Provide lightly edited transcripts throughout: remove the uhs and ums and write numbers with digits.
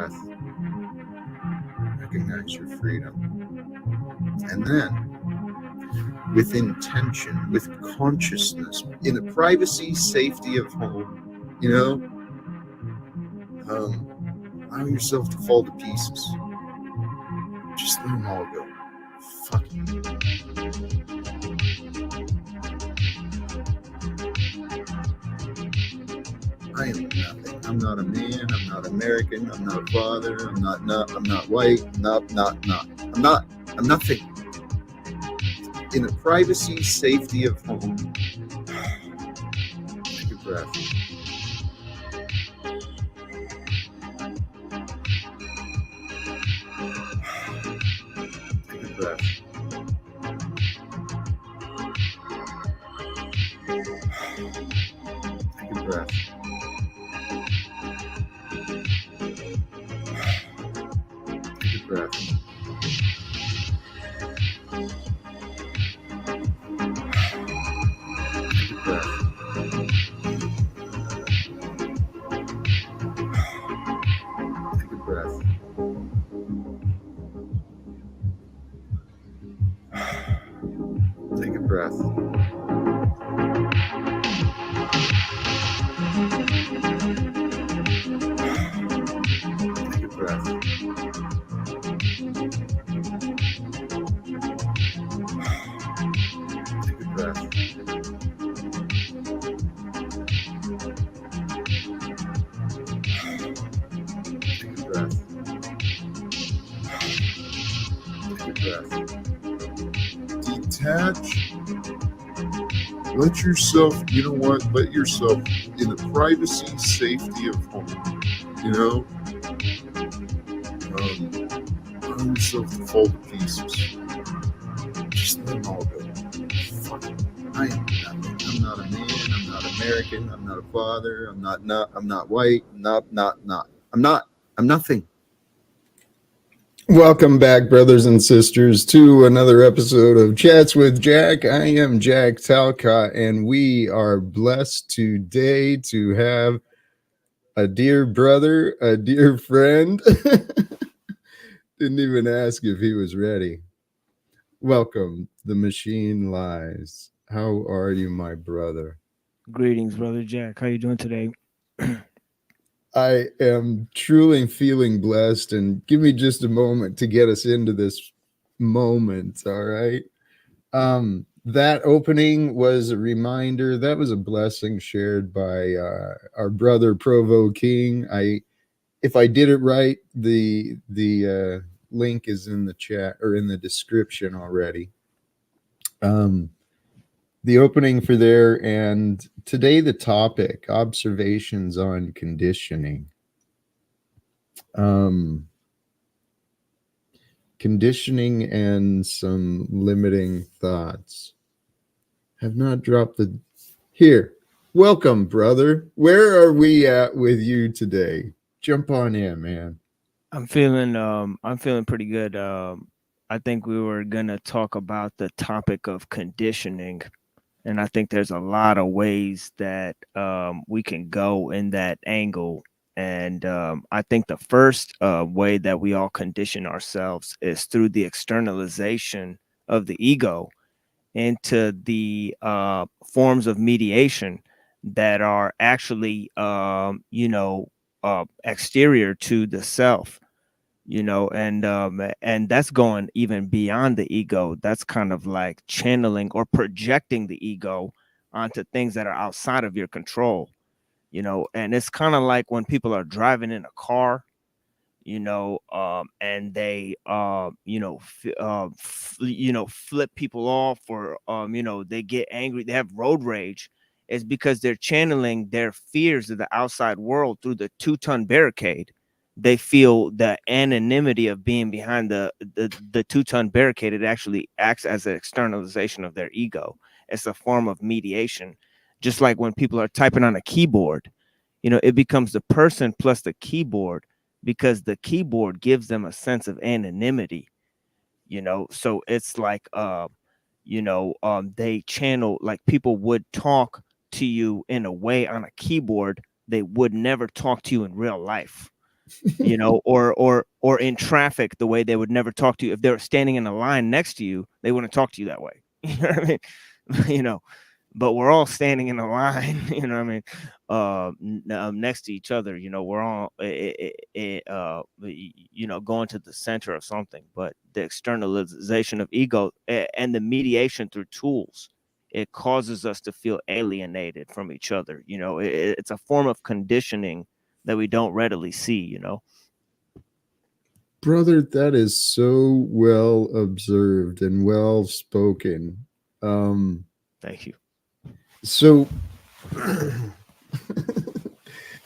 breath. Recognize your freedom. And then, with intention, with consciousness, in the privacy, safety of home, allow yourself to fall to pieces. Just let them all go. Fuck you. I am nothing. I'm not a man. I'm not American. I'm not a father. I'm not white. I'm nothing. In the privacy, safety of home. Take a breath. Take a breath. Take a breath. Take a breath. Take a breath. Take a breath. Take a breath. Take a breath. Take a breath. Take a breath. Take a breath. Detach. Let yourself, let yourself in the privacy, safety of home, allow yourself to fall to pieces. Just let them all go. Fuck it. I am nothing. I'm not a man. I'm not American. I'm not a father. I'm not white. I'm nothing. Welcome back, brothers and sisters, to another episode of Chats with Jack. I am Jack Talcott, and we are blessed today to have a dear brother, a dear friend. Didn't even ask if he was ready. Welcome, The Machine Lies. How are you, my brother? Greetings, brother Jack. How you doing today? I am truly feeling blessed, and give me just a moment to get us into this moment. All right. That opening was a reminder. That was a blessing shared by our brother Provo King. If I did it right, the link is in the chat or in the description already. The opening for there, and today the topic: observations on conditioning. Conditioning and some limiting thoughts. Have not dropped the here. Welcome, brother. Where are we at with you today? Jump on in, man. I'm feeling pretty good. I think we were gonna talk about the topic of conditioning, and I think there's a lot of ways that we can go in that angle. And I think the first way that we all condition ourselves is through the externalization of the ego into the forms of mediation that are actually, exterior to the self, and that's going even beyond the ego. That's kind of like channeling or projecting the ego onto things that are outside of your control, and it's kind of like when people are driving in a car, and they, flip people off, or, they get angry, they have road rage. It's because they're channeling their fears of the outside world through the 2-ton barricade. They feel the anonymity of being behind the 2-ton barricade. It actually acts as an externalization of their ego. It's a form of mediation. Just like when people are typing on a keyboard, it becomes the person plus the keyboard, because the keyboard gives them a sense of anonymity, so it's like they channel, like people would talk to you in a way on a keyboard they would never talk to you in real life. you know, or in traffic, the way they would never talk to you. If they were standing in a line next to you, they wouldn't talk to you that way. You know what I mean? You know, but we're all standing in a line, you know what I mean, next to each other, you know, we're all, you know, going to the center of something. But the externalization of ego and the mediation through tools, it causes us to feel alienated from each other. You know, it's a form of conditioning that we don't readily see, you know. Brother, that is so well observed and well spoken. Um, Thank you. so,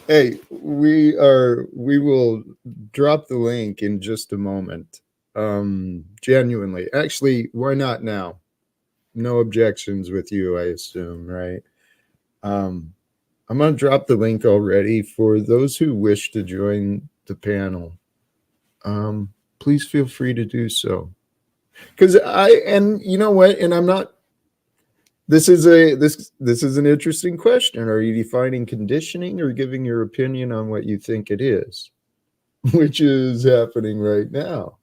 hey, we will drop the link in just a moment. Genuinely, actually, why not now? No objections with you, I assume, right? Um, I'm going to drop the link already for those who wish to join the panel. Please feel free to do so. Because and you know what, and I'm not. This is an interesting question. Are you defining conditioning or giving your opinion on what you think it is, which is happening right now?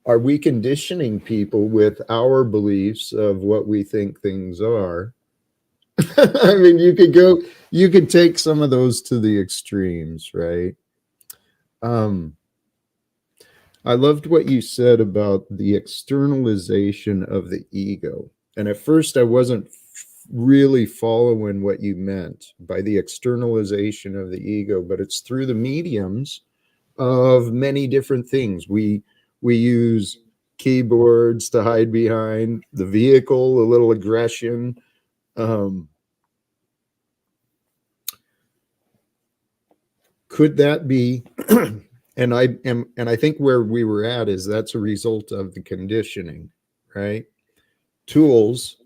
Are we conditioning people with our beliefs of what we think things are? I mean, you could take some of those to the extremes, right? Um, I loved what you said about the externalization of the ego. And at first, I wasn't really following what you meant by the externalization of the ego, but it's through the mediums of many different things. We use keyboards to hide behind the vehicle, a little aggression. Um, could that be? And I think where we were at is that's a result of the conditioning, right? Tools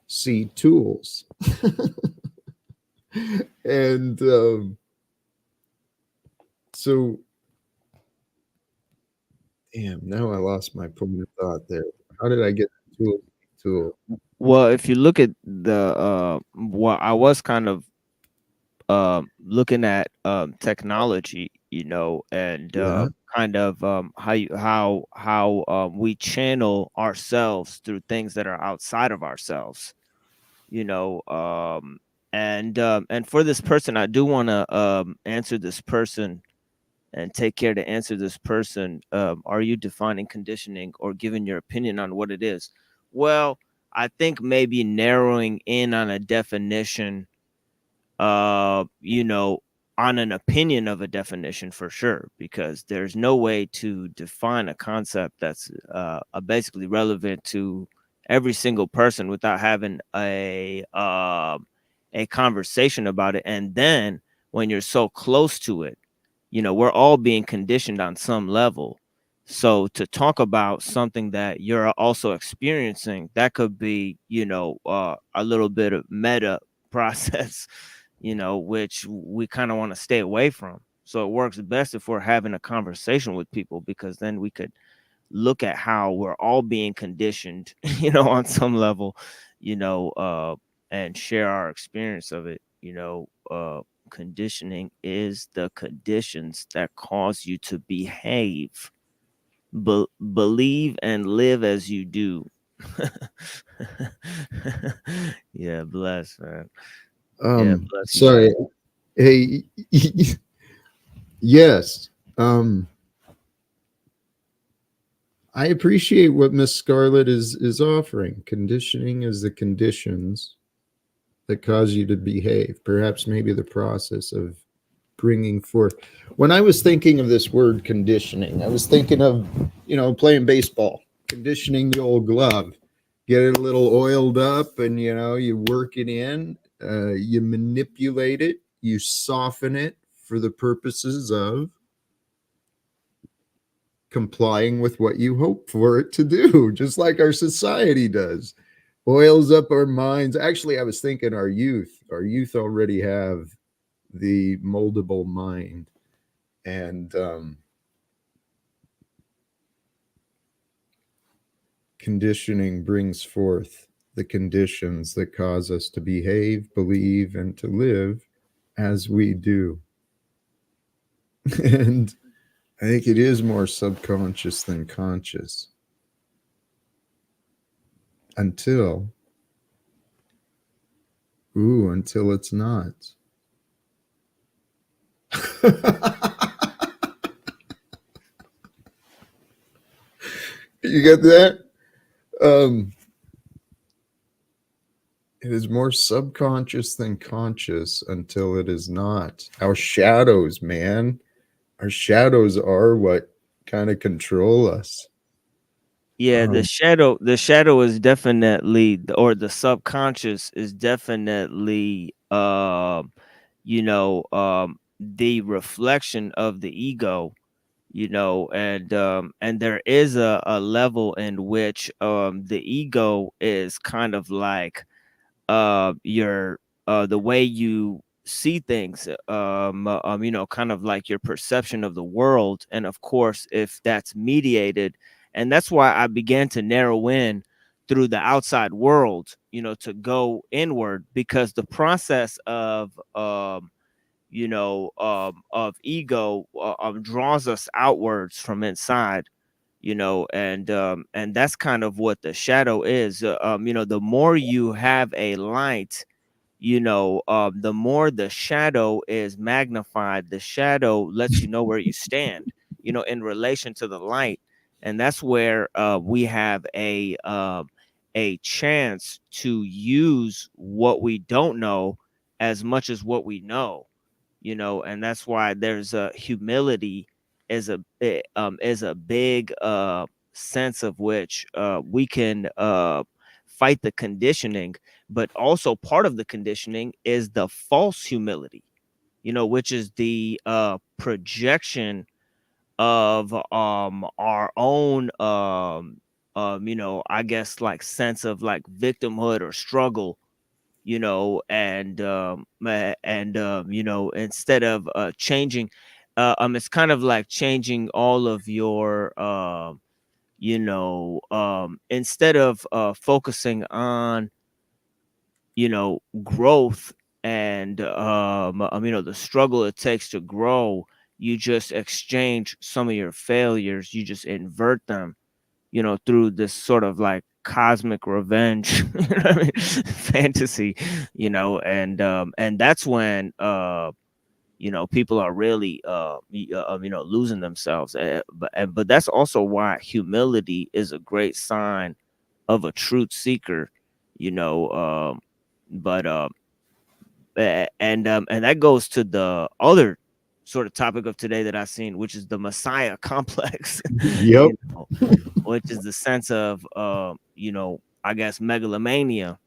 see tools. And so, damn, now I lost my point of thought there. How did I get tool? Well, if you look at the well, I was kind of looking at technology, you know, and Yeah. kind of how we channel ourselves through things that are outside of ourselves, you know. And for this person, I do want to answer this person and take care to answer this person. Are you defining conditioning or giving your opinion on what it is? Well, I think maybe narrowing in on a definition, you know, on an opinion of a definition for sure, because there's no way to define a concept that's basically relevant to every single person without having a conversation about it. And then when you're so close to it, you know, we're all being conditioned on some level. So to talk about something that you're also experiencing, that could be, you know, a little bit of meta process, you know, which we kind of want to stay away from. So it works best if we're having a conversation with people, because then we could look at how we're all being conditioned, you know, on some level, you know, and share our experience of it. You know, conditioning is the conditions that cause you to behave, believe, and live as you do. Yeah, bless, man. Yeah, bless you guys. Sorry. Hey, yes. I appreciate what Miss Scarlett is offering. Conditioning is the conditions that cause you to behave. Perhaps maybe the process of bringing forth. When I was thinking of this word conditioning, I was thinking of, you know, playing baseball, conditioning the old glove, get it a little oiled up, and you know, you work it in, you manipulate it, you soften it for the purposes of complying with what you hope for it to do, just like our society does. Oils up our minds. Actually, I was thinking our youth already have the moldable mind. And conditioning brings forth the conditions that cause us to behave, believe, and to live as we do. And I think it is more subconscious than conscious until, until it's not. You get that? Um, it is more subconscious than conscious until it is not. Our shadows, man. Our shadows are what kind of control us. Yeah, Um, the shadow is definitely, or the subconscious is definitely, the reflection of the ego, and there is a level in which the ego is kind of like your the way you see things, kind of like your perception of the world. And of course, if that's mediated, and that's why I began to narrow in through the outside world, to go inward, because the process of ego draws us outwards from inside, and that's kind of what the shadow is. The more you have a light, the more the shadow is magnified. The shadow lets you know where you stand, in relation to the light. And that's where we have a chance to use what we don't know as much as what we know, and that's why there's a humility is a big sense of which we can fight the conditioning. But also part of the conditioning is the false humility, which is the projection of our own I guess like sense of like victimhood or struggle, instead of changing, it's kind of like changing all of your instead of focusing on growth and the struggle it takes to grow, you just exchange some of your failures, you just invert them, through this sort of like cosmic revenge, you know what I mean? Fantasy, and that's when people are really losing themselves. But that's also why humility is a great sign of a truth seeker, you know. But and that goes to the other sort of topic of today that I've seen, which is the Messiah complex, yep. which is the sense of I guess megalomania,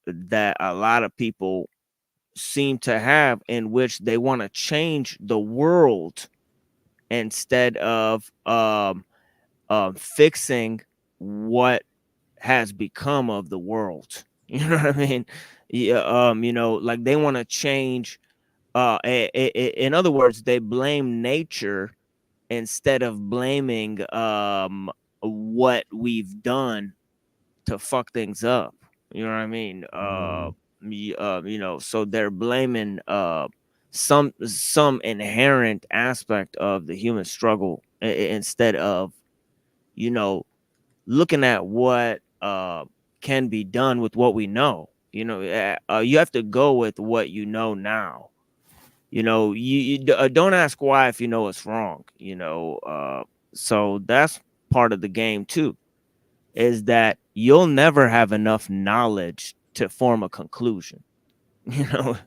that a lot of people seem to have, in which they want to change the world instead of fixing what has become of the world. You know what I mean? Yeah, like they want to change. In other words, they blame nature instead of blaming what we've done to fuck things up. You know what I mean? So they're blaming some inherent aspect of the human struggle, instead of you know looking at what can be done with what we know. You have to go with what you know now. Don't ask why if you know it's wrong. So that's part of the game too, is that you'll never have enough knowledge to form a conclusion. you know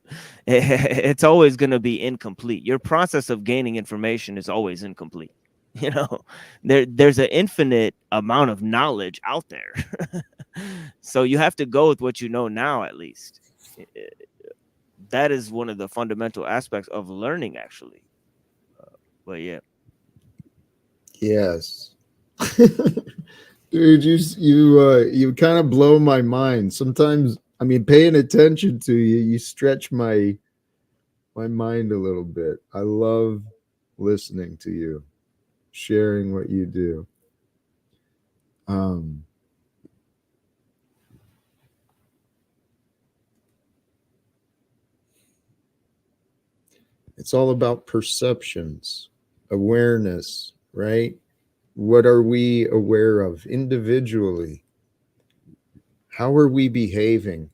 it's always going to be incomplete. Your process of gaining information is always incomplete. you know there's an infinite amount of knowledge out there. So you have to go with what you know now, at least. That is one of the fundamental aspects of learning, actually. But yeah. Yes. Dude, you kind of blow my mind. Sometimes, I mean, paying attention to you, you stretch my mind a little bit. I love listening to you, sharing what you do. Um, It's all about perceptions, awareness, right? What are we aware of individually? How are we behaving?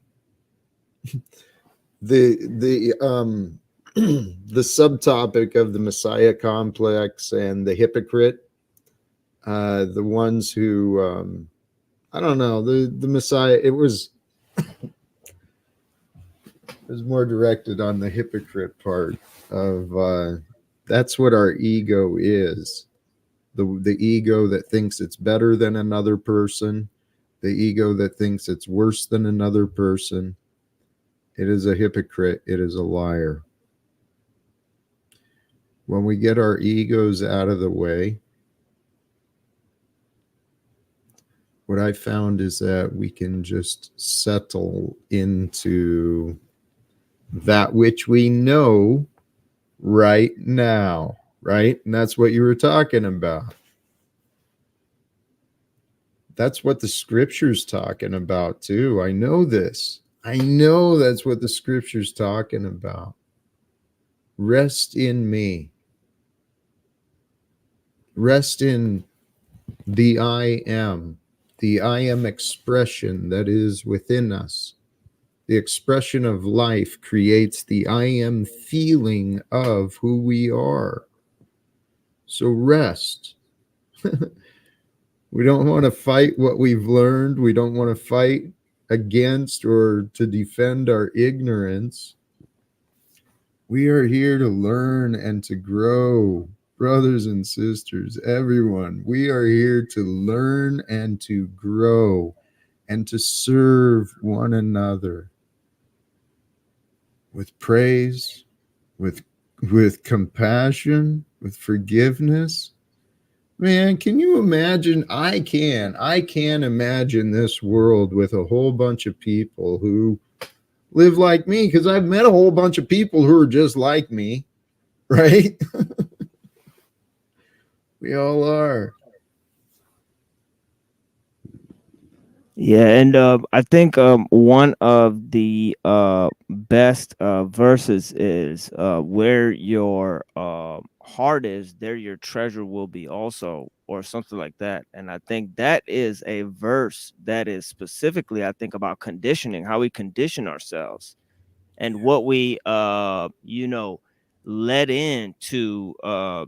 The the subtopic of the Messiah complex and the hypocrite, the ones who I don't know, the Messiah, it was more directed on the hypocrite part of that's what our ego is. The ego that thinks it's better than another person, the ego that thinks it's worse than another person. It is a hypocrite, it is a liar. When we get our egos out of the way, what I found is that we can just settle into that which we know right now, right? And that's what you were talking about. That's what the scripture's talking about too. I know this. I know that's what the scripture's talking about. Rest in me. Rest in the I am expression that is within us. The expression of life creates the I am feeling of who we are. So rest. We don't want to fight what we've learned. We don't want to fight against or to defend our ignorance. We are here to learn and to grow, brothers and sisters, everyone. We are here to learn and to grow and to serve one another with praise, with compassion, with forgiveness. Man, can you imagine? I can imagine this world with a whole bunch of people who live like me, because I've met a whole bunch of people who are just like me, right? We all are. Yeah, and I think one of the best verses is where your heart is, there your treasure will be also, or something like that. And I think that is a verse that is specifically, I think, about conditioning, how we condition ourselves and what we let into our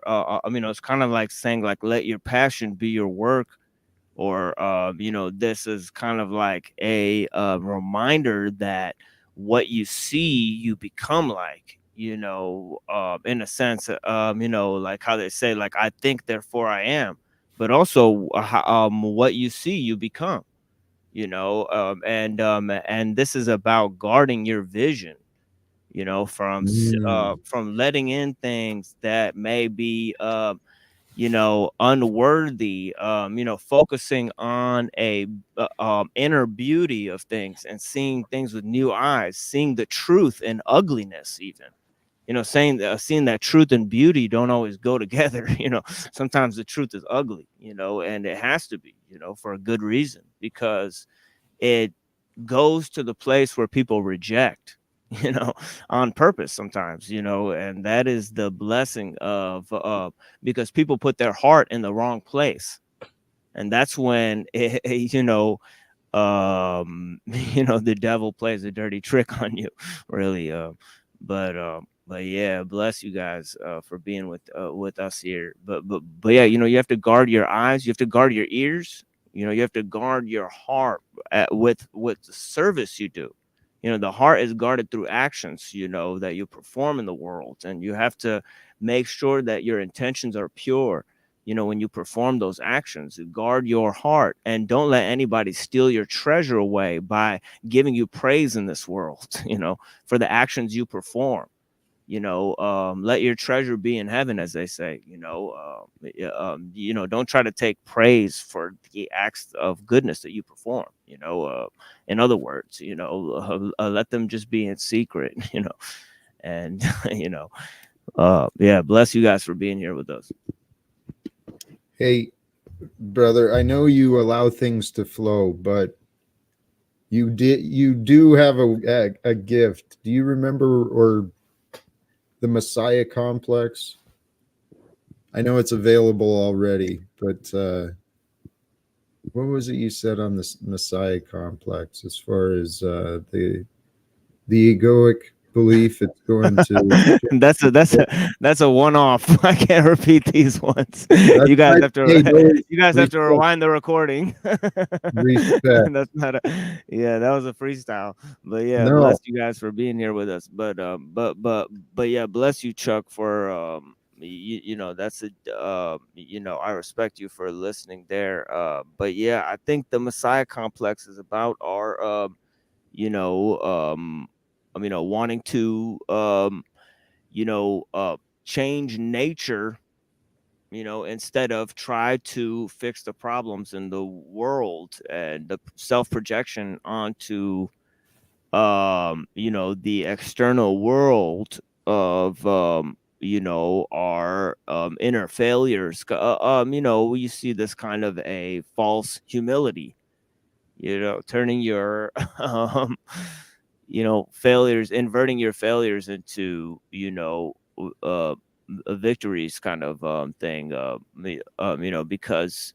it's kind of like saying, like, let your passion be your work, or this is kind of like a reminder that what you see you become, like, in a sense, like how they say, like, I think therefore I am, but also what you see you become, and this is about guarding your vision, from letting in things that may be unworthy, focusing on a inner beauty of things and seeing things with new eyes, seeing the truth in ugliness, even, saying seeing that truth and beauty don't always go together. Sometimes the truth is ugly, and it has to be, for a good reason, because it goes to the place where people reject, you know on purpose sometimes, and that is the blessing of because people put their heart in the wrong place, and that's when the devil plays a dirty trick on you, really. But yeah, bless you guys for being with us here. But yeah, you have to guard your eyes, you have to guard your ears, you have to guard your heart with the service you do. The heart is guarded through actions, that you perform in the world, and you have to make sure that your intentions are pure. When you perform those actions, guard your heart and don't let anybody steal your treasure away by giving you praise in this world, for the actions you perform. Let your treasure be in heaven, as they say. Don't try to take praise for the acts of goodness that you perform. In other words, let them just be in secret. And yeah, bless you guys for being here with us. Hey, brother, I know you allow things to flow, but you do have a gift. Do you remember, or the Messiah complex. I know it's available already, but what was it you said on this Messiah complex as far as the egoic belief it's going to that's a one-off. I can't repeat these ones. that's You guys right. have to Hey, no, you guys have to respect, rewind the recording. respect. That's not a yeah, that was a freestyle. But yeah, No, bless you guys for being here with us. But yeah, bless you, Chuck, for you know, that's a you know, I respect you for listening there. But yeah, I think the Messiah complex is about our you know, you know, wanting to you know, change nature, you know, instead of try to fix the problems in the world, and the self-projection onto you know, the external world of you know, our inner failures. You know, you see this kind of a false humility, you know, turning your you know, failures, inverting your failures into, you know, victories kind of thing. You know, because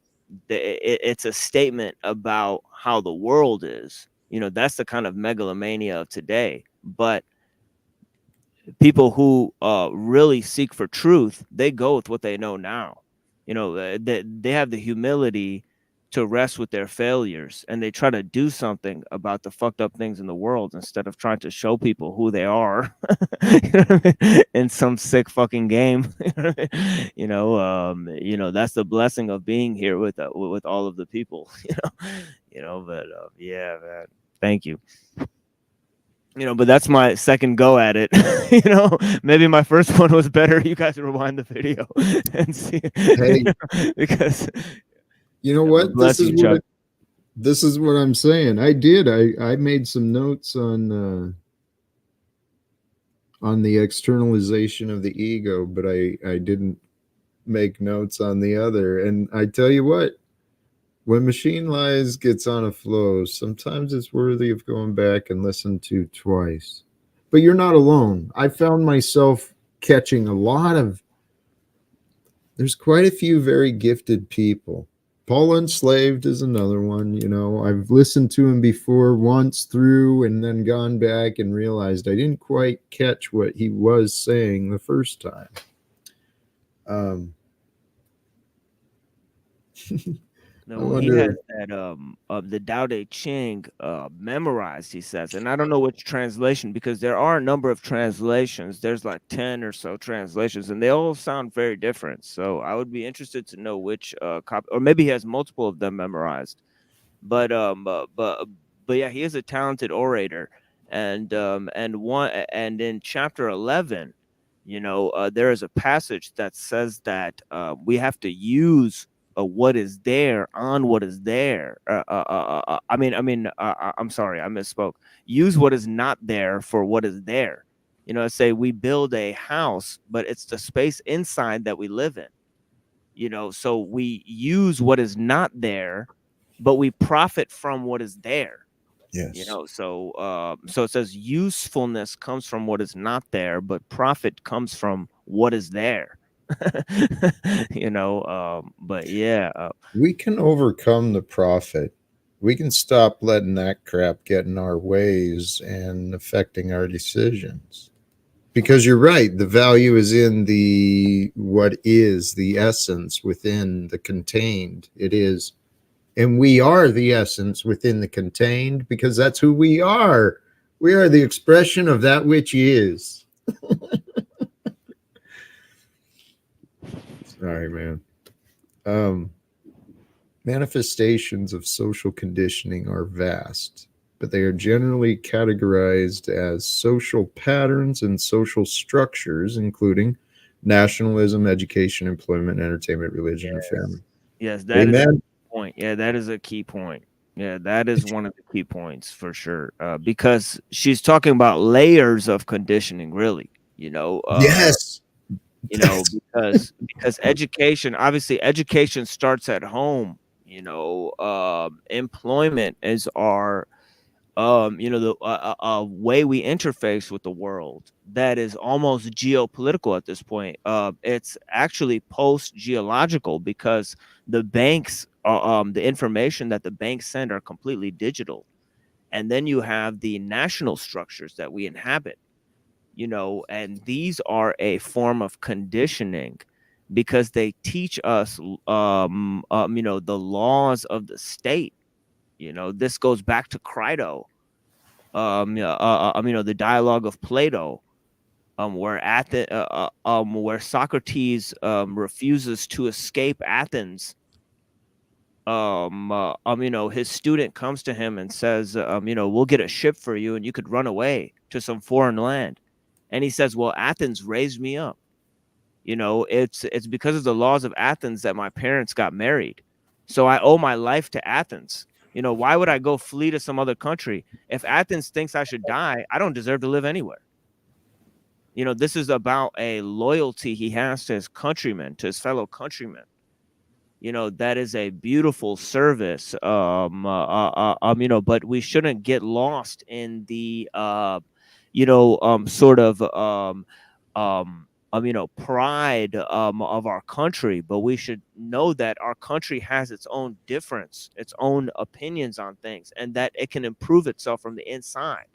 it's a statement about how the world is. You know, that's the kind of megalomania of today. But people who really seek for truth, they go with what they know now. You know, they have the humility to rest with their failures, and they try to do something about the fucked up things in the world instead of trying to show people who they are. You know what I mean? In some sick fucking game. You know, that's the blessing of being here with all of the people. You know, but yeah, man, thank you. You know, but that's my second go at it. You know, maybe my first one was better. You guys rewind the video and see, you hey, know, because you know but what? bless you, Chuck. This is what I'm saying. I did. I made some notes on the externalization of the ego, but I didn't make notes on the other. And I tell you what, when Machine Lies gets on a flow, sometimes it's worthy of going back and listen to twice. But you're not alone. I found myself catching a lot of, there's quite a few very gifted people. Paul Enslaved is another one. You know, I've listened to him before once through and then gone back and realized I didn't quite catch what he was saying the first time. Um, I No, he has wonder. that of the Tao Te Ching memorized, he says. And I don't know which translation, because there are a number of translations. There's like 10 or so translations, and they all sound very different. So I would be interested to know which copy, or maybe he has multiple of them memorized. But but yeah, he is a talented orator. And in chapter 11, you know, there is a passage that says that we have to use what is there on what is there. I'm sorry, I misspoke. Use what is not there for what is there. You know, say we build a house, but it's the space inside that we live in. You know, so we use what is not there, but we profit from what is there. You Yes. know, so it says usefulness comes from what is not there, but profit comes from what is there. You know, but yeah, We can overcome the profit. We can stop letting that crap get in our ways and affecting our decisions. Because you're right, the value is in the what is the essence within the contained. It is. And we are the essence within the contained because that's who we are. We are the expression of that which is. Sorry, man. Um, Manifestations of social conditioning are vast, but they are generally categorized as social patterns and social structures, including nationalism, education, employment, entertainment, religion, and family. yes, that is a Amen. point. Yeah, that is a key point. Yeah, that is one of the key points for sure. Because she's talking about layers of conditioning, really. Yes. You know, because education, obviously, education starts at home. You know, employment is our the way we interface with the world that is almost geopolitical at this point. It's actually post geological because the information that the banks send are completely digital, and then you have the national structures that we inhabit. And these are a form of conditioning because they teach us, the laws of the state. This goes back to Crito, yeah, the dialogue of Plato, where Socrates refuses to escape Athens. His student comes to him and says, we'll get a ship for you and you could run away to some foreign land. And he says, well, Athens raised me up. It's because of the laws of Athens that my parents got married. So I owe my life to Athens. Why would I go flee to some other country? If Athens thinks I should die, I don't deserve to live anywhere. This is about a loyalty he has to his countrymen, to his fellow countrymen. That is a beautiful service. But we shouldn't get lost in the sort of pride of our country, but we should know that our country has its own difference, its own opinions on things, and that it can improve itself from the inside.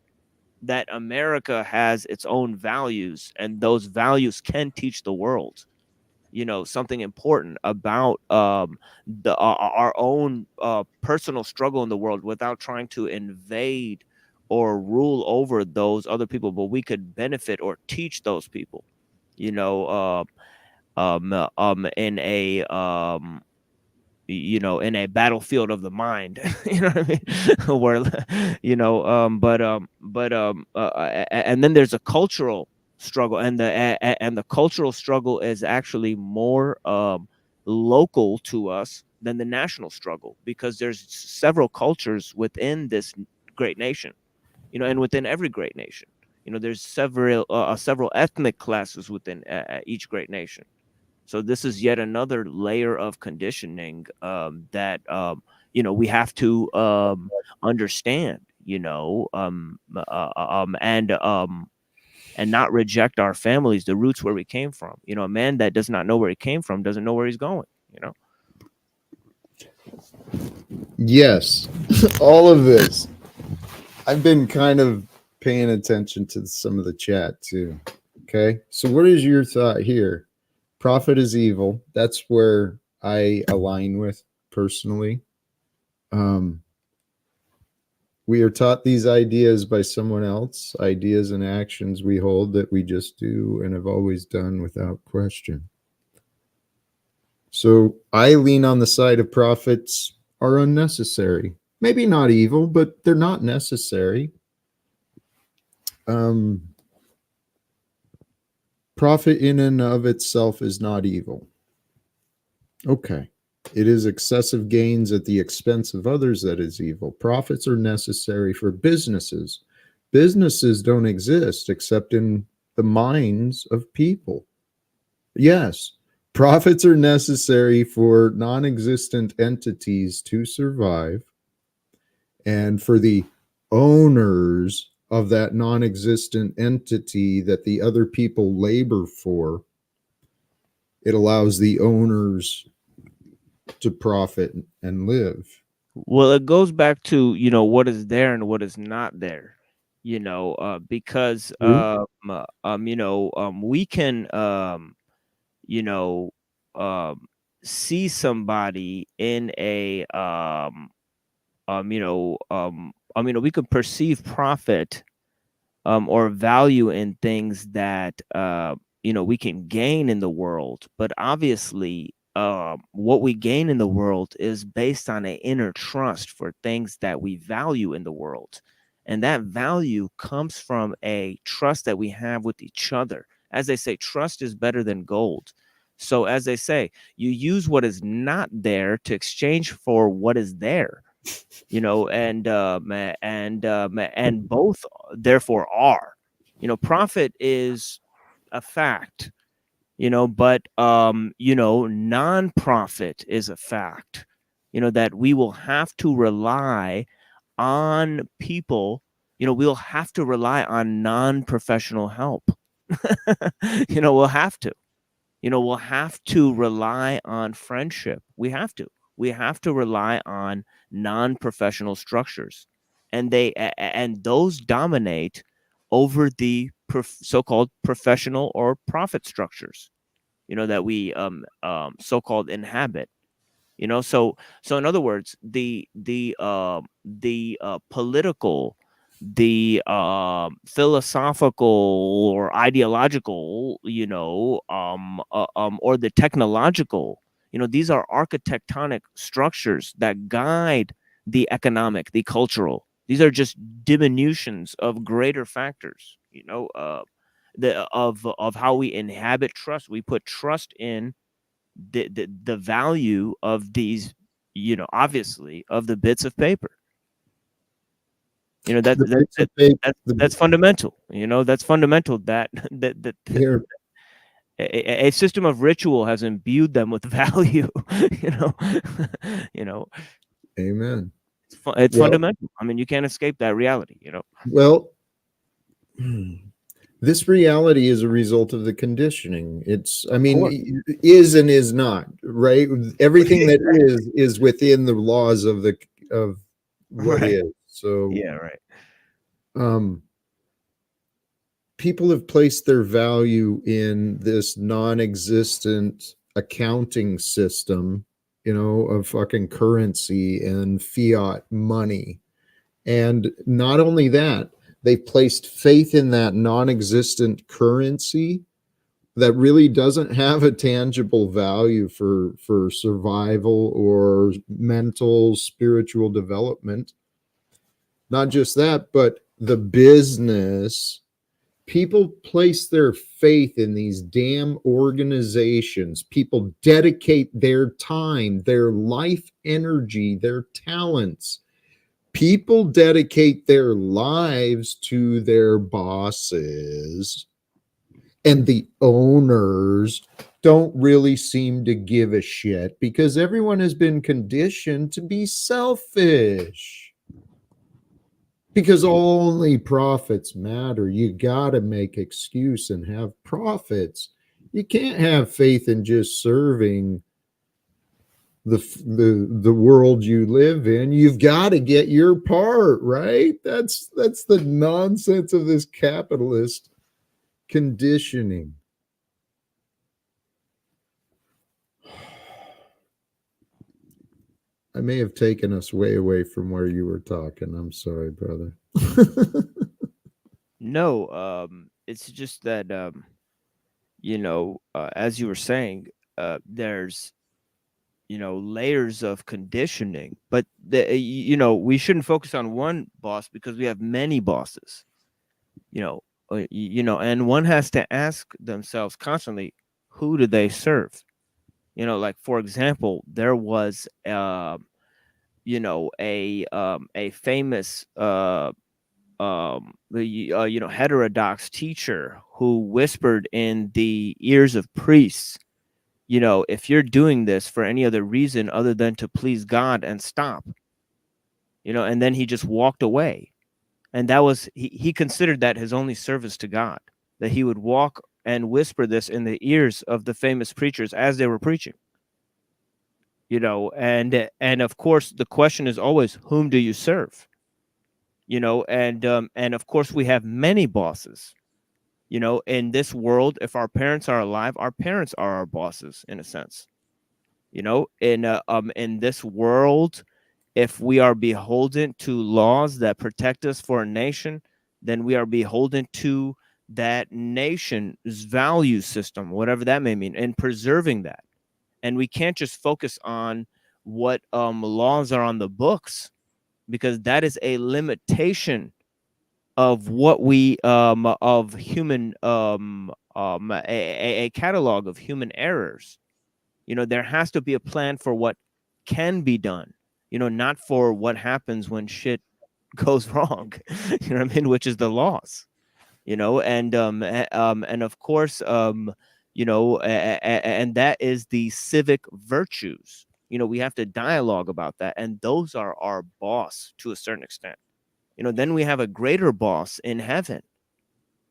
That America has its own values, and those values can teach the world something important about our own personal struggle in the world, without trying to invade or rule over those other people, but we could benefit or teach those people you know in a in a battlefield of the mind. You know what I mean? Where and then there's a cultural struggle, and the cultural struggle is actually more local to us than the national struggle, because there's several cultures within this great nation, and within every great nation. There's several ethnic classes within each great nation. So this is yet another layer of conditioning that we have to understand, and not reject our families, the roots where we came from. A man that does not know where he came from doesn't know where he's going. Yes, all of this. I've been kind of paying attention to some of the chat too. Okay, so what is your thought here? Profit is evil. That's where I align with personally. Um, we are taught these ideas by someone else, ideas and actions we hold that we just do and have always done without question. So I lean on the side of profits are unnecessary. Maybe not evil, but they're not necessary. Um, Profit in and of itself is not evil. Okay. It is excessive gains at the expense of others that is evil. Profits are necessary for businesses. Businesses don't exist except in the minds of people. Yes, profits are necessary for non existent entities to survive, and for the owners of that non existent entity that the other people labor for, it allows the owners to profit and live. Well, it goes back to what is there and what is not there. Because we can you know um see somebody in a we can perceive profit or value in things that we can gain in the world, but obviously what we gain in the world is based on an inner trust for things that we value in the world, and that value comes from a trust that we have with each other. As they say, trust is better than gold. So as they say, you use what is not there to exchange for what is there, and both therefore are. Profit is a fact, but non-profit is a fact, that we will have to rely on people, we'll have to rely on non-professional help. We'll have to. We'll have to rely on friendship. We have to. We have to rely on non-professional structures, and those dominate over the so-called professional or profit structures, that we so-called inhabit. So in other words, the political, the philosophical or ideological, or the technological, these are architectonic structures that guide the economic, the cultural. These are just diminutions of greater factors, of how we inhabit trust. We put trust in the value of these, obviously, of the bits of paper. The bits of paper, That's fundamental. That's fundamental. That here, a system of ritual has imbued them with value. you know, you know, amen. it's Well, fundamental. I mean, you can't escape that reality. well, this reality is a result of the conditioning. It's, I mean, is and is not, right? Everything that is within the laws of what Right. is. So Yeah. Right. People have placed their value in this non-existent accounting system, of fucking currency and fiat money. And not only that, they've placed faith in that non-existent currency that really doesn't have a tangible value for survival or mental spiritual development. Not just that, but the business. People place their faith in these damn organizations. People dedicate their time, their life energy, their talents. People dedicate their lives to their bosses, and the owners don't really seem to give a shit because everyone has been conditioned to be selfish. Because only profits matter. You got to make excuse and have profits. You can't have faith in just serving the world you live in. You've got to get your part, right? That's the nonsense of this capitalist conditioning. I may have taken us way away from where you were talking. I'm sorry, brother. No, it's just that, as you were saying, there's, layers of conditioning, but we shouldn't focus on one boss because we have many bosses, and one has to ask themselves constantly, who do they serve? Like, for example, there was, a famous, heterodox teacher who whispered in the ears of priests, if you're doing this for any other reason other than to please God, and stop, and then he just walked away. And that was, he considered that his only service to God, that he would walk and whisper this in the ears of the famous preachers as they were preaching. And of course the question is always, whom do you serve? And of course we have many bosses. In this world, if our parents are alive, our parents are our bosses, in a sense. In this world, if we are beholden to laws that protect us for a nation, then we are beholden to that nation's value system, whatever that may mean, and preserving that. And we can't just focus on what laws are on the books, because that is a limitation of what we of human a catalog of human errors. There has to be a plan for what can be done, not for what happens when shit goes wrong. You know what I mean? Which is the laws. And of course, and that is the civic virtues. We have to dialogue about that, and those are our boss to a certain extent. Then we have a greater boss in heaven.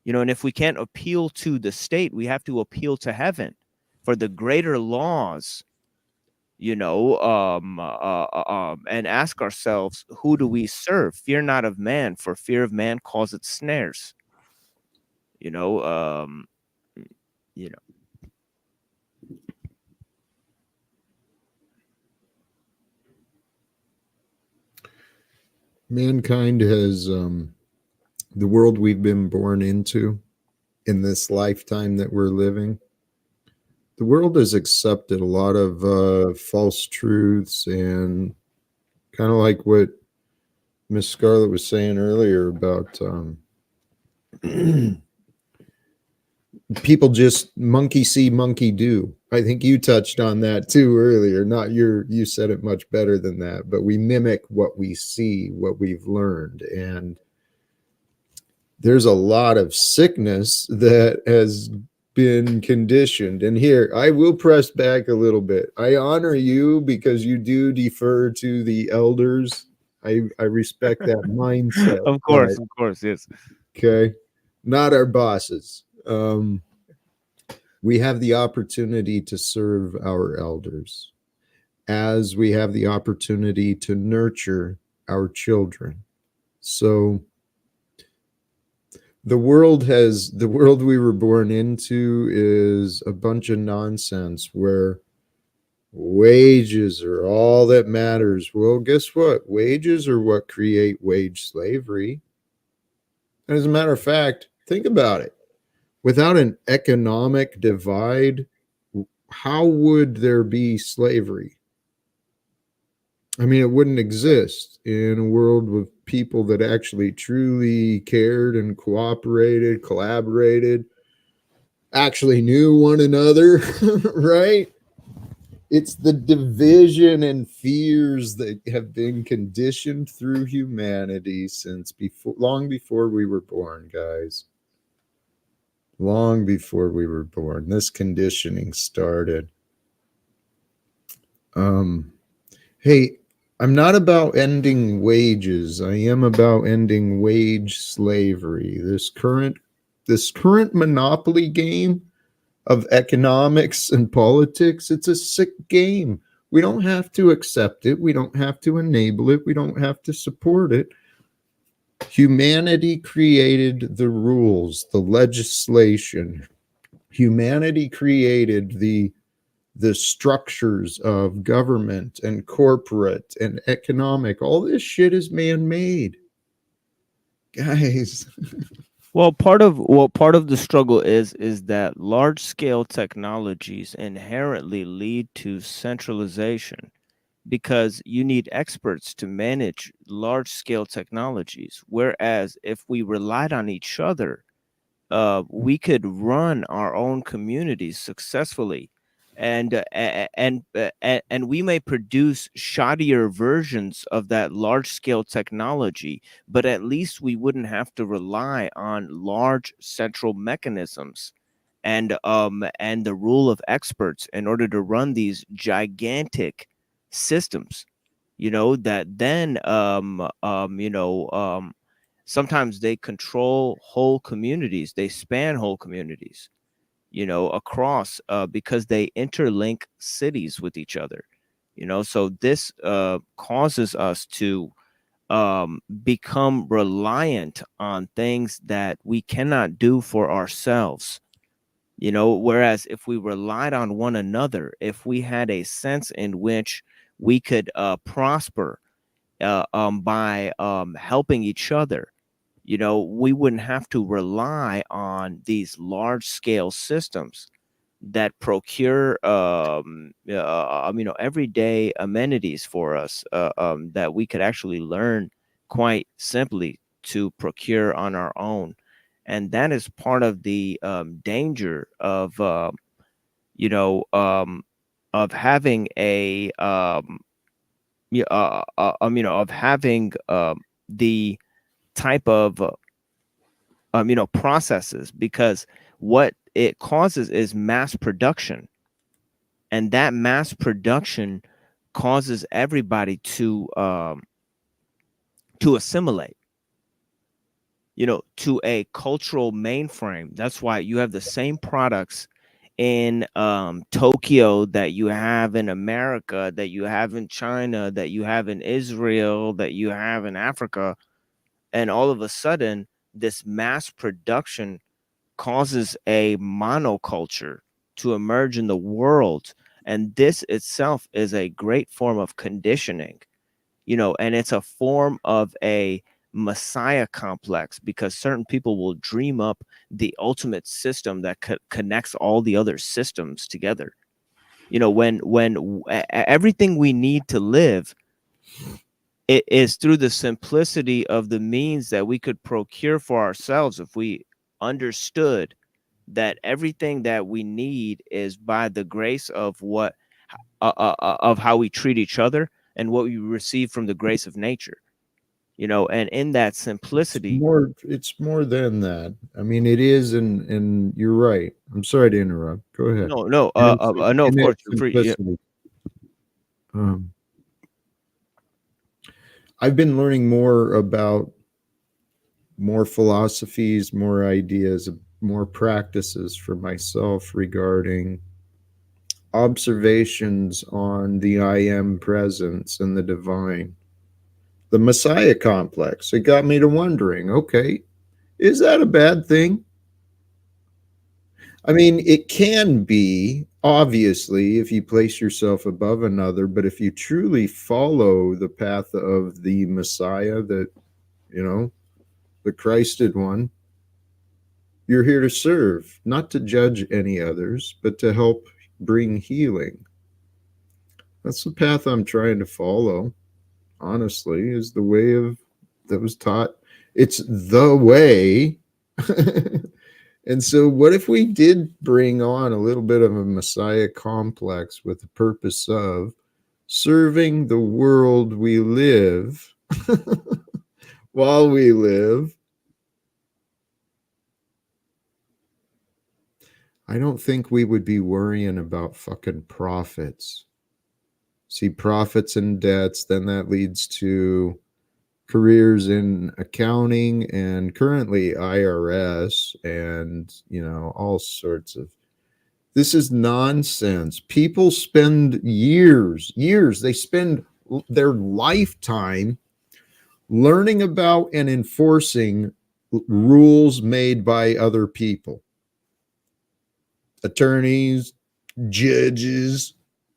And if we can't appeal to the state, we have to appeal to heaven for the greater laws, and ask ourselves, who do we serve? Fear not of man, for fear of man causeth snares. you know um you know Mankind has the world we've been born into in this lifetime that we're living. The world has accepted a lot of false truths, and kind of like what Miss Scarlett was saying earlier about people just monkey see, monkey do. I think you touched on that too earlier. Not you said it much better than that, but we mimic what we see, what we've learned. And there's a lot of sickness that has been conditioned. And here, I will press back a little bit. I honor you because you do defer to the elders. I respect that mindset. of course, yes. Okay. Not our bosses. We have the opportunity to serve our elders as we have the opportunity to nurture our children. So the world we were born into is a bunch of nonsense where wages are all that matters. Well, guess what? Wages are what create wage slavery. As a matter of fact, think about it. Without an economic divide, how would there be slavery? I mean, it wouldn't exist in a world with people that actually truly cared and cooperated, collaborated, actually knew one another, right? It's the division and fears that have been conditioned through humanity since long before we were born, guys. Long before we were born, this conditioning started. Hey, I'm not about ending wages. I am about ending wage slavery. This current monopoly game of economics and politics, it's a sick game. We don't have to accept it. We don't have to enable it. We don't have to support it. Humanity created the rules, the legislation. Humanity created the structures of government and corporate and economic. All this shit is man-made, guys. Well, part of the struggle is that large scale technologies inherently lead to centralization, because you need experts to manage large scale technologies, whereas if we relied on each other, we could run our own communities successfully, and we may produce shoddier versions of that large scale technology, but at least we wouldn't have to rely on large central mechanisms and the rule of experts in order to run these gigantic systems, that then sometimes they control whole communities, they span whole communities, across, because they interlink cities with each other. So this causes us to become reliant on things that we cannot do for ourselves. Whereas if we relied on one another, if we had a sense in which we could prosper by helping each other, we wouldn't have to rely on these large scale systems that procure everyday amenities for us, that we could actually learn quite simply to procure on our own. And that is part of the danger of having a of having the type of processes, because what it causes is mass production, and that mass production causes everybody to assimilate, to a cultural mainframe. That's why you have the same products in Tokyo that you have in America, that you have in China, that you have in Israel, that you have in Africa. And all of a sudden, this mass production causes a monoculture to emerge in the world. And this itself is a great form of conditioning, and it's a form of a messiah complex, because certain people will dream up the ultimate system that connects all the other systems together. When everything we need to live, it is through the simplicity of the means that we could procure for ourselves. If we understood that everything that we need is by the grace of of how we treat each other and what we receive from the grace of nature, and in that simplicity. It's more than that. I mean, it is, and you're right. I'm sorry to interrupt. Go ahead. No, no, no, of In course its you're free. Yeah. simplicity. Um, I've been learning more about more philosophies, more ideas, more practices for myself regarding observations on the I am presence and the divine. The Messiah complex. It got me to wondering, okay, is that a bad thing? I mean, it can be, obviously, if you place yourself above another, but if you truly follow the path of the Messiah, that, you know, the Christed one, you're here to serve, not to judge any others, but to help bring healing. That's the path I'm trying to follow, honestly, is the way of that was taught. It's the way. And so, what if we did bring on a little bit of a Messiah complex with the purpose of serving the world we live while we live? I don't think we would be worrying about fucking profits. See, profits and debts, then that leads to careers in accounting and currently IRS and, all sorts of. This is nonsense. People spend years, they spend their lifetime learning about and enforcing rules made by other people. Attorneys, judges,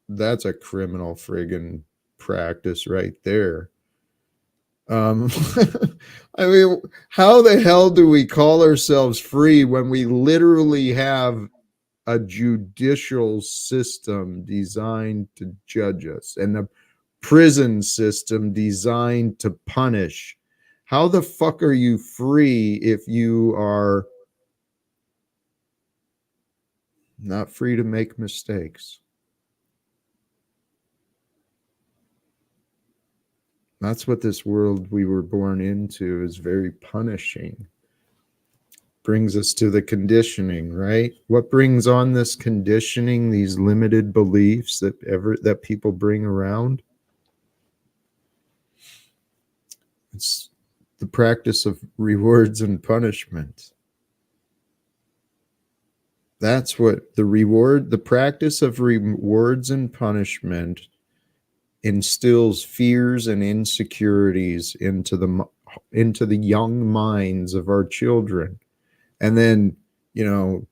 that's a criminal friggin' practice right there. Um, I mean, how the hell do we call ourselves free when we literally have a judicial system designed to judge us and a prison system designed to punish? How the fuck are you free if you are not free to make mistakes? That's what this world we were born into is, very punishing. Brings us to the conditioning, right? What brings on this conditioning, these limited beliefs that people bring around? It's the practice of rewards and punishment. That's what the practice of rewards and punishment instills fears and insecurities into the young minds of our children. And then,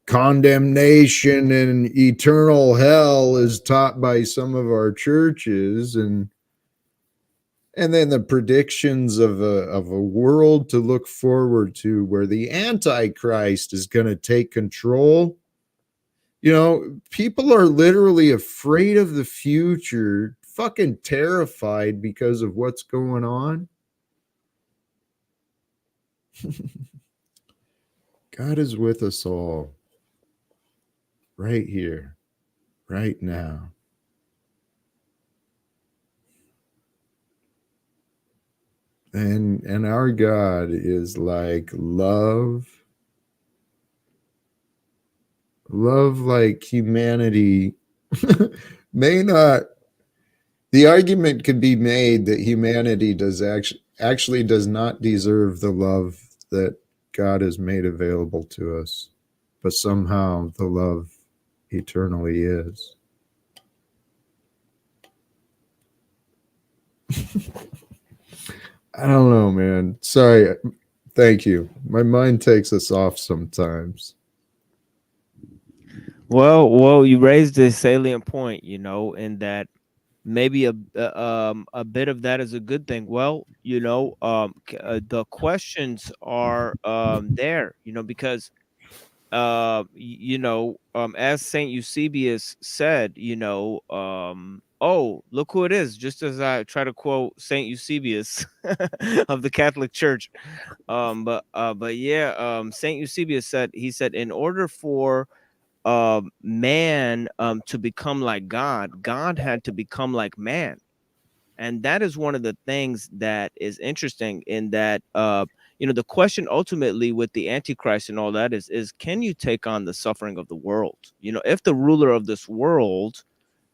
condemnation and eternal hell is taught by some of our churches, and then the predictions of a world to look forward to where the Antichrist is going to take control. People are literally afraid of the future, fucking terrified because of what's going on. God is with us all right here, right now. And our God is like love like humanity may not The argument could be made that humanity actually does not deserve the love that God has made available to us, but somehow the love eternally is. I don't know, man. Sorry. Thank you. My mind takes us off sometimes. Well, you raised a salient point, in that maybe a bit of that is a good thing. Well, the questions are there, because as Saint Eusebius said, oh, look who it is, just as I try to quote Saint Eusebius of the Catholic Church. But yeah, Saint Eusebius said, he said, in order for man to become like God, God had to become like man. And that is one of the things that is interesting, in that the question ultimately with the Antichrist and all that is can you take on the suffering of the world? If the ruler of this world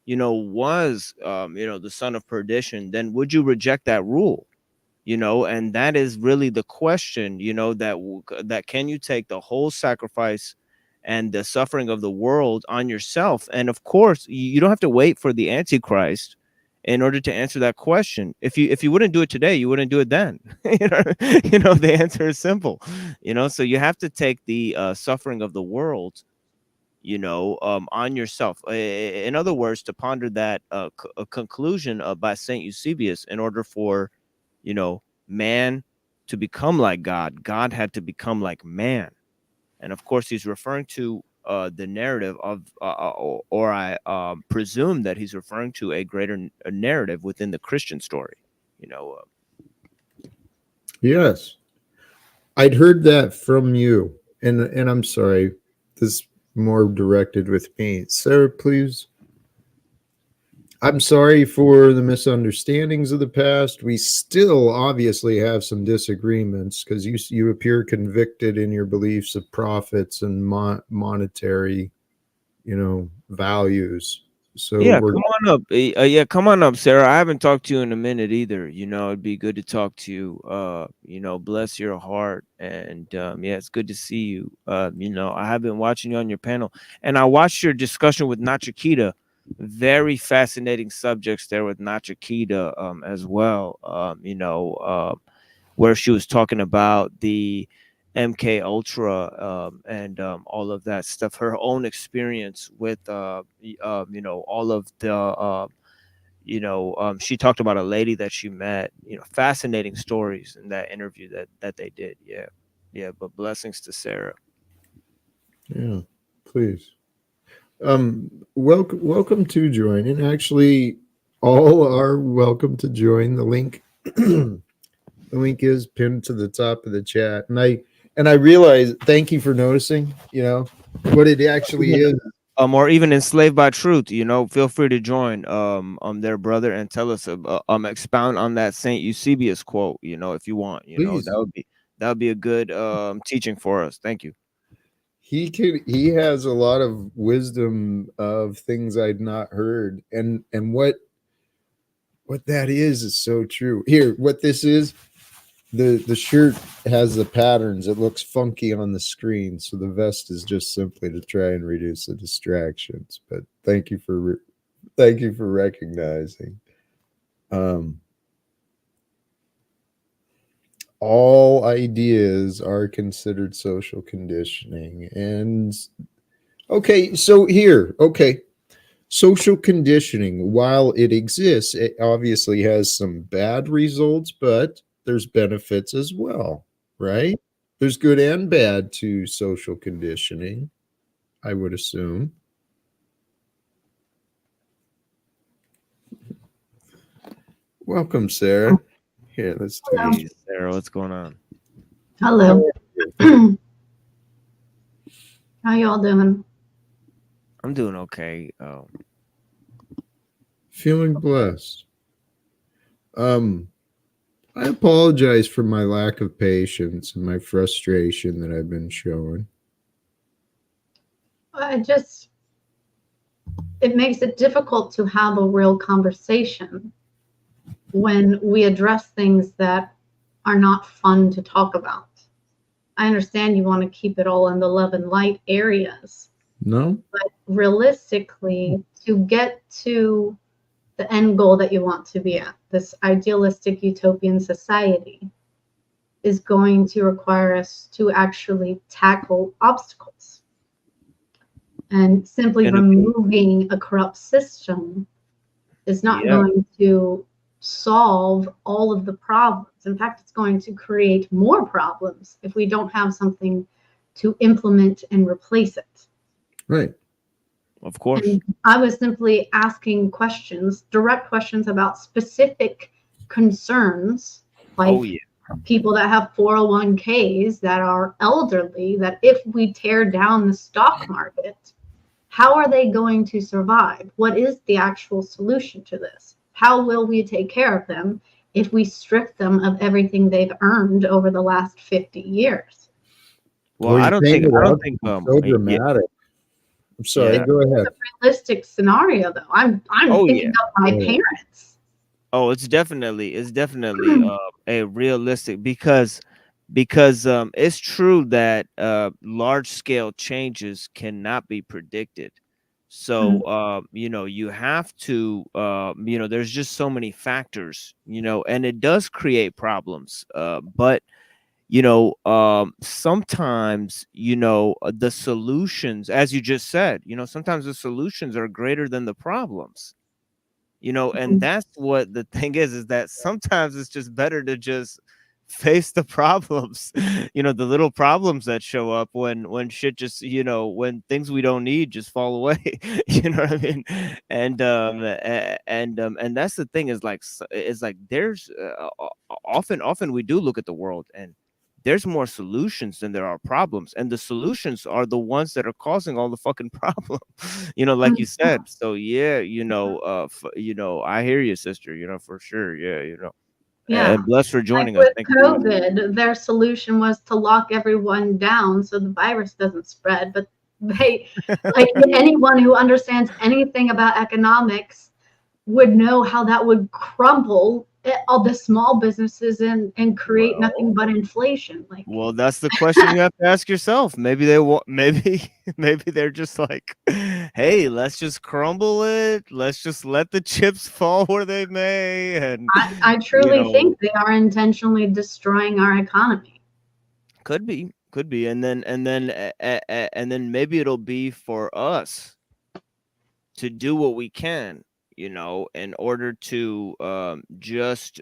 was the son of perdition, then would you reject that rule? And that is really the question, that can you take the whole sacrifice and the suffering of the world on yourself? And of course, you don't have to wait for the Antichrist in order to answer that question. If you wouldn't do it today, you wouldn't do it then. The answer is simple. So you have to take the suffering of the world, on yourself. In other words, to ponder that a conclusion by Saint Eusebius, in order for man to become like God, God had to become like man. And of course, he's referring to the narrative of, or I presume that he's referring to a greater narrative within the Christian story. Yes. I'd heard that from you. And I'm sorry, this more directed with me. Sarah, please. I'm sorry for the misunderstandings of the past. We still obviously have some disagreements because you appear convicted in your beliefs of profits and monetary, values. So Yeah, we're come on up. Yeah, come on up, Sarah. I haven't talked to you in a minute either. It'd be good to talk to you. Bless your heart. And yeah, it's good to see you. I have been watching you on your panel, and I watched your discussion with Nachikita. Very fascinating subjects there with Nachikita as well. Where she was talking about the MK Ultra and all of that stuff, her own experience with all of the she talked about a lady that she met, fascinating stories in that interview that they did. Yeah, but blessings to Sarah. yeah, please. Welcome to join, and actually, all are welcome to join. The link, the link is pinned to the top of the chat, and I realize. Thank you for noticing. What it actually is. Or even enslaved by truth, feel free to join there, brother, and tell us expound on that Saint Eusebius quote, if you want. Please. That would be a good teaching for us. Thank you. He has a lot of wisdom of things I'd not heard, and what that is so true. Here, what this is, the shirt has the patterns. It looks funky on the screen, so the vest is just simply to try and reduce the distractions. But thank you for recognizing. Um, all ideas are considered social conditioning, and okay, so here, okay. Social conditioning, while it exists, it obviously has some bad results, but there's benefits as well, right? There's good and bad to social conditioning, I would assume. Welcome, Sarah. Here, let's do this. Hey, Sarah, what's going on? Hello. How y'all doing? I'm doing okay. Feeling blessed. I apologize for my lack of patience and my frustration that I've been showing. I just it makes it difficult to have a real conversation when we address things that are not fun to talk about. I understand you want to keep it all in the love and light areas, No? but realistically, to get to the end goal that you want to be at, this idealistic utopian society, is going to require us to actually tackle obstacles. And simply removing a corrupt system is not going to solve all of the problems. In fact, it's going to create more problems if we don't have something to implement and replace it. Right. Of course. And I was simply asking questions, direct questions about specific concerns, like people that have 401ks that are elderly, that if we tear down the stock market, how are they going to survive? What is the actual solution to this? How will we take care of them if we strip them of everything they've earned over the last 50 years? Well, I don't think so dramatic. I'm sorry, go ahead. It's a realistic scenario, though. I'm thinking of my parents. Oh, it's definitely a realistic, because it's true that large scale changes cannot be predicted. So you have to there's just so many factors, and it does create problems. But sometimes the solutions, as you just said, sometimes the solutions are greater than the problems. And that's what the thing is that sometimes it's just better to just face the problems, the little problems that show up when shit just, when things we don't need just fall away. You know what I mean? And that's the thing, is like, there's often we do look at the world, and there's more solutions than there are problems, and the solutions are the ones that are causing all the fucking problem. Like you said. So I hear you, sister, for sure. And bless for joining us. With COVID, their solution was to lock everyone down so the virus doesn't spread. But they, like anyone who understands anything about economics, would know how that would crumble all the small businesses and create nothing but inflation. Well, that's the question you have to ask yourself. Maybe they want, maybe they're just like, hey, let's just crumble it. Let's just let the chips fall where they may. And I truly think they are intentionally destroying our economy. Could be, and then maybe it'll be for us to do what we can, in order to just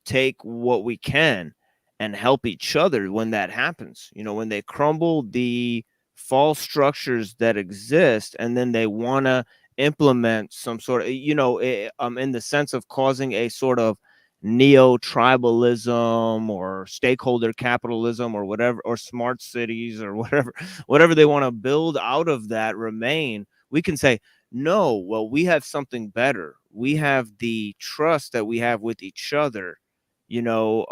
take what we can and help each other when that happens. When they crumble the false structures that exist, and then they want to implement some sort of, in the sense of causing a sort of neo-tribalism or stakeholder capitalism or whatever, or smart cities or whatever they want to build out of that remain, we can say, no, well, we have something better. We have the trust that we have with each other, so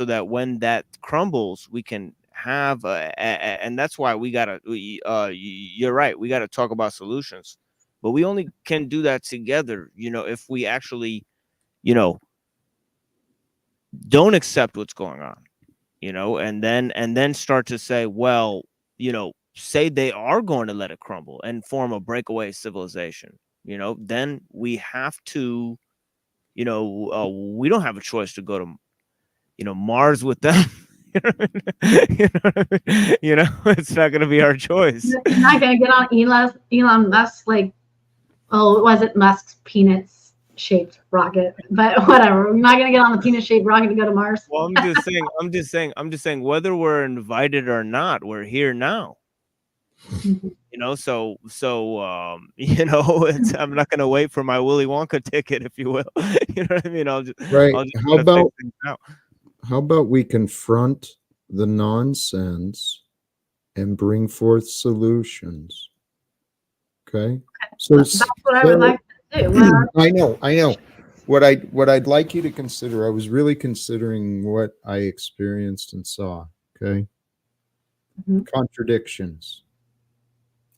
that when that crumbles, we can have and that's why we gotta you're right, we gotta talk about solutions, but we only can do that together, if we actually don't accept what's going on, and then start to say, well, say they are going to let it crumble and form a breakaway civilization, then we have to, we don't have a choice to go to, Mars with them. It's not going to be our choice. You're not going to get on Elon Musk's, was it Musk's penis-shaped rocket? But whatever, we're not going to get on the penis-shaped rocket to go to Mars. Well, I'm just saying, whether we're invited or not, we're here now. So it's, I'm not gonna wait for my Willy Wonka ticket, if you will. You know what I mean? I'll just how about we confront the nonsense and bring forth solutions? Okay. So that's what I would like to do. I know. What I'd like you to consider, I was really considering what I experienced and saw. Okay. Contradictions.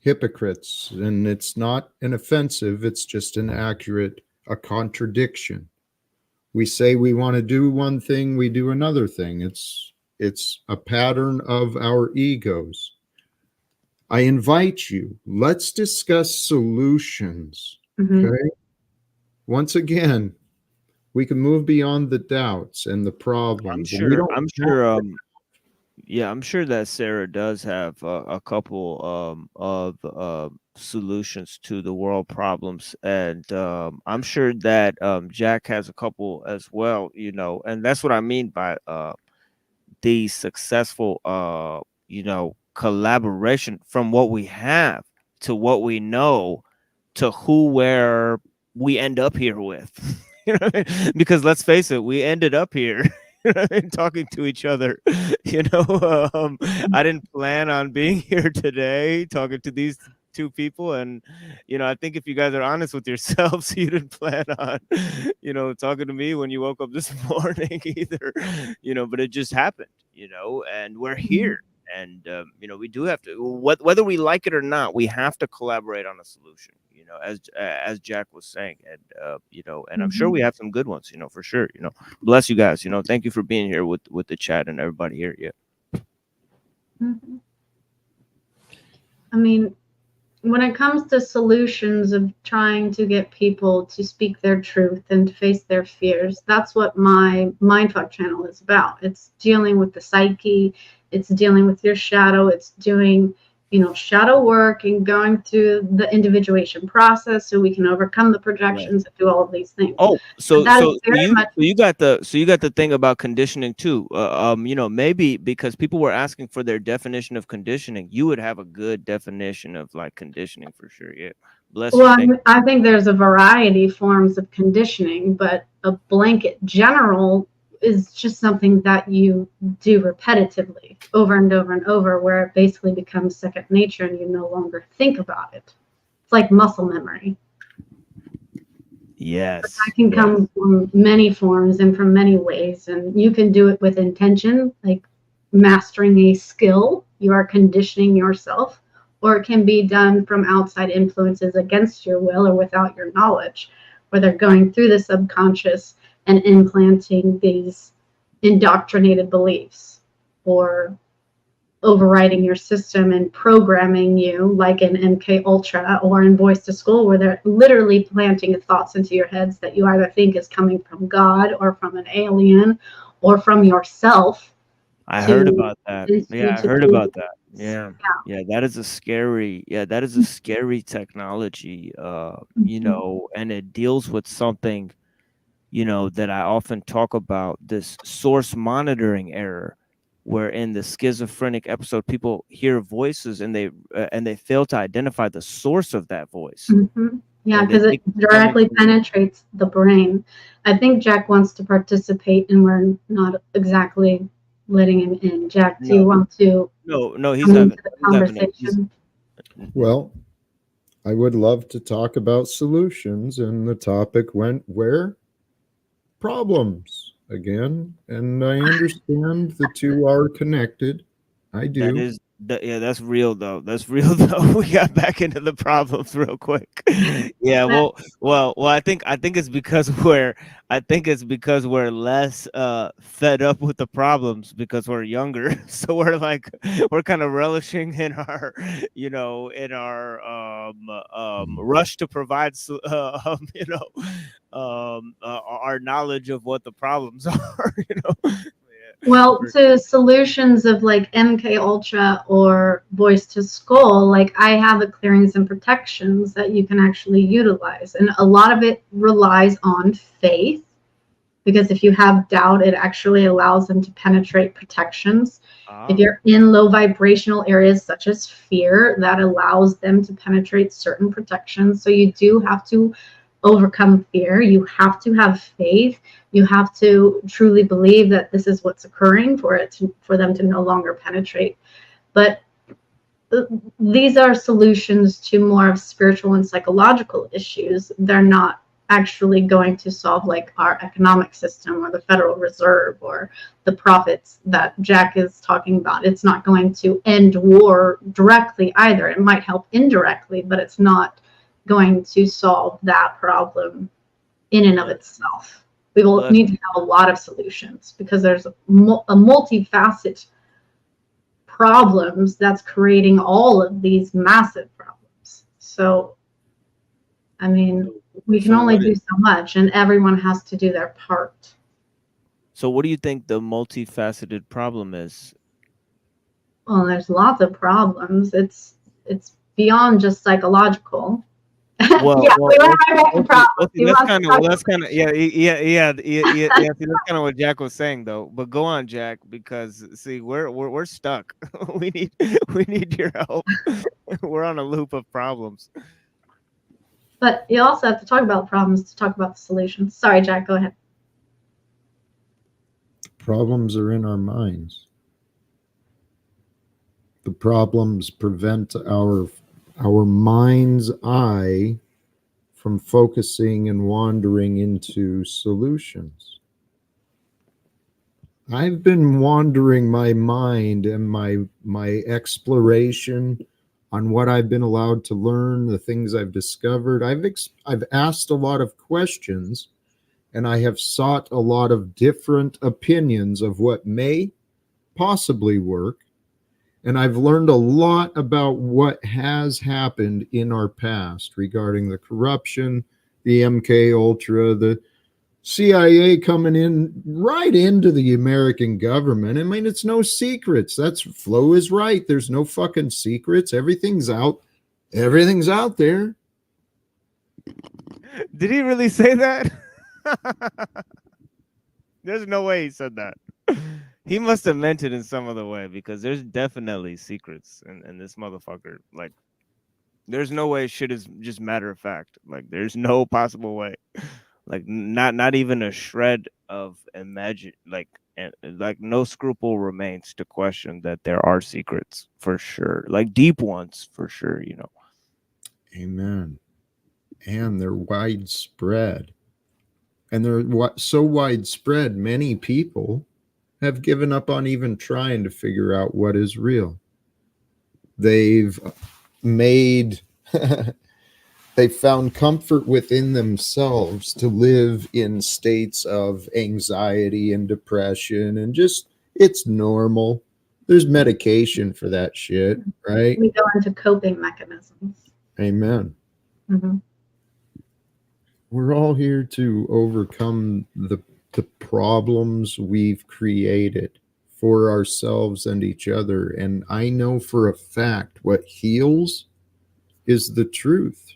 hypocrites, and it's not an offensive, it's just an accurate, a contradiction. We say we want to do one thing, we do another thing. It's a pattern of our egos. I invite you, let's discuss solutions. Mhm. Okay. Once again, we can move beyond the doubts and the I'm problems. And we sure. don't I'm sure. Yeah, I'm sure that Sarah does have a couple of solutions to the world problems, and I'm sure that Jack has a couple as well. And that's what I mean by the successful collaboration from what we have to what we know to where we end up here with. You know what I mean? Because let's face it, we ended up here. Talking to each other. I didn't plan on being here today talking to these two people, and I think if you guys are honest with yourselves, you didn't plan on talking to me when you woke up this morning either. But it just happened. And we're here. And we do have to, whether we like it or not, we have to collaborate on a solution. As Jack was saying, and I'm sure we have some good ones. For sure. Bless you guys. Thank you for being here with the chat and everybody here. Yeah. Mhm. I mean, when it comes to solutions of trying to get people to speak their truth and to face their fears, that's what my mindfuck channel is about. It's dealing with the psyche, it's dealing with your shadow, it's doing shadow work and going through the individuation process so we can overcome the projections and do all of these things. Oh, so That is so very you much so you got the thing about conditioning too. Maybe because people were asking for their definition of conditioning, you would have a good definition of like conditioning for sure. Yeah. Bless you. well, Thank I think there's a variety of forms of conditioning, but a blanket general is just something that you do repetitively over and over and over, where it basically becomes second nature and you no longer think about it. It's like muscle memory. Yes. That can come from many forms and from many ways, and you can do it with intention, like mastering a skill. You are conditioning yourself, or it can be done from outside influences against your will or without your knowledge, where they're going through the subconscious and implanting these indoctrinated beliefs or overriding your system and programming you, like in MK Ultra or in Voice to School, where they're literally planting thoughts into your heads that you either think is coming from God or from an alien or from yourself. I heard about that. Yeah, I heard about that. Yeah. Yeah. Yeah, that is a scary, technology, and it deals with something, that I often talk about, this source monitoring error, where in the schizophrenic episode, people hear voices and they fail to identify the source of that voice. Mm-hmm. Yeah, And they because it think it's coming directly from- penetrates the brain. I think Jack wants to participate, and we're not exactly letting him in. Jack, do you want to No, he's come having, into the he's having it. conversation? Well, I would love to talk about solutions, and the topic went where? Problems again. And I understand the two are connected. I do. That's real though. That's real though. We got back into the problems real quick. Yeah, well. I think it's because we're less fed up with the problems because we're younger. So we're kind of relishing in our rush to provide our knowledge of what the problems are. Well, to solutions of like MK Ultra or Voice to Skull, like I have a clearings and protections that you can actually utilize. And a lot of it relies on faith, because if you have doubt, it actually allows them to penetrate protections. If you're in low vibrational areas such as fear, that allows them to penetrate certain protections. So you do have to overcome fear. You have to have faith. You have to truly believe that this is what's occurring for them to no longer penetrate. But these are solutions to more of spiritual and psychological issues. They're not actually going to solve like our economic system or the Federal Reserve or the profits that Jack is talking about. It's not going to end war directly either. It might help indirectly, but it's not going to solve that problem in and of itself. We will need to have a lot of solutions because there's a multifaceted problems that's creating all of these massive problems. So, I mean, we can only do so much, and everyone has to do their part. So what do you think the multifaceted problem is? Well, there's lots of problems. It's beyond just psychological. Well, yeah, well, we went right back to problems. that's kind of yeah. See, that's kind of what Jack was saying, though. But go on, Jack, because see, we're stuck. we need your help. We're on a loop of problems. But you also have to talk about problems to talk about the solutions. Sorry, Jack, go ahead. Problems are in our minds. The problems prevent our mind's eye from focusing and wandering into solutions. I've been wandering my mind and my exploration on what I've been allowed to learn, the things I've discovered. I've asked a lot of questions, and I have sought a lot of different opinions of what may possibly work. And I've learned a lot about what has happened in our past regarding the corruption, the MK Ultra, the CIA coming in right into the American government. I mean, it's no secrets. That's Flo is right. There's no fucking secrets. Everything's out. Everything's out there. Did he really say that? There's no way he said that. He must have meant it in some other way, because there's definitely secrets in this motherfucker. Like, there's no way shit is just matter of fact. Like, there's no possible way. Like, not even a shred of like no scruple remains to question that there are secrets for sure, like deep ones for sure. Amen. And they're widespread. And they're so widespread, many people have given up on even trying to figure out what is real. They've made, they found comfort within themselves to live in states of anxiety and depression, and just, it's normal. There's medication for that shit, right? We go into coping mechanisms. Amen. Mm-hmm. We're all here to overcome the problems we've created for ourselves and each other. And I know for a fact what heals is the truth.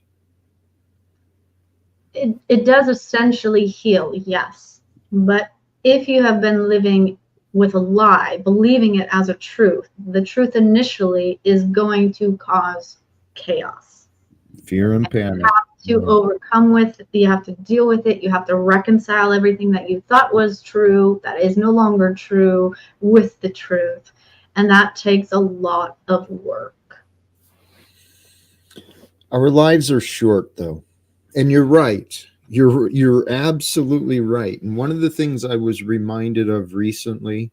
It does essentially heal, yes. But if you have been living with a lie, believing it as a truth, the truth initially is going to cause chaos. Fear and panic. To overcome with, you have to deal with it. You have to reconcile everything that you thought was true, that is no longer true, with the truth. And that takes a lot of work. Our lives are short, though. And you're right. You're absolutely right. And one of the things I was reminded of recently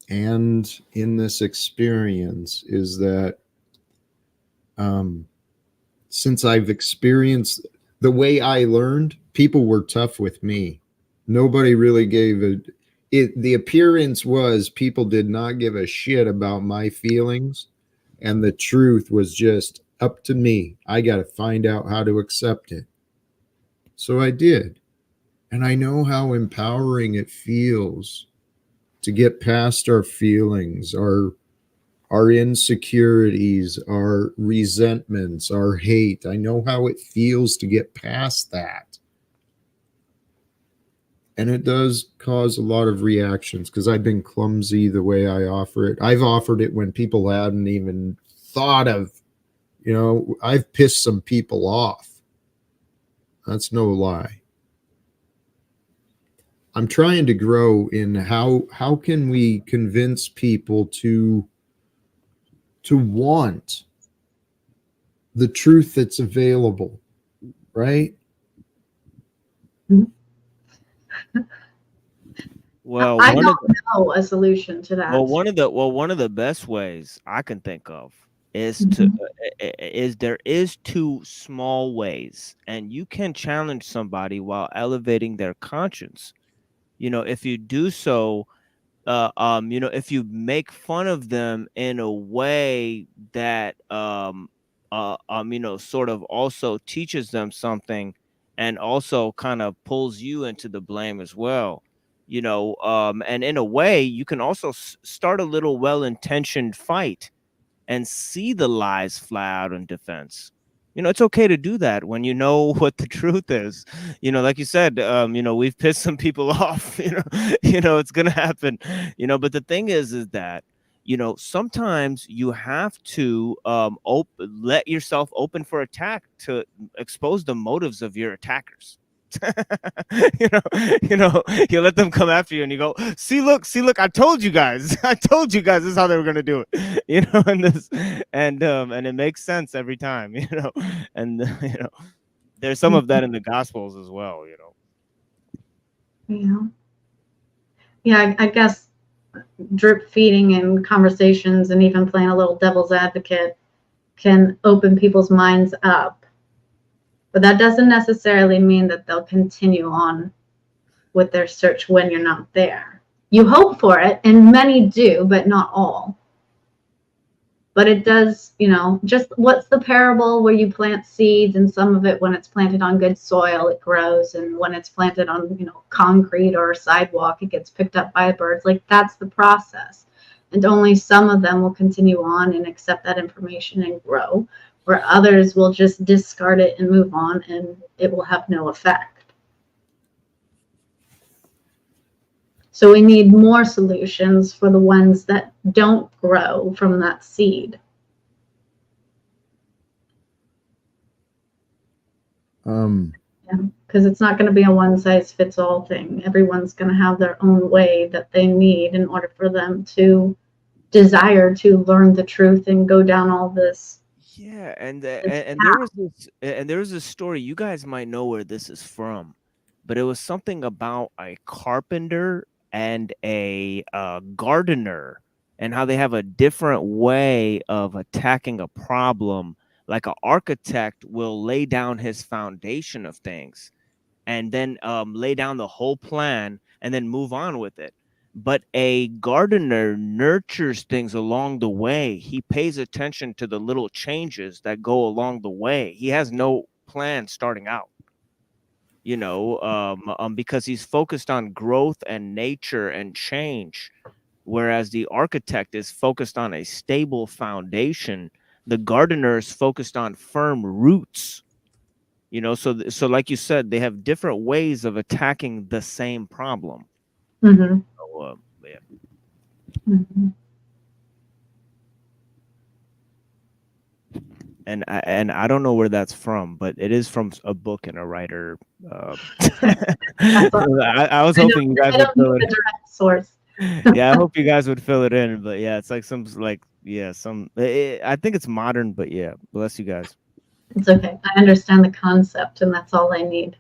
and in this experience is that since I've experienced the way I learned, people were tough with me. Nobody really gave it. The appearance was people did not give a shit about my feelings, and the truth was just up to me. I got to find out how to accept it. So I did. And I know how empowering it feels to get past our feelings, our insecurities, our resentments, our hate. I know how it feels to get past that. And it does cause a lot of reactions because I've been clumsy the way I offer it. I've offered it when people hadn't even thought of, I've pissed some people off. That's no lie. I'm trying to grow in how can we convince people to want the truth that's available, right? Mhm. Well, I don't know a solution to that. one of the best ways I can think of is to Mhm. is there is two small ways, and you can challenge somebody while elevating their conscience. You know, if you do so, you know, if you make fun of them in a way that you know, sort of also teaches them something, and also kind of pulls you into the blame as well. You know, and in a way, you can also start a little well-intentioned fight and see the lies fly out in defense. You know, it's okay to do that when you know what the truth is. You know, like you said, you know, we've pissed some people off. You know, it's gonna happen. You know, but the thing is that, you know, sometimes you have to let yourself open for attack to expose the motives of your attackers. you know, you let them come after you, and you go, see, look, I told you guys, I told you guys, this is how they were gonna do it. You know, and it makes sense every time. You know, and you know, there's some of that in the Gospels as well. You know. I guess drip feeding and conversations and even playing a little devil's advocate can open people's minds up. But that doesn't necessarily mean that they'll continue on with their search when you're not there. You hope for it, and many do, but not all. But it does, just what's the parable where you plant seeds, and some of it, when it's planted on good soil, it grows, and when it's planted on, concrete or a sidewalk, it gets picked up by birds. Like, that's the process. And only some of them will continue on and accept that information and grow, where others will just discard it and move on, and it will have no effect. So we need more solutions for the ones that don't grow from that seed. Because it's not going to be a one-size-fits-all thing. Everyone's going to have their own way that they need in order for them to desire to learn the truth and go down all this. Yeah, and there was this story. You guys might know where this is from, but it was something about a carpenter and a gardener, and how they have a different way of attacking a problem. Like, an architect will lay down his foundation of things, and then lay down the whole plan, and then move on with it. But a gardener nurtures things along the way. He pays attention to the little changes that go along the way. He has no plan starting out, because he's focused on growth and nature and change. Whereas the architect is focused on a stable foundation. The gardener is focused on firm roots. So like you said, they have different ways of attacking the same problem. Mm-hmm. So, yeah. Mm-hmm. And I don't know where that's from, but it is from a book and a writer. I was hoping you guys would fill it. Direct source. Yeah, I hope you guys would fill it in. But yeah, it's like I think it's modern, but yeah, bless you guys. It's okay. I understand the concept, and that's all I need.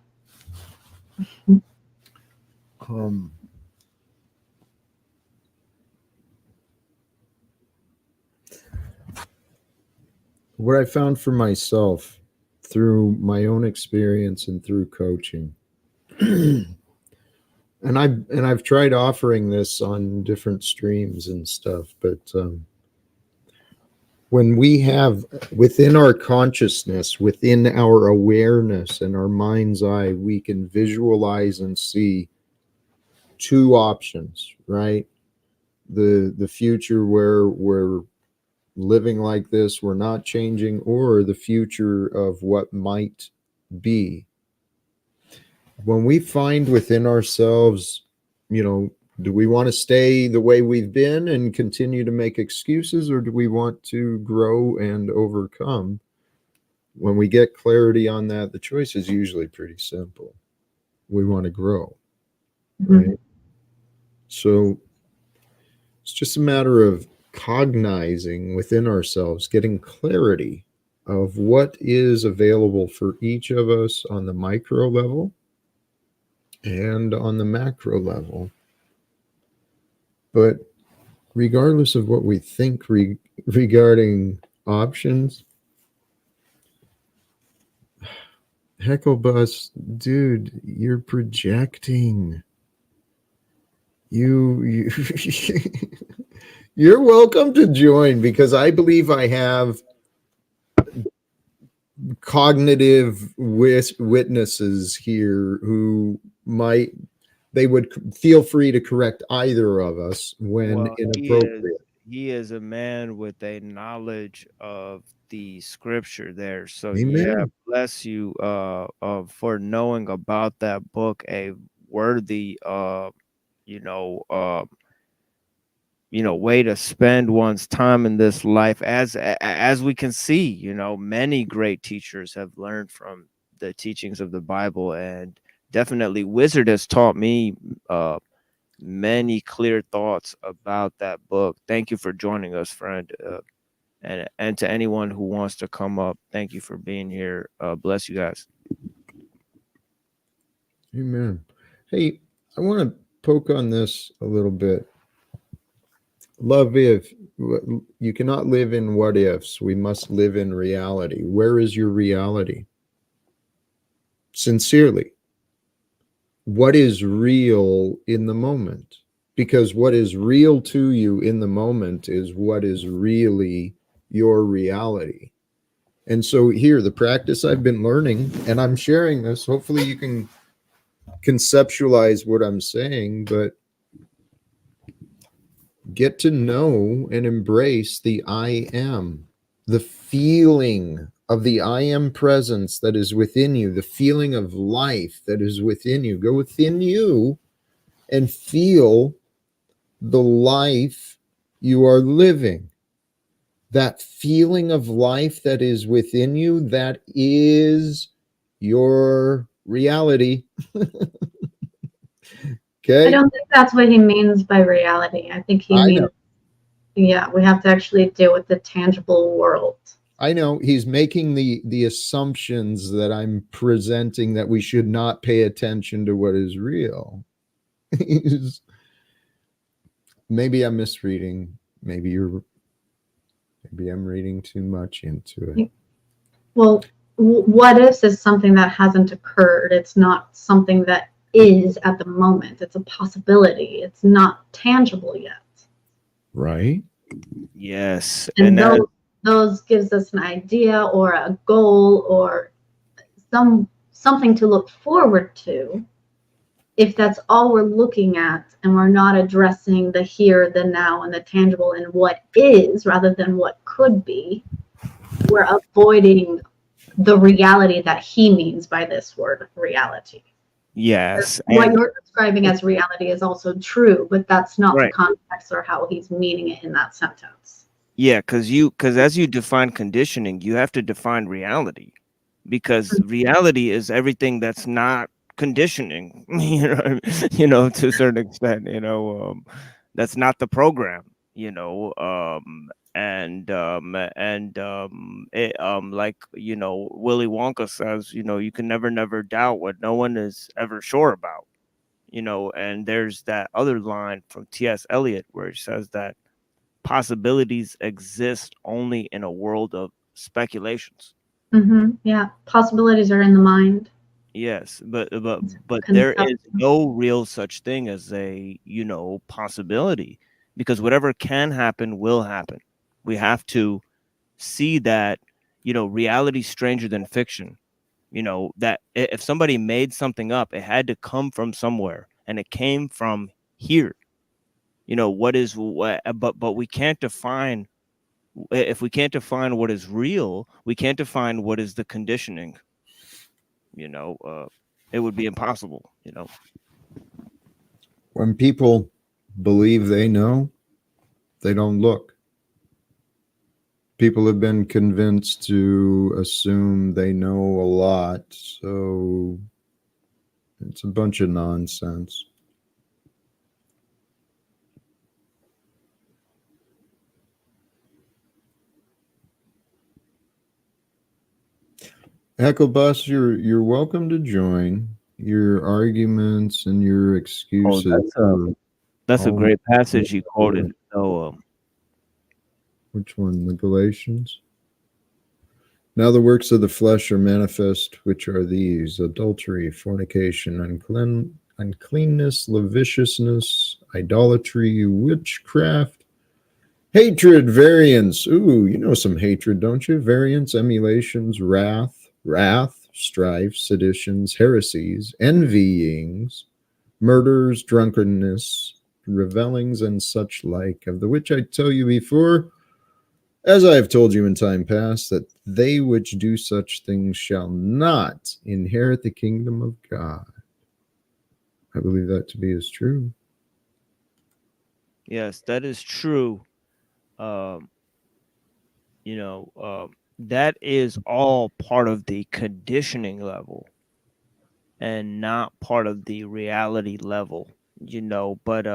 What I found for myself through my own experience and through coaching, and I've tried offering this on different streams and stuff, but when we have within our consciousness, within our awareness and our mind's eye, we can visualize and see two options, right? The future where we're living like this, we're not changing, or the future of what might be. When we find within ourselves, do we want to stay the way we've been and continue to make excuses, or do we want to grow and overcome? When we get clarity on that, the choice is usually pretty simple. We want to grow, right? Mm-hmm. So it's just a matter of cognizing within ourselves, getting clarity of what is available for each of us on the micro level, and on the macro level. But regardless of what we think regarding options, Hecklebus, dude, you're projecting. You you're welcome to join, because I believe I have cognitive witnesses here who they would feel free to correct either of us when Well, inappropriate. he is a man with a knowledge of the scripture there. So yeah, Amen. bless you for knowing about that book, a worthy you know uh way to spend one's time in this life. As we can see, many great teachers have learned from the teachings of the Bible, and definitely Wizard has taught me many clear thoughts about that book. Thank you for joining us, friend. And to anyone who wants to come up, thank you for being here. Bless you guys. Amen. Hey, I want to poke on this a little bit. Love if. You cannot live in what ifs. We must live in reality. Where is your reality? Sincerely, what is real in the moment? Because what is real to you in the moment is what is really your reality. And so here, the practice I've been learning, and I'm sharing this, hopefully you can conceptualize what I'm saying, but get to know and embrace the I am, the feeling of the I am presence that is within you, the feeling of life that is within you. Go within you and feel the life you are living. That feeling of life that is within you, that is your reality. I Okay? don't think that's what he means by reality. I think he I know. means, yeah, we have to actually deal with the tangible world. I know he's making the assumptions that I'm presenting, that we should not pay attention to what is real. Maybe I'm misreading. Maybe I'm reading too much into it. Well, what ifs is something that hasn't occurred. It's not something that is at the moment. It's a possibility. It's not tangible yet. Right? Yes, And and that those gives us an idea or a goal or something to look forward to. If that's all we're looking at and we're not addressing the here, the now, and the tangible and what is rather than what could be, we're avoiding the reality that he means by this word reality. yes, What and you're describing as reality is also true, but that's not the right. context or how he's meaning it in that sentence. Yeah, because as you define conditioning, you have to define reality, because reality is everything that's not conditioning. To a certain extent. That's not the program. Like Willy Wonka says, you can never doubt what no one is ever sure about. And there's that other line from T.S. Eliot where he says that possibilities exist only in a world of speculations. Yeah, possibilities are in the mind. Yes, but there is Conception. no real such thing as a possibility, because whatever can happen will happen. We have to see that reality's stranger than fiction. That if somebody made something up, it had to come from somewhere, and it came from here. What is what? But we can't define. If we can't define what is real, we can't define what is the conditioning. It would be impossible. When people believe they know, they don't look. People have been convinced to assume they know a lot, so it's a bunch of nonsense. Echo Bus, you're welcome to join. your arguments and your excuses. That's a Oh, great passage he quoted. So which one? The Galatians? Now the works of the flesh are manifest, which are these: adultery, fornication, uncleanness, lasciviousness, idolatry, witchcraft, hatred, variance. Ooh, you know some hatred, don't you? Variance, emulations, wrath, strife, seditions, heresies, envyings, murders, drunkenness, revellings, and such like, of the which I tell you before, as I have told you in time past, that they which do such things shall not inherit the kingdom of God. I believe that to be as true. yes, that is true. Um, that is all part of the conditioning level and not part of the reality level, but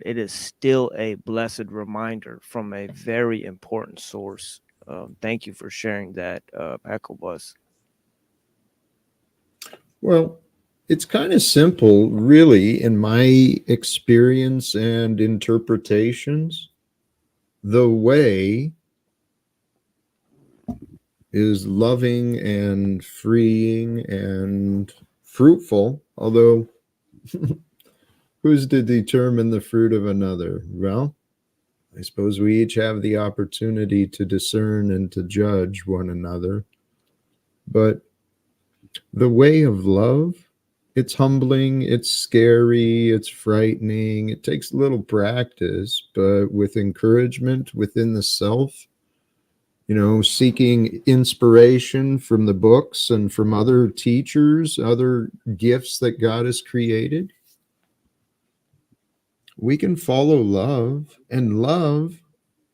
it is still a blessed reminder from a very important source. Thank you for sharing that, Ecclebus. Well, it's kind of simple, really, in my experience and interpretations. The way is loving and freeing and fruitful, although who's to determine the fruit of another? Well, I suppose we each have the opportunity to discern and to judge one another. But the way of love, it's humbling, it's scary, it's frightening. It takes a little practice, but with encouragement within the self, seeking inspiration from the books and from other teachers, other gifts that God has created, we can follow love, and love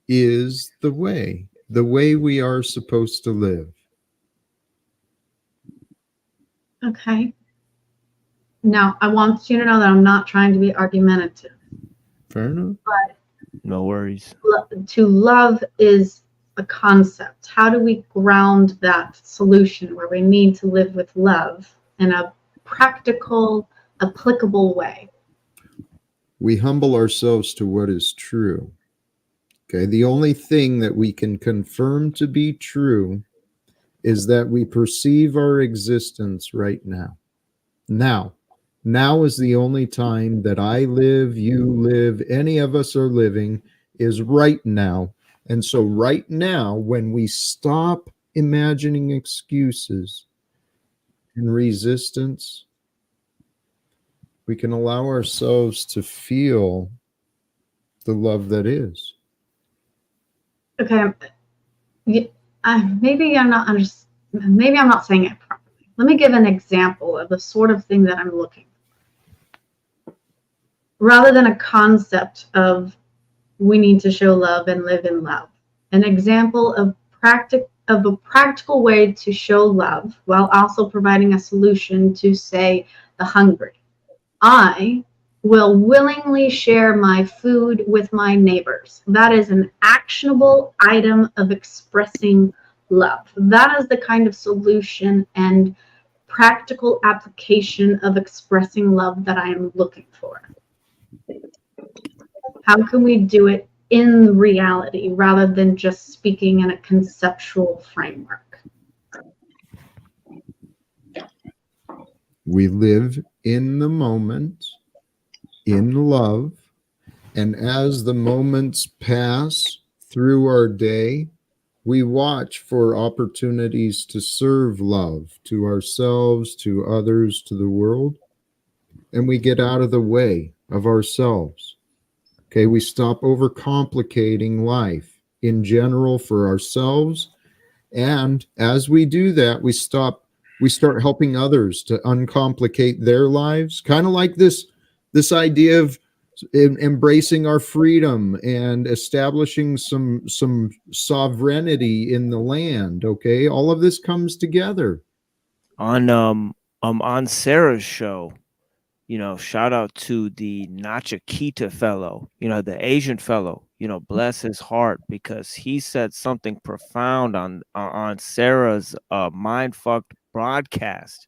is the way we are supposed to live. Okay. Now, I want you to know that I'm not trying to be argumentative. Fair enough. But No worries. to love is a concept. How do we ground that solution where we need to live with love in a practical, applicable way? We humble ourselves to what is true. Okay, the only thing that we can confirm to be true is that we perceive our existence right now. Now is the only time that I live, you live, any of us are living, is right now. And so, right now, when we stop imagining excuses and resistance, we can allow ourselves to feel the love that is. Okay, maybe I'm not maybe I'm not saying it properly. Let me give an example of the sort of thing that I'm looking for. Rather than a concept of we need to show love and live in love. An example of a practical way to show love while also providing a solution to, say, the hungry. I will willingly share my food with my neighbors. That is an actionable item of expressing love. That is the kind of solution and practical application of expressing love that I am looking for. How can we do it in reality rather than just speaking in a conceptual framework? We live in the moment, in love, and as the moments pass through our day, we watch for opportunities to serve love to ourselves, to others, to the world, and we get out of the way of ourselves. Okay, we stop overcomplicating life in general for ourselves, and as we do that, we start helping others to uncomplicate their lives, kind of like this idea of embracing our freedom and establishing some sovereignty in the land. Okay, all of this comes together On Sarah's show. Shout out to the Nachakita fellow, the Asian fellow, bless his heart, because he said something profound on Sarah's mind fucked broadcast.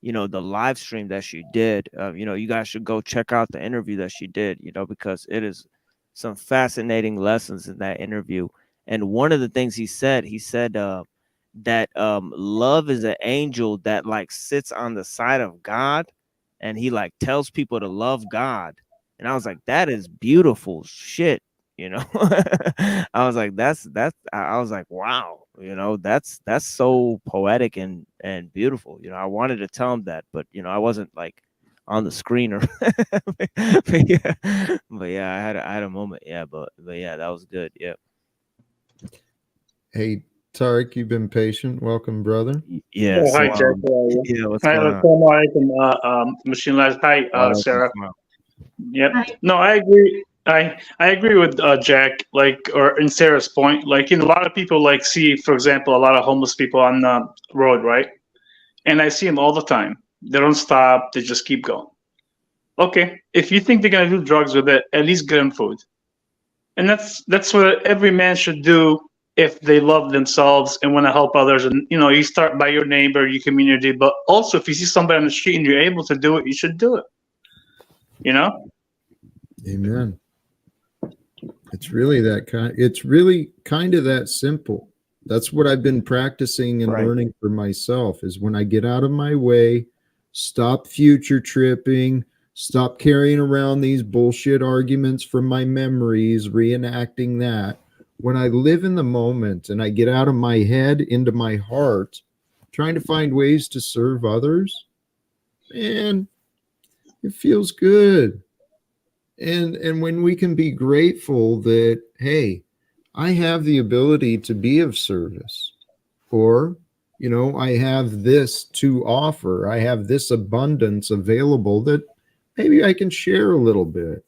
the live stream that she did. You guys should go check out the interview that she did, because it is some fascinating lessons in that interview. And one of the things he said that love is an angel that like sits on the side of God, and he like tells people to love God. And I was like, that is beautiful shit. I was like, I was like, wow, that's so poetic and beautiful. I wanted to tell him that, but I wasn't like on the screen or but yeah, I had a moment. Yeah, but yeah, that was good. Yeah. Hey, Tarek, you've been patient. Welcome, brother. Yeah. Oh, So hi, Jack. How are you? yeah, what's Hi, going on? assalamu alaikum, Machine Labs. Hi, Sarah. Wow. Yep. Hi. No, I agree. I agree with Jack. Like, or in Sarah's point, like, a lot of people like see, for example, a lot of homeless people on the road, right? And I see them all the time. They don't stop. They just keep going. Okay, if you think they're gonna do drugs with it, at least get them food. And that's what every man should do if they love themselves and want to help others. And you start by your neighbor, your community, but also if you see somebody on the street and you're able to do it, you should do it. Amen. It's really that kind. It's really kind of that simple. That's what I've been practicing and Right. learning for myself is when I get out of my way, stop future tripping, stop carrying around these bullshit arguments from my memories, reenacting that. When I live in the moment and I get out of my head into my heart, trying to find ways to serve others, man, it feels good. And when we can be grateful that, hey, I have the ability to be of service, or I have this to offer, I have this abundance available that maybe I can share a little bit.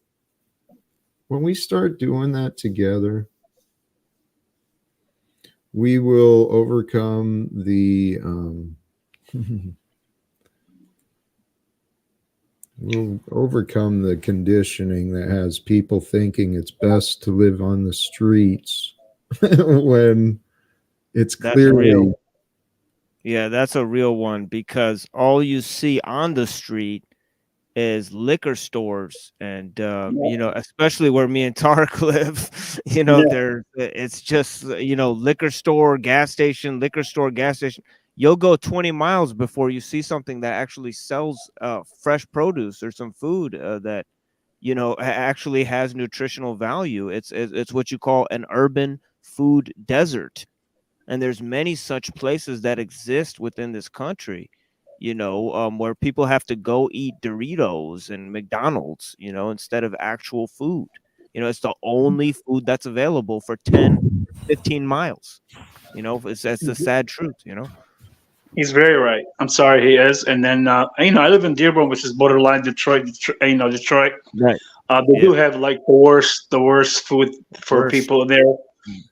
When we start doing that together, we will overcome the we'll overcome the conditioning that has people thinking it's best to live on the streets when it's That's clearly real. Yeah, that's a real one, because all you see on the street is liquor stores, and especially where me and Tarek live, Yeah. it's just liquor store, gas station, liquor store, gas station. You'll go 20 miles before you see something that actually sells fresh produce or some food that actually has nutritional value. It's what you call an urban food desert, and there's many such places that exist within this country, where people have to go eat Doritos and McDonald's, instead of actual food. It's the only food that's available for 10, 15 miles. That's the sad truth. He's very right. I'm sorry, he is. And then I live in Dearborn, which is borderline Detroit. Detroit. Right. They do have like the worst food for Worst. people there.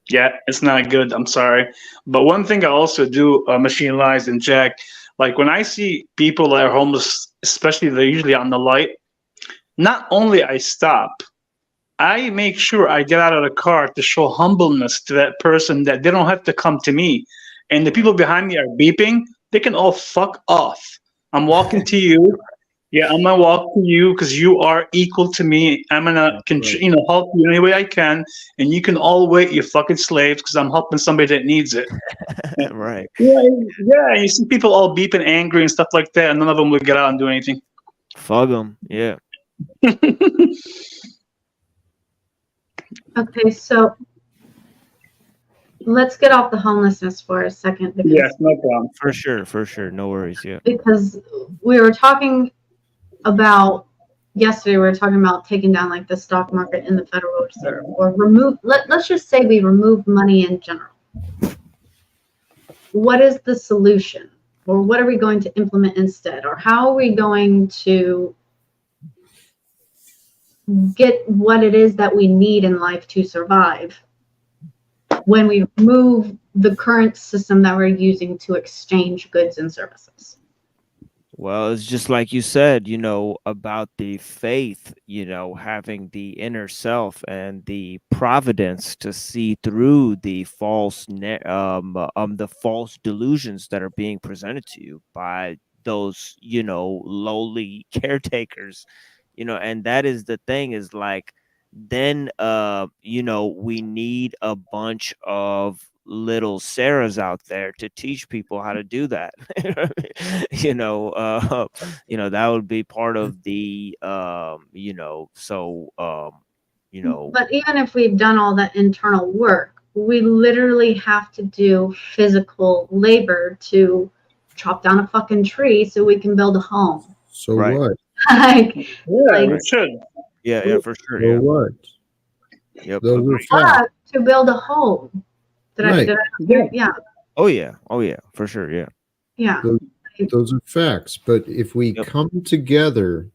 Yeah, it's not good. I'm sorry. But one thing I also do, Machine Lies and Jack, like when I see people that are homeless, especially they're usually on the light, not only I stop, I make sure I get out of the car to show humbleness to that person that they don't have to come to me. And the people behind me are beeping, they can all fuck off. I'm walking to you. Yeah, I'm gonna walk to you because you are equal to me. I'm gonna, Right. help you any way I can, and you can all wait, you fucking slaves, because I'm helping somebody that needs it. Yeah, Right. yeah. You see people all beeping, angry, and stuff like that, and none of them will get out and do anything. Fuck them. Yeah. Okay, so let's get off the homelessness for a second Yes, no problem. For sure. No worries. Yeah. because we were talking about yesterday. We were talking about taking down like the stock market in the Federal Reserve, or let's just say we remove money in general. What is the solution, or what are we going to implement instead, or how are we going to get what it is that we need in life to survive when we remove the current system that we're using to exchange goods and services? Well, it's just like you said, about the faith, having the inner self and the providence to see through the false the false delusions that are being presented to you by those, you know, lowly caretakers, you know. And that is the thing, is like, then you know, we need a bunch of little Sarahs out there to teach people how to do that. you know you know, that would be part of the you know, so you know. But even if we've done all that internal work, we literally have to do physical labor to chop down a fucking tree so we can build a home. So Right. what? like, Yeah, like we should. Yeah, for sure. So Yeah. what? Yep. Those are Agreed. facts. to build a home. Right. Yeah. Oh yeah. Oh yeah. For sure. Yeah. Yeah. Those are facts. But if we Yep. come together,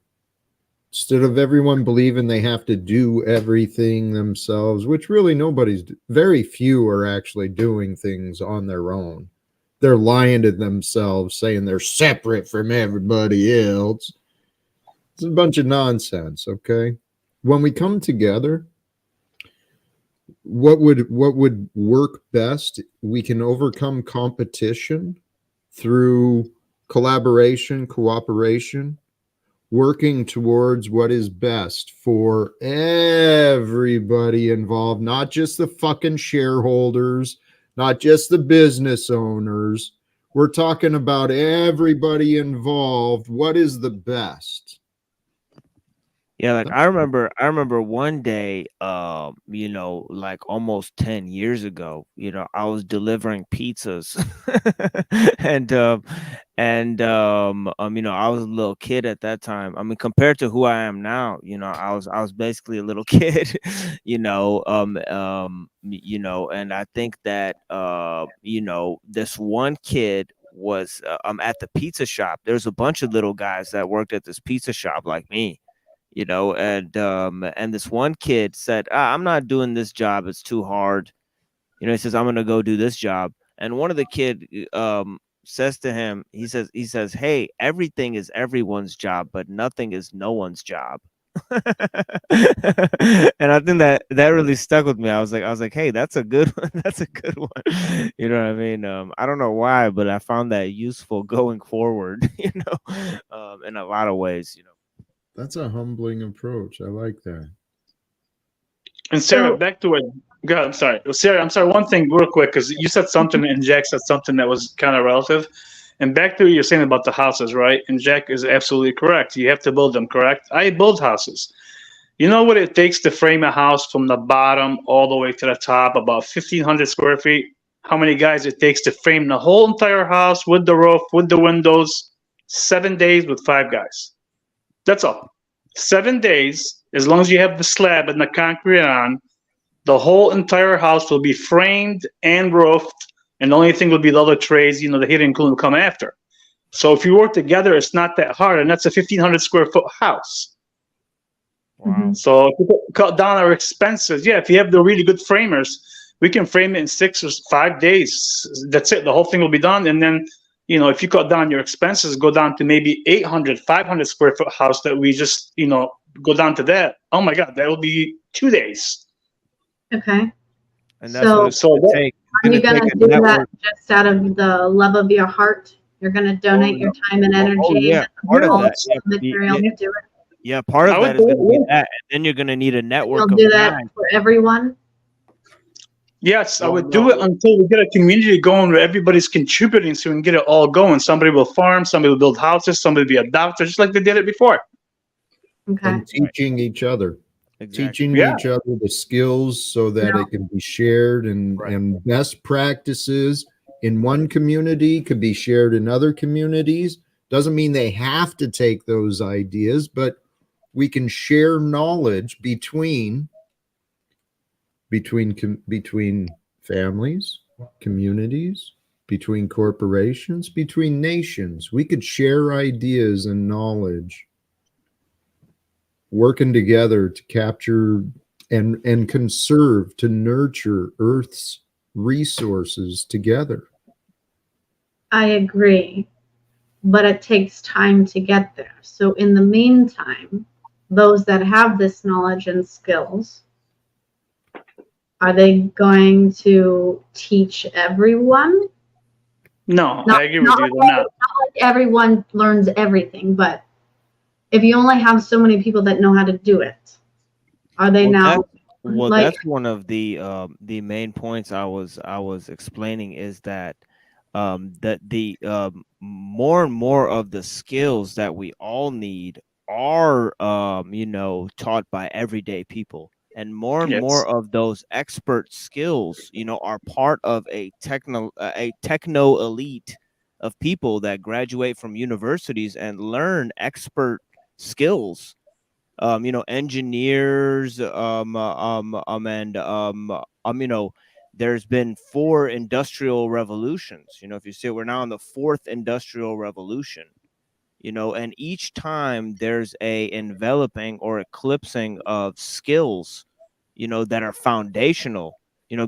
instead of everyone believing they have to do everything themselves, which really very few are actually doing things on their own. They're lying to themselves, saying they're separate from everybody else. It's a bunch of nonsense, okay? When we come together, what would work best? We can overcome competition through collaboration, cooperation, working towards what is best for everybody involved, not just the fucking shareholders, not just the business owners. We're talking about everybody involved. What is the best? Yeah, like I remember one day, you know, like almost 10 years ago, you know, I was delivering pizzas. and you know, I was a little kid at that time. I mean, compared to who I am now, you know, I was basically a little kid, you know, you know, and I think that you know, this one kid was at the pizza shop. There's a bunch of little guys that worked at this pizza shop like me, you know. And this one kid said, I'm not doing this job, it's too hard, you know. He says, I'm gonna go do this job. And one of the kid says to him, he says, hey, everything is everyone's job, but nothing is no one's job. And I think that really stuck with me. I was like, hey, that's a good one. That's a good one. You know what I mean? I don't know why, but I found that useful going forward, you know, in a lot of ways, you know. That's a humbling approach. I like that. And Sarah, So- back to it. Go ahead, I'm sorry. Sarah, I'm sorry. One thing real quick, because you said something and Jack said something that was kind of relative. And back to what you're saying about the houses, right? And Jack is absolutely correct. You have to build them, correct? I build houses. You know what it takes to frame a house from the bottom all the way to the top, about 1,500 square feet? How many guys it takes to frame the whole entire house with the roof, with the windows? 7 days with 5 guys. That's all. 7 days, as long as you have the slab and the concrete on, the whole entire house will be framed and roofed, and the only thing will be the other trades, you know, the heating and cooling will come after. So if you work together, it's not that hard, and that's a 1,500 square foot house. Wow. So if you cut down our expenses, yeah, if you have the really good framers, we can frame it in 6 or 5 days. That's it. The whole thing will be done. And then, you know, if you cut down your expenses, go down to maybe 800, 500 square foot house that we just, you know, go down to that. Oh my God, that will be 2 days. Okay. And that's what it's So gonna take. Are you gonna going take to a do that network. just out of the love of your heart? You're going to donate your time and energy yeah, and part of all that. the material to do it? Yeah, part I of would that is do going to it, be yeah. that, and then you're going to need a network You'll of do that guys. for everyone? Yes, I Well, would do it until we get a community going where everybody's contributing so we can get it all going. Somebody will farm, somebody will build houses, somebody will be a doctor, just like they did it before. Okay. And teaching each other. Exactly. Teaching Yeah. each other the skills so that it can be shared, and best practices in one community could be shared in other communities. Doesn't mean they have to take those ideas, but we can share knowledge between families, communities, between corporations, between nations. We could share ideas and knowledge, working together to capture and conserve, to nurture Earth's resources together. I agree, but it takes time to get there. So in the meantime, those that have this knowledge and skills, are they going to teach everyone? No, Not, I agree with you. They're not not. like everyone learns everything, but if you only have so many people that know how to do it, are they Well, now like that's one of the main points I was explaining, is that that the more and more of the skills that we all need are taught by everyday people, and more Yes. of those expert skills are part of a techno elite of people that graduate from universities and learn expert skills, engineers, and there's been 4 industrial revolutions. If you see, we're now in the 4th industrial revolution, and each time there's a enveloping or eclipsing of skills, that are foundational,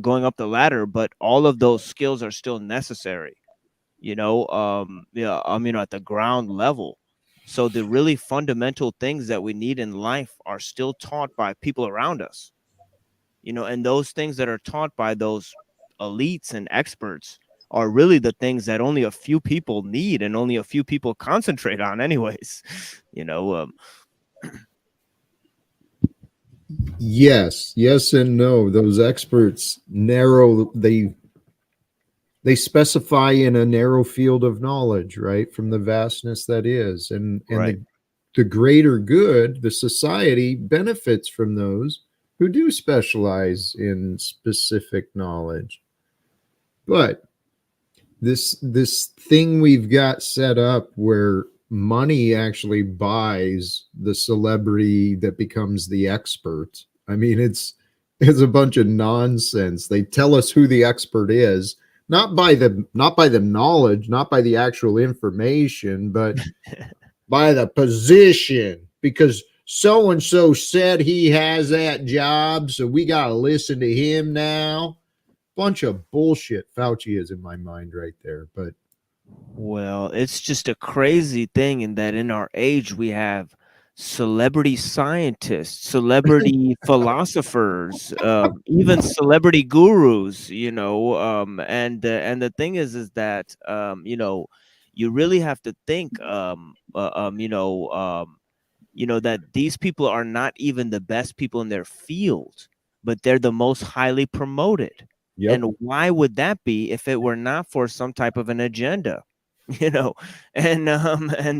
going up the ladder, but all of those skills are still necessary, at the ground level. So the really fundamental things that we need in life are still taught by people around us, and those things that are taught by those elites and experts are really the things that only a few people need and only a few people concentrate on anyways. Yes, yes and no. Those experts narrow, they specify in a narrow field of knowledge, right, from the vastness that is, and Right. the greater good, the society benefits from those who do specialize in specific knowledge. But this thing we've got set up where money actually buys the celebrity that becomes the expert. I mean, it's a bunch of nonsense. They tell us who the expert is, not by the knowledge, not by the actual information, but by the position, because so and so said he has that job, so we got to listen to him now. Bunch of bullshit. Fauci is in my mind right there, but Well, it's just a crazy thing in that in our age we have celebrity scientists, celebrity philosophers, even celebrity gurus, and the thing is that you really have to think that these people are not even the best people in their field, but they're the most highly promoted. yep. And why would that be if it were not for some type of an agenda? And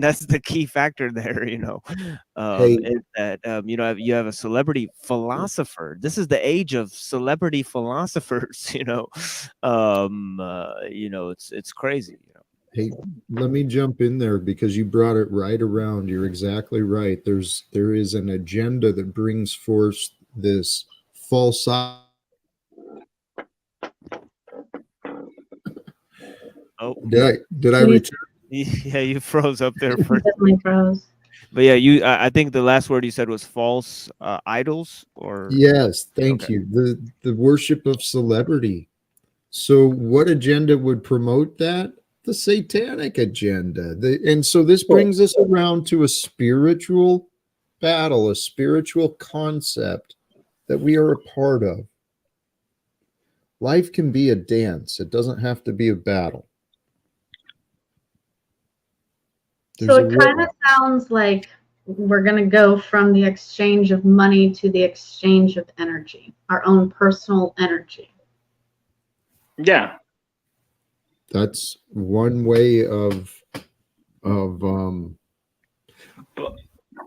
that's the key factor there, Hey, is that you have a celebrity philosopher. This is the age of celebrity philosophers. It's crazy. hey, let me jump in there because you brought it right around. You're exactly right. There is an agenda that brings forth this false. Oh, Did I You return? yeah, you froze up there for. definitely froze. But yeah, I think the last word you said was false idols, or Yes, thank okay. you. The worship of celebrity. So what agenda would promote that? The satanic agenda. And so this brings us around to a spiritual battle, a spiritual concept that we are a part of. Life can be a dance. It doesn't have to be a battle. So it kind of sounds like we're going to go from the exchange of money to the exchange of energy, our own personal energy. Yeah. That's one way of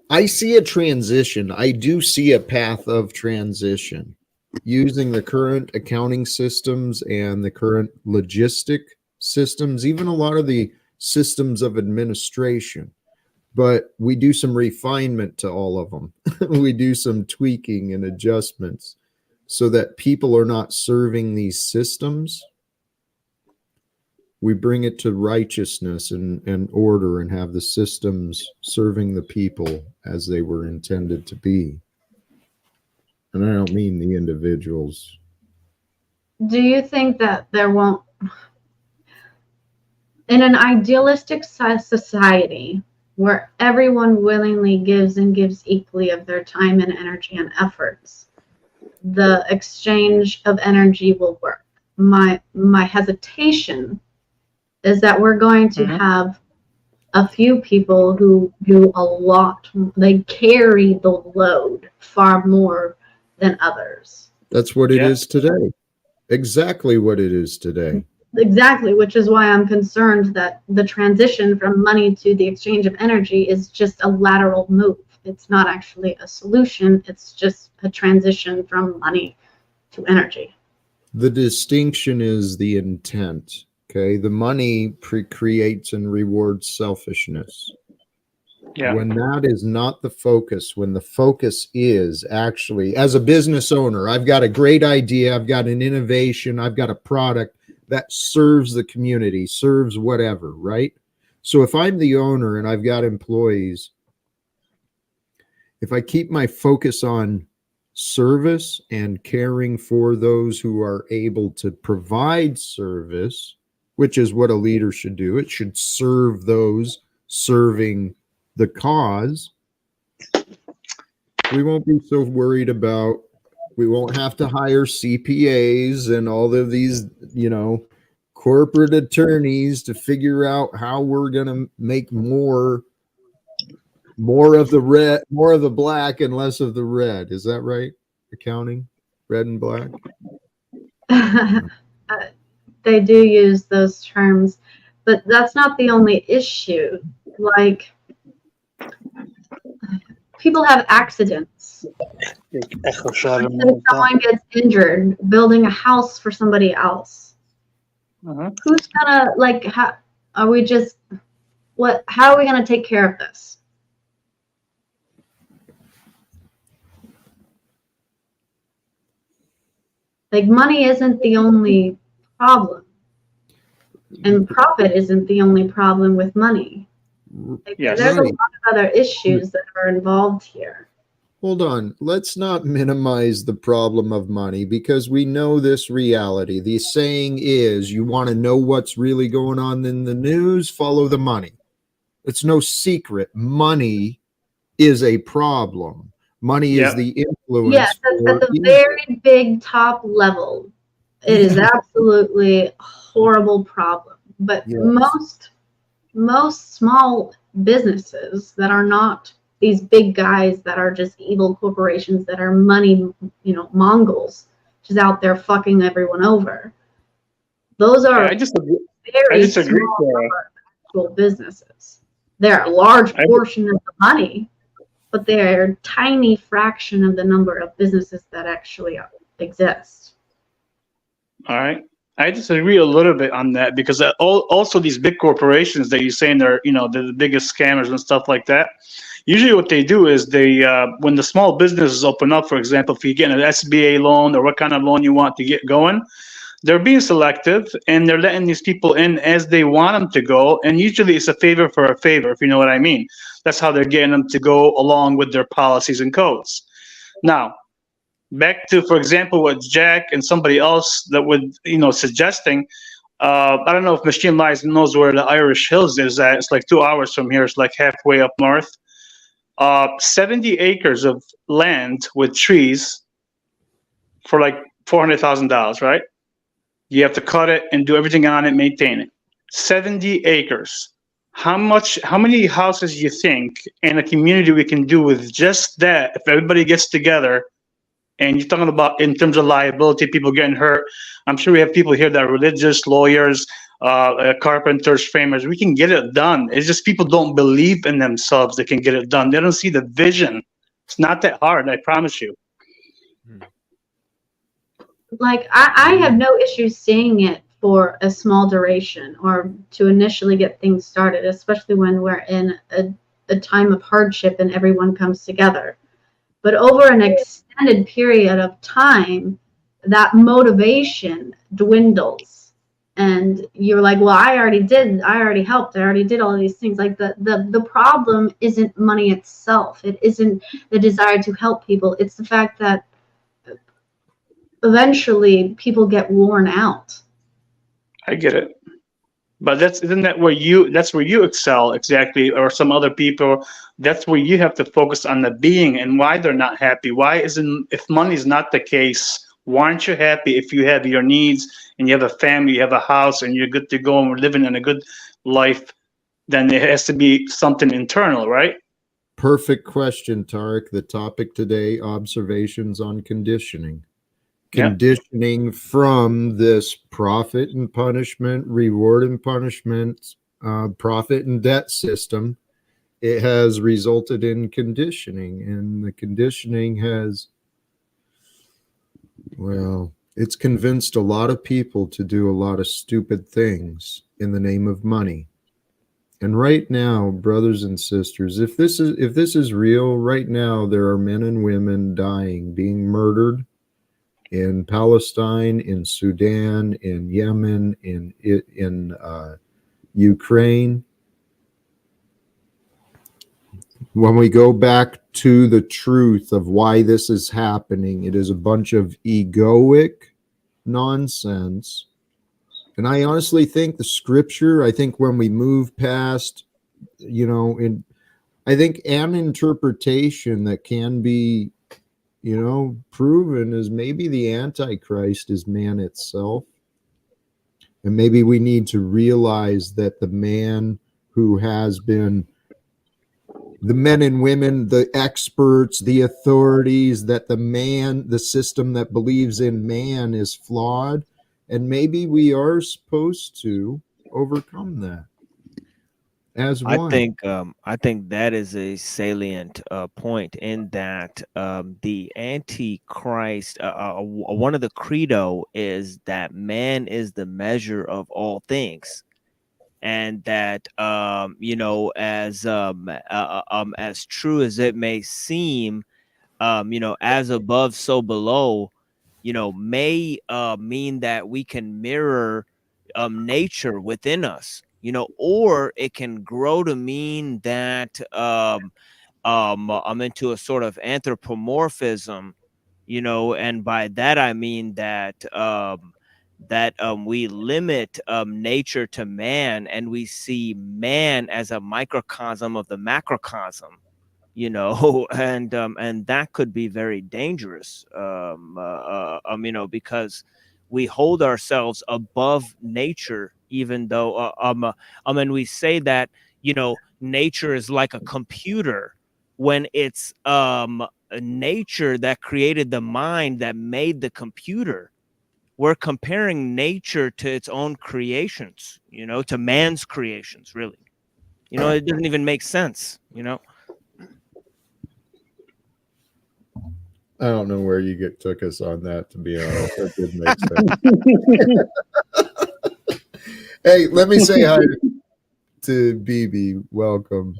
I see a transition. I do see a path of transition using the current accounting systems and the current logistic systems, even a lot of the systems of administration. But we do some refinement to all of them. We do some tweaking and adjustments so that people are not serving these systems. We bring it to righteousness and order and have the systems serving the people as they were intended to be. And I don't mean the individuals. Do you think that there won't, in an idealistic society where everyone willingly gives and gives equally of their time and energy and efforts, the exchange of energy will work? My hesitation is that we're going to have a few people who do a lot. They carry the load far more than others. That's what it is today. Exactly what it is today. Exactly, which is why I'm concerned that the transition from money to the exchange of energy is just a lateral move. It's not actually a solution. It's just a transition from money to energy. The distinction is the intent. Okay, the money creates and rewards selfishness. Yeah. When that is not the focus, when the focus is actually, as a business owner, I've got a great idea, I've got an innovation, I've got a product that serves the community, serves whatever, right? So if I'm the owner and I've got employees, if I keep my focus on service and caring for those who are able to provide service, which is what a leader should do, it should serve those serving the cause, we won't be so worried about, we won't have to hire CPAs and all of these, corporate attorneys to figure out how we're going to make more of the red, more of the black and less of the red. Is that right? Accounting, red and black. They do use those terms, but that's not the only issue. Like, people have accidents. If someone gets injured building a house for somebody else, who's gonna, like, how are we gonna take care of this? Like, money isn't the only problem, and profit isn't the only problem with money. Like, there's a lot of other issues that are involved here. Hold on. Let's not minimize the problem of money, because we know this reality. The saying is, you want to know what's really going on in the news, follow the money. It's no secret. Money is a problem. Money is the influence. Yes, at the very big top level, it is absolutely a horrible problem. But most small businesses that are not these big guys that are just evil corporations that are money, Mongols, just out there fucking everyone over. Those are very small actual businesses. They're a large portion of the money, but they're a tiny fraction of the number of businesses that actually exist. All right. I disagree a little bit on that, because also these big corporations that you're saying they're the biggest scammers and stuff like that. Usually what they do is they, when the small businesses open up, for example, if you get an SBA loan or what kind of loan you want to get going, they're being selective and they're letting these people in as they want them to go. And usually it's a favor for a favor, if you know what I mean. That's how they're getting them to go along with their policies and codes. Now, back to, for example, what Jack and somebody else that would, suggesting, I don't know if Machine Lies knows where the Irish Hills is at. It's like 2 hours from here. It's like halfway up north. 70 acres of land with trees for like $400,000, right? You have to cut it and do everything on it, maintain it. 70 acres. How many houses you think in a community we can do with just that if everybody gets together? And you're talking about in terms of liability, people getting hurt. I'm sure we have people here that are religious, lawyers, carpenters, framers. We can get it done. It's just people don't believe in themselves they can get it done. They don't see the vision. It's not that hard, I promise you. Like, I have no issue seeing it for a small duration or to initially get things started, especially when we're in a time of hardship and everyone comes together. But over an extended period of time, that motivation dwindles. And you're like, well, I already helped, I already did all of these things. Like, the problem isn't money itself. It isn't the desire to help people. It's the fact that eventually people get worn out. I get it. But isn't that where you excel exactly, or some other people? That's where you have to focus on the being and why they're not happy. If money is not the case, Why aren't you happy if you have your needs and you have a family, you have a house, and you're good to go and we're living in a good life? Then it has to be something internal, right? Perfect question, Tarek. The topic today, observations on conditioning. Yeah. Conditioning from this profit and punishment, reward and punishment, profit and debt system. It has resulted in conditioning, and the conditioning has, well, it's convinced a lot of people to do a lot of stupid things in the name of money. And right now, brothers and sisters, if this is real, right now there are men and women dying, being murdered in Palestine, in Sudan, in Yemen, in Ukraine. When we go back to the truth of why this is happening, it is a bunch of egoic nonsense. And I honestly think the scripture, I think when we move past, I think an interpretation that can be, proven is maybe the Antichrist is man itself. And maybe we need to realize that the man who has been, the men and women, the experts, the authorities, that the system that believes in man is flawed. And maybe we are supposed to overcome that as one. I think that is a salient point, in that the Antichrist, one of the credo is that man is the measure of all things, and that as true as it may seem, as above so below, may mean that we can mirror nature within us, or it can grow to mean that I'm into a sort of anthropomorphism, and by that I mean that we limit nature to man, and we see man as a microcosm of the macrocosm, and that could be very dangerous, because we hold ourselves above nature, even though and we say that nature is like a computer, when it's nature that created the mind that made the computer. We're comparing nature to its own creations, to man's creations, really. It doesn't even make sense. I don't know where you took us on that, to be honest. That did make sense. Hey, let me say hi to BeeBee. Welcome.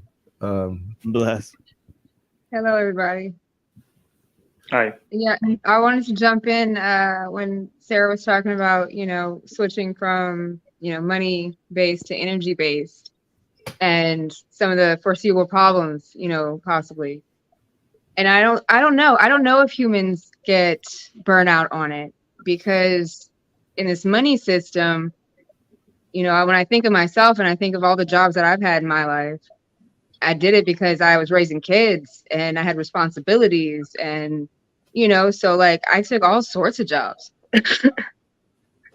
Bless. Hello, everybody. Hi. Yeah, I wanted to jump in when Sarah was talking about, switching from, money-based to energy-based, and some of the foreseeable problems, possibly. And I don't know if humans get burnout on it, because in this money system, when I think of myself and I think of all the jobs that I've had in my life, I did it because I was raising kids and I had responsibilities, and so like I took all sorts of jobs.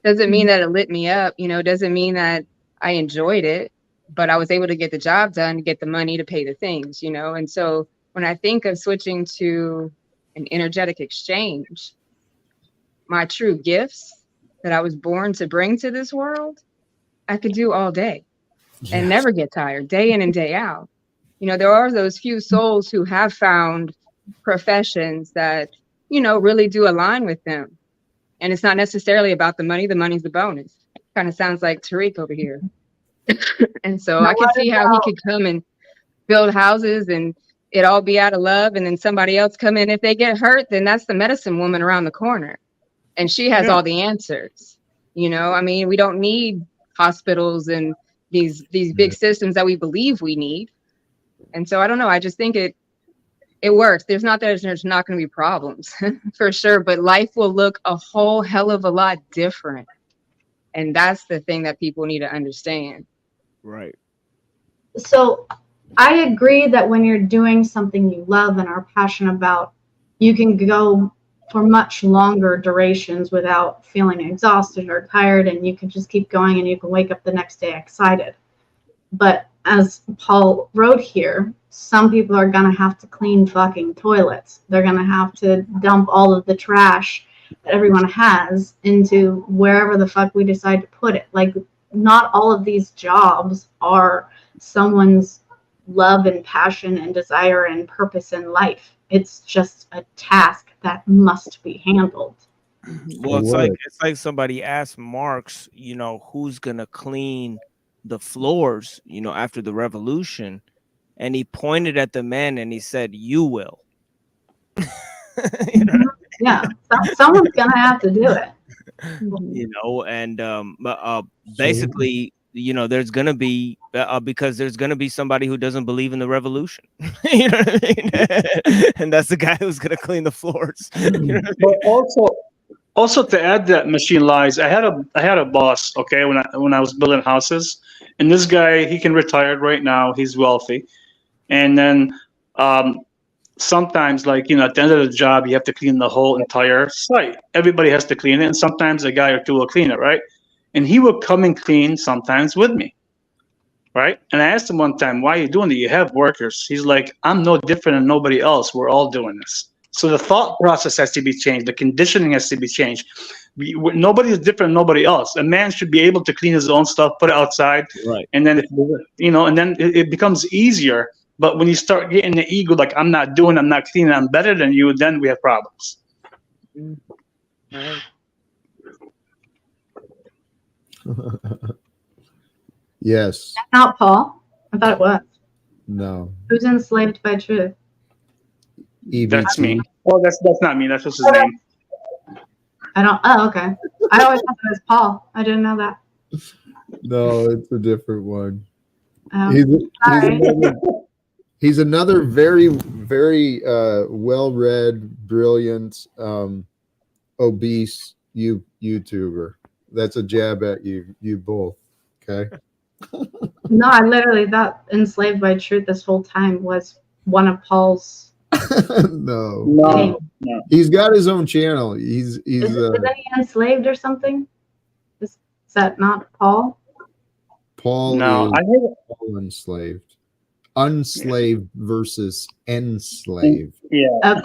Doesn't mean that it lit me up, doesn't mean that I enjoyed it, but I was able to get the job done, to get the money to pay the things, and so when I think of switching to an energetic exchange, my true gifts that I was born to bring to this world, I could do all day and never get tired, day in and day out. There are those few souls who have found professions that, really do align with them. And it's not necessarily about the money. The money's the bonus. Kind of sounds like Tarek over here. And so I can see how he could come and build houses and it all be out of love. And then somebody else come in. If they get hurt, then that's the medicine woman around the corner. And she has all the answers. We don't need hospitals and these big systems that we believe we need. And so I don't know. I just think it works. There's not going to be problems for sure, but life will look a whole hell of a lot different. And that's the thing that people need to understand. Right. So I agree that when you're doing something you love and are passionate about, you can go for much longer durations without feeling exhausted or tired, and you can just keep going and you can wake up the next day excited. But as Paul wrote here, some people are going to have to clean fucking toilets. They're going to have to dump all of the trash that everyone has into wherever the fuck we decide to put it. Like, not all of these jobs are someone's love and passion and desire and purpose in life. It's just a task that must be handled. Well, it's like somebody asked Marx, you know, who's gonna clean the floors, you know, after the revolution, and he pointed at the men and he said, "You will." You know? Yeah, someone's gonna have to do it. You know, and basically, you know, there's gonna be because there's gonna be somebody who doesn't believe in the revolution. You know what I mean? And that's the guy who's gonna clean the floors. You know what I mean? But also to add that, Machine Lies, I had a boss, okay, when I was building houses, and this guy, he can retire right now, he's wealthy, and then sometimes, like, you know, at the end of the job, you have to clean the whole entire site. Everybody has to clean it, and sometimes a guy or two will clean it, right? And he will come and clean sometimes with me, right? And I asked him one time, "Why are you doing it? You have workers." He's like, "I'm no different than nobody else. We're all doing this." So the thought process has to be changed. The conditioning has to be changed. Nobody is different than nobody else. A man should be able to clean his own stuff, put it outside, right? And then, you know, and then it becomes easier. But when you start getting the ego, like, I'm not cleaning, I'm better than you, then we have problems. Yes. Not Paul. I thought it was. No. Who's enslaved by truth? EBT. That's me. Oh, that's not me. That's what's his name. I don't. Oh, okay. I always thought it was Paul. I didn't know that. No, it's a different one. Sorry. He's another very, very well-read, brilliant, obese YouTuber. That's a jab at you both. Okay. No, I literally thought enslaved by truth this whole time was one of Paul's. No. He's got his own channel. Isn't he enslaved or something? Is that not Paul? Paul No, is Paul enslaved. Unslaved versus enslaved. Yeah.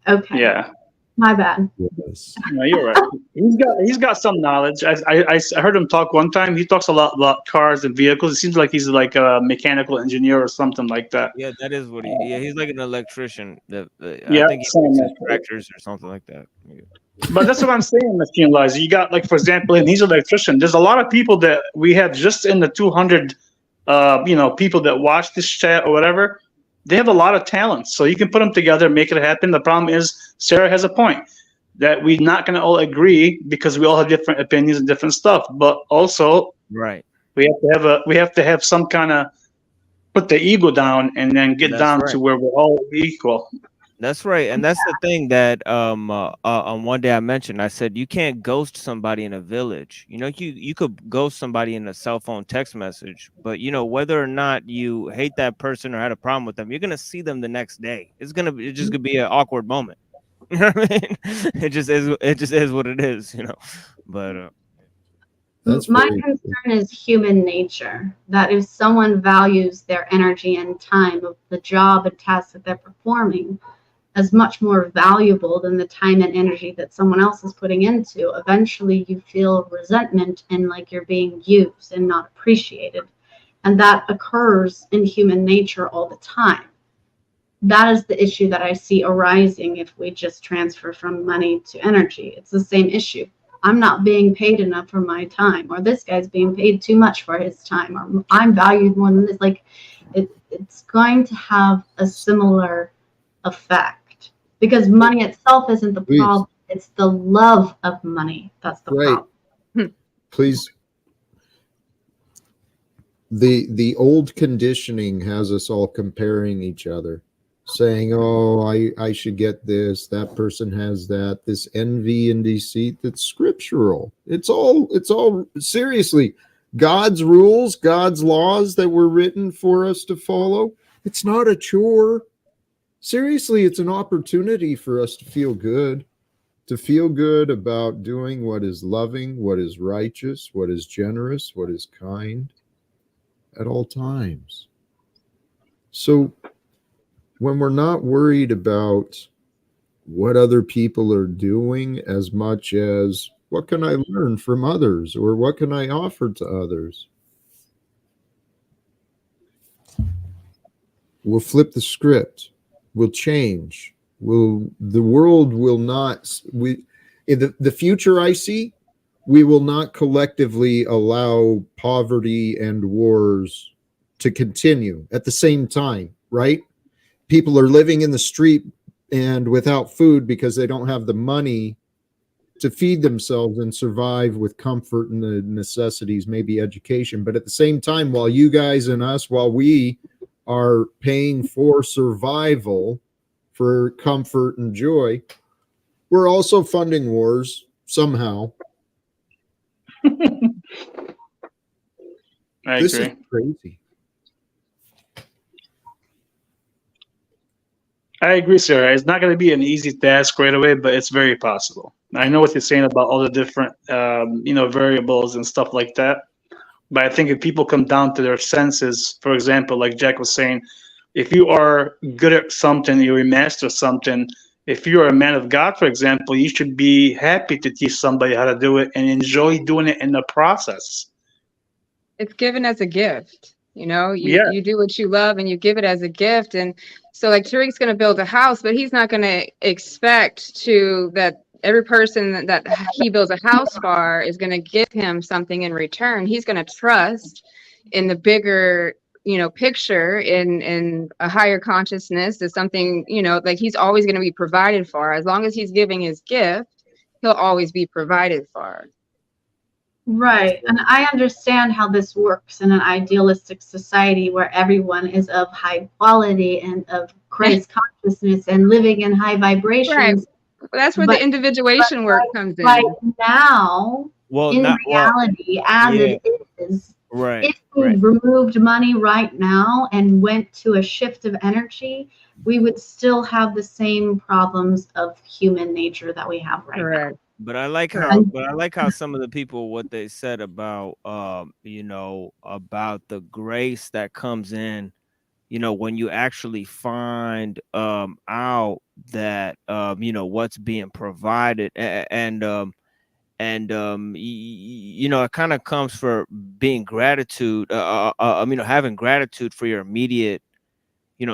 Okay. Yeah. My bad. Yes. No, you're right. He's got some knowledge. I heard him talk one time. He talks a lot about cars and vehicles. It seems like he's like a mechanical engineer or something like that. Yeah, that is what he's like an electrician. I Yeah, think he fixes tractors or something like that. Yeah. But that's what I'm saying, Machine Lies. You got, like, for example, and he's an electrician. There's a lot of people that we have just in the 200, you know, people that watch this chat or whatever. They have a lot of talents, so you can put them together, make it happen. The problem is, Sarah has a point that we're not going to all agree because we all have different opinions and different stuff. But also, right, we have to have some kind of put the ego down and then get down to where we're all equal. That's right, and that's the thing that on one day I mentioned. I said you can't ghost somebody in a village. You know, you could ghost somebody in a cell phone text message, but you know, whether or not you hate that person or had a problem with them, you're gonna see them the next day. It's just gonna be an awkward moment. You know what I mean? It just is what it is. You know, but my concern is human nature. That if someone values their energy and time of the job and task that they're performing as much more valuable than the time and energy that someone else is putting into, eventually you feel resentment and like you're being used and not appreciated. And that occurs in human nature all the time. That is the issue that I see arising if we just transfer from money to energy. It's the same issue. I'm not being paid enough for my time, or this guy's being paid too much for his time, or I'm valued more than this. Like, it's going to have a similar effect. Because money itself isn't the problem. It's the love of money that's the problem. Please. The old conditioning has us all comparing each other, saying, "Oh, I should get this. That person has that." This envy and deceit that's scriptural. It's all seriously God's rules, God's laws that were written for us to follow. It's not a chore. Seriously, it's an opportunity for us to feel good about doing what is loving, what is righteous, what is generous, what is kind at all times. So when we're not worried about what other people are doing as much as what can I learn from others or what can I offer to others, we'll flip the script, we'll change, the world will not, in the future I see, we will not collectively allow poverty and wars to continue at the same time, right? People are living in the street and without food because they don't have the money to feed themselves and survive with comfort and the necessities, maybe education. But at the same time, while you guys and us, while we are paying for survival, for comfort and joy, we're also funding wars somehow. This agree. is crazy. I agree, Sarah. It's not going to be an easy task right away, but it's very possible. I know what you're saying about all the different, variables and stuff like that. But I think if people come down to their senses, for example, like Jack was saying, if you are good at something, you master something. If you're a man of God, for example, you should be happy to teach somebody how to do it and enjoy doing it in the process. It's given as a gift. You Yeah. you do what you love and you give it as a gift. And so like Tarek's going to build a house, but he's not going to expect that every person that he builds a house for is going to give him something in return. He's going to trust in the bigger, picture, in a higher consciousness, is something, like he's always going to be provided for. As long as he's giving his gift, he'll always be provided for. Right. And I understand how this works in an idealistic society where everyone is of high quality and of Christ consciousness and living in high vibrations. Right. Well, that's where the individuation work comes in. Right now, reality, as it is, right. If we removed money right now and went to a shift of energy, we would still have the same problems of human nature that we have right now. But I like how some of the people, what they said about about the grace that comes in, when you actually find out that what's being provided, and it kind of comes for being gratitude, having gratitude for your immediate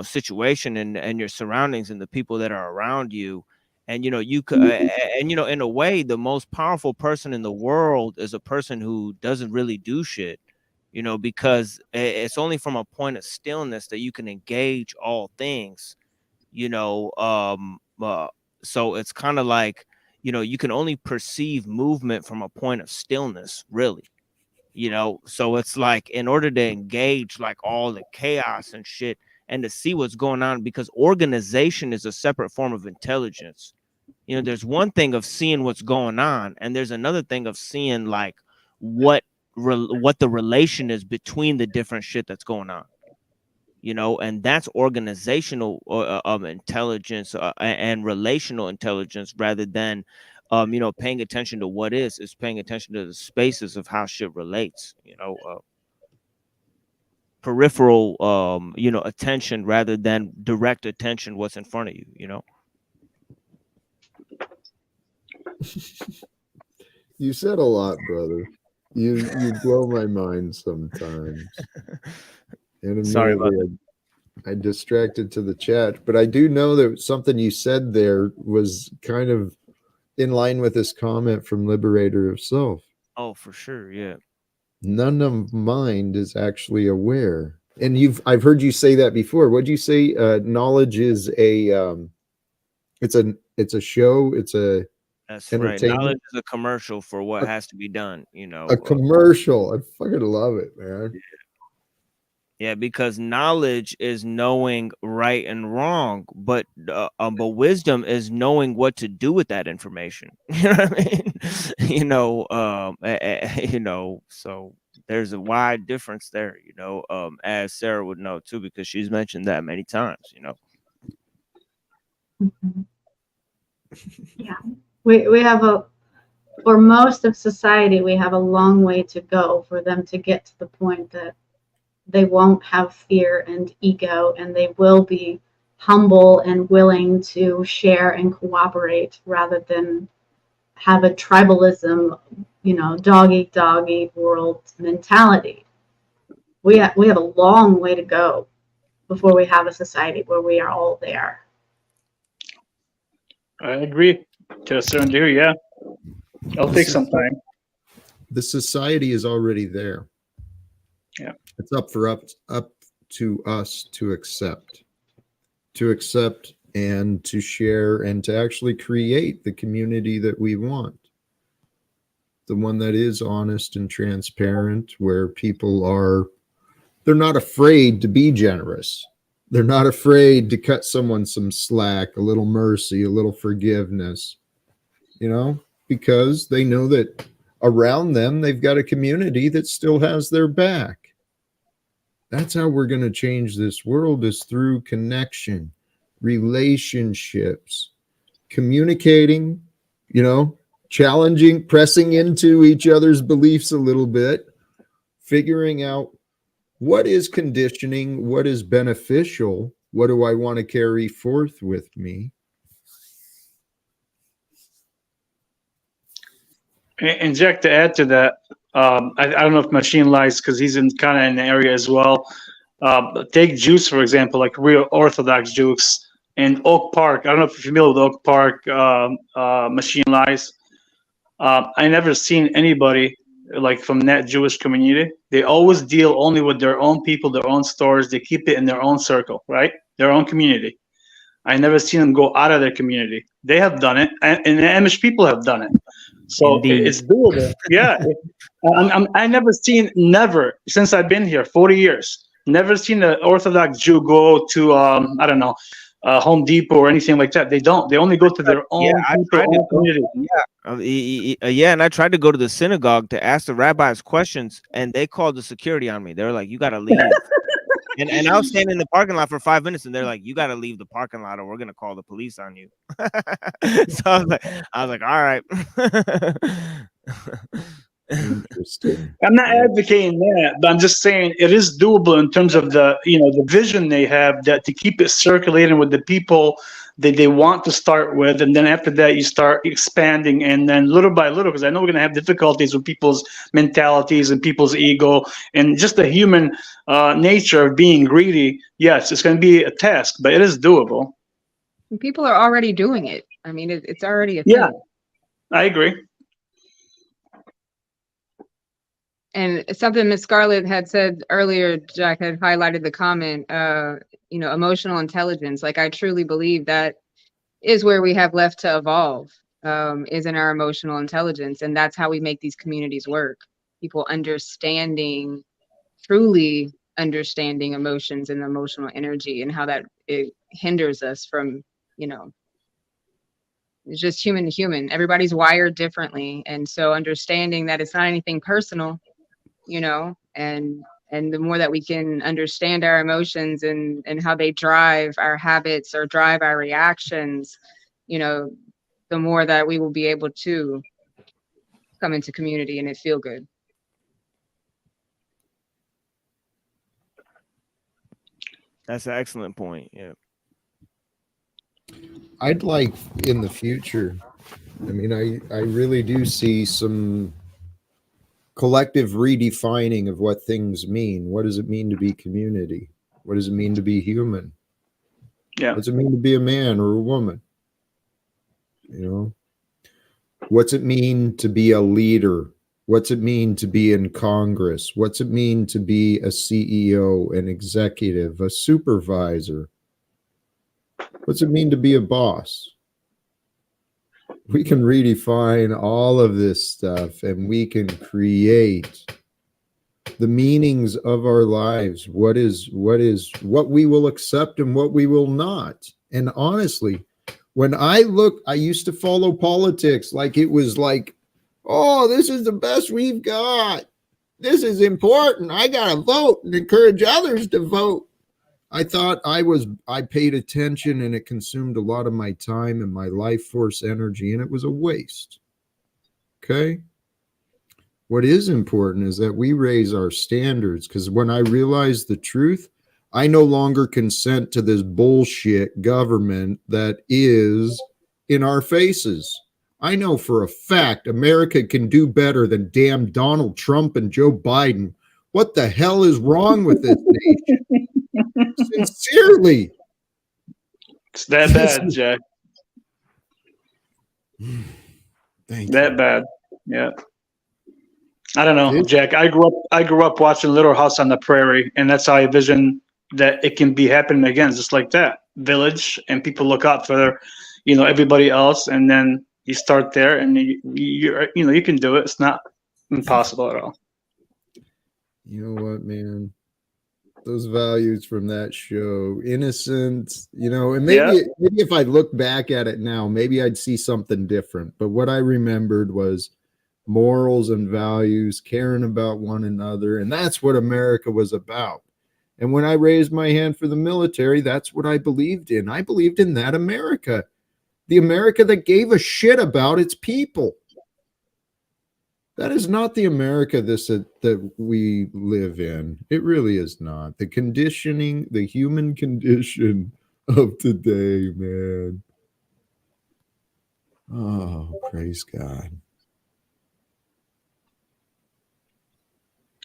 situation and your surroundings and the people that are around you. And you could in a way, the most powerful person in the world is a person who doesn't really do shit, because it's only from a point of stillness that you can engage all things, so it's kind of like, you can only perceive movement from a point of stillness, really, so it's like, in order to engage like all the chaos and shit and to see what's going on, because organization is a separate form of intelligence. There's one thing of seeing what's going on, and there's another thing of seeing like what the relation is between the different shit that's going on, and that's organizational intelligence and relational intelligence, rather than paying attention to what is paying attention to the spaces of how shit relates, peripheral attention rather than direct attention what's in front of you. You said a lot, brother. You blow my mind sometimes. And Sorry about that. I distracted to the chat, but I do know that something you said there was kind of in line with this comment from Liberator of Self. Oh, for sure, yeah. None of mind is actually aware. And I've heard you say that before. What'd you say? Knowledge is it's a show. That's right. Knowledge is a commercial for what has to be done. A commercial. I fucking love it, man. Yeah, because knowledge is knowing right and wrong, but wisdom is knowing what to do with that information. You know what I mean? So there's a wide difference there, as Sarah would know too, because she's mentioned that many times, Mhm. Yeah, we have for most of society, we have a long way to go for them to get to the point that they won't have fear and ego, and they will be humble and willing to share and cooperate rather than have a tribalism, dog eat dog eat world mentality. We have a long way to go before we have a society where we are all there. I agree to a certain degree. Yeah, it'll take some time. The society is already there. Yeah, it's up to us to accept and to share and to actually create the community that we want. The one that is honest and transparent, where they're not afraid to be generous. They're not afraid to cut someone some slack, a little mercy, a little forgiveness, because they know that around them, they've got a community that still has their back. That's how we're going to change this world, is through connection, relationships, communicating, challenging, pressing into each other's beliefs a little bit, figuring out what is conditioning, what is beneficial, what do I want to carry forth with me. and Jack, to add to that, I don't know if Machine lies because he's kind of in the area as well. Take Jews, for example, like real Orthodox Jews in Oak Park. I don't know if you're familiar with Oak Park, Machine lies. I never seen anybody like from that Jewish community. They always deal only with their own people, their own stores. They keep it in their own circle, right? Their own community. I never seen them go out of their community. They have done it, and the Amish people have done it. So Indeed. it's doable. Yeah. I never, since I've been here, 40 years, never seen an Orthodox Jew go to, I don't know, Home Depot or anything like that. They don't. They only go to their own people, own community. Yeah, and I tried to go to the synagogue to ask the rabbis questions, and they called the security on me. They were like, "You got to leave." and I was standing in the parking lot for 5 minutes, and they're like, "You got to leave the parking lot, or we're gonna call the police on you." So I was like, "All right." Interesting. I'm not advocating that, but I'm just saying it is doable in terms of the vision they have, that to keep it circulating with the people that they want to start with, and then after that you start expanding, and then little by little, because I know we're going to have difficulties with people's mentalities and people's ego and just the human nature of being greedy. Yes, it's going to be a task, but it is doable. People are already doing it. I mean, it's already a thing. Yeah, I agree. And something Miss Scarlett had said earlier, Jack had highlighted the comment, emotional intelligence. Like, I truly believe that is where we have left to evolve, is in our emotional intelligence. And that's how we make these communities work. People truly understanding emotions and emotional energy, and how that it hinders us from, it's just human to human. Everybody's wired differently. And so understanding that it's not anything personal, and the more that we can understand our emotions and how they drive our habits or drive our reactions, the more that we will be able to come into community and it feel good. That's an excellent point. Yeah. I'd like in the future, I mean, I really do see some collective redefining of what things mean. What does it mean to be community? What does it mean to be human? Yeah. What does it mean to be a man or a woman? What's it mean to be a leader? What's it mean to be in Congress? What's it mean to be a CEO, an executive, a supervisor? What's it mean to be a boss? We can redefine all of this stuff, and we can create the meanings of our lives. What what we will accept and what we will not. And honestly, when I used to follow politics like it was like, oh, this is the best we've got. This is important. I got to vote and encourage others to vote. I thought I paid attention and it consumed a lot of my time and my life force energy, and it was a waste. Okay. What is important is that we raise our standards, because when I realize the truth, I no longer consent to this bullshit government that is in our faces. I know for a fact America can do better than damn Donald Trump and Joe Biden. What the hell is wrong with this nation? Sincerely. It's that bad, Jack. Thank That you. bad. Yeah. I don't know, This- Jack. I grew up watching Little House on the Prairie, and that's how I envision that it can be happening again, just like that. Village, and people look out for, everybody else, and then you start there, and you can do it. It's not impossible at all. You know what, man? Those values from that show, innocent, and maybe if I look back at it now, maybe I'd see something different. But what I remembered was morals and values, caring about one another, and that's what America was about. And when I raised my hand for the military, that's what I believed in. I believed in that America, the America that gave a shit about its people. That is not the America that we live in. It really is not. The conditioning, the human condition of today, man. Oh, praise God.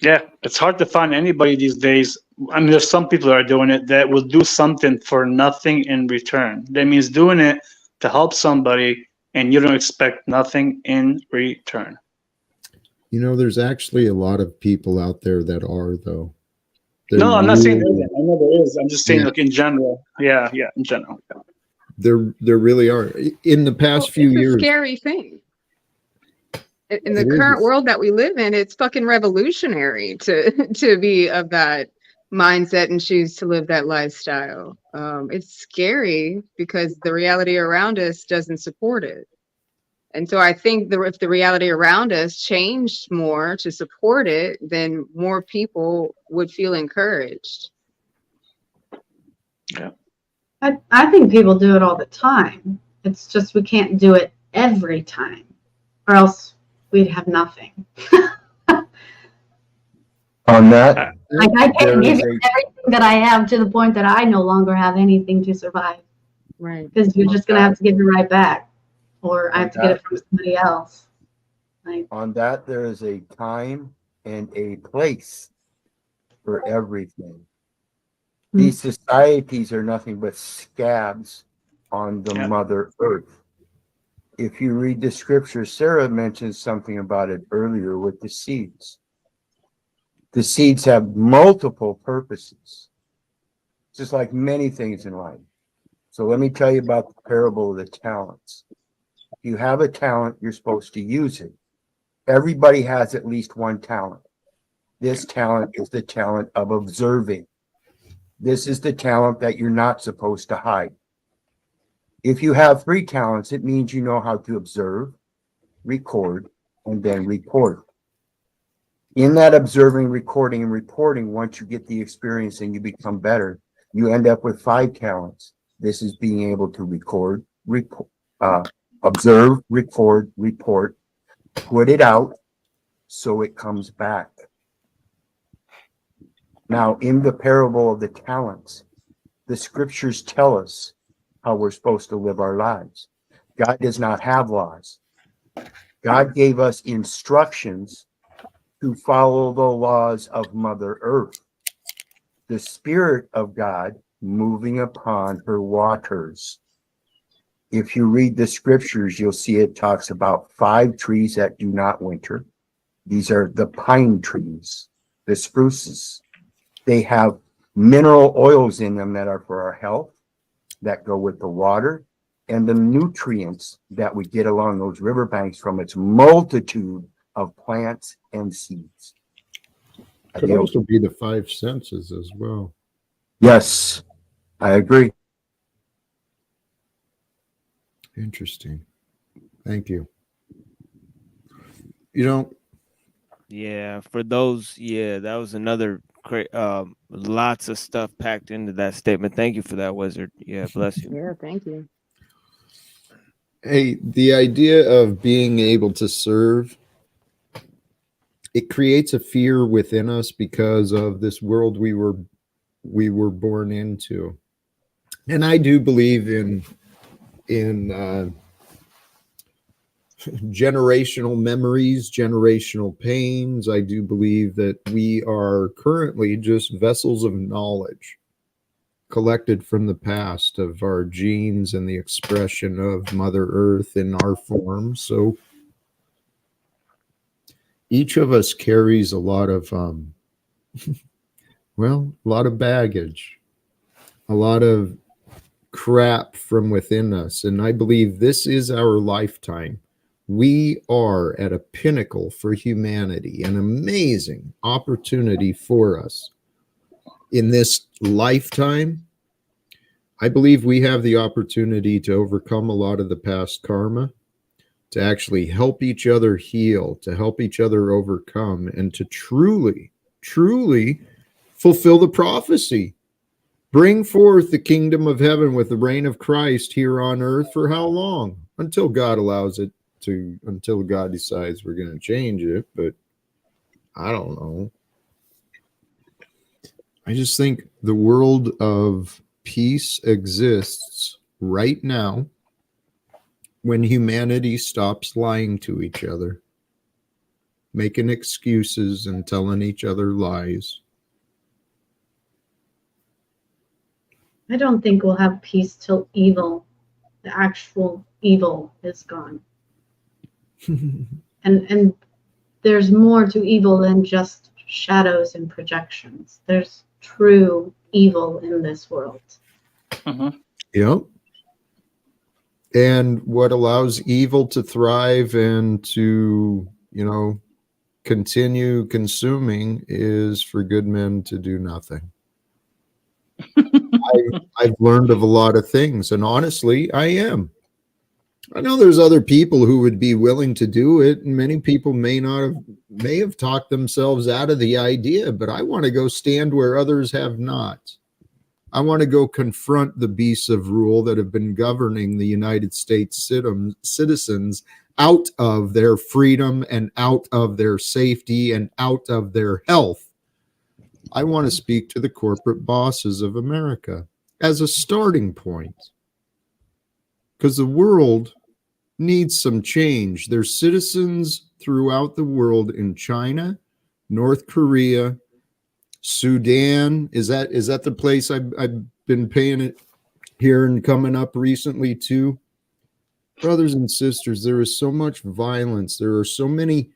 Yeah, it's hard to find anybody these days. I mean, there's some people that are doing it that will do something for nothing in return. That means doing it to help somebody, and you don't expect nothing in return. There's actually a lot of people out there that are, though. No, I'm not saying there isn't. I know there is. I'm just saying, like, in general. Yeah, in general. Yeah. There really are. In the past few it's years. a scary thing. In the current world that we live in, it's fucking revolutionary to be of that mindset and choose to live that lifestyle. It's scary because the reality around us doesn't support it. And so I think if the reality around us changed more to support it, then more people would feel encouraged. Yeah. I think people do it all the time. It's just we can't do it every time, or else we'd have nothing. On that, Like I can't give is you everything that I have to the point that I no longer have anything to survive. Right. Because you're just gonna have to give it right back, or I have to get that- it from somebody else. Like on that, there is a time and a place for everything. These societies are nothing but scabs on the Mother Earth. If you read the scripture, Sarah mentioned something about it earlier with the seeds. The seeds have multiple purposes, just like many things in life. So let me tell you about the parable of the talents. If you have a talent, you're supposed to use it. Everybody has at least one talent. This talent is the talent of observing. This is the talent that you're not supposed to hide. If you have 3 talents, it means you know how to observe, record, and then report. In that observing, recording, and reporting, once you get the experience and you become better, you end up with 5 talents. This is being able to record, observe, record, report, put it out so it comes back. Now, in the parable of the talents, the scriptures tell us how we're supposed to live our lives. God does not have laws. God gave us instructions to follow the laws of Mother Earth, the Spirit of God moving upon her waters. If you read the scriptures, you'll see it talks about 5 trees that do not winter. These are the pine trees, the spruces. They have mineral oils in them that are for our health, that go with the water, and the nutrients that we get along those riverbanks from its multitude of plants and seeds. Could also be the 5 senses as well. Yes, I agree. Interesting. Thank you. Yeah, for those, that was another Lots of stuff packed into that statement. Thank you for that, Wizard. Yeah, bless you. Yeah, thank you. Hey, the idea of being able to serve, it creates a fear within us because of this world we were born into. And I do believe in generational memories, generational pains. I do believe that we are currently just vessels of knowledge collected from the past of our genes and the expression of Mother Earth in our form. So each of us carries a lot of, well, a lot of baggage, a lot of crap from within us. And I believe this is our lifetime. We are at a pinnacle for humanity, an amazing opportunity for us. In this lifetime, I believe we have the opportunity to overcome a lot of the past karma, to actually help each other heal, to help each other overcome, and to truly, truly fulfill the prophecy. Bring forth the kingdom of heaven with the reign of Christ here on earth for how long? Until God allows it to, until God decides we're going to change it. But I don't know. I just think the world of peace exists right now when humanity stops lying to each other, making excuses and telling each other lies. I don't think we'll have peace till evil, the actual evil, is gone. And there's more to evil than just shadows and projections. There's true evil in this world. Yep. And what allows evil to thrive and to, continue consuming is for good men to do nothing. I've learned of a lot of things, and honestly, I am. I know there's other people who would be willing to do it, and many people may have talked themselves out of the idea, but I want to go stand where others have not. I want to go confront the beasts of rule that have been governing the United States citizens out of their freedom and out of their safety and out of their health. I want to speak to the corporate bosses of America as a starting point, because the world needs some change. There's citizens throughout the world in China, North Korea, Sudan. Is that the place I've been paying it here and coming up recently too? Brothers and sisters, there is so much violence. There are so many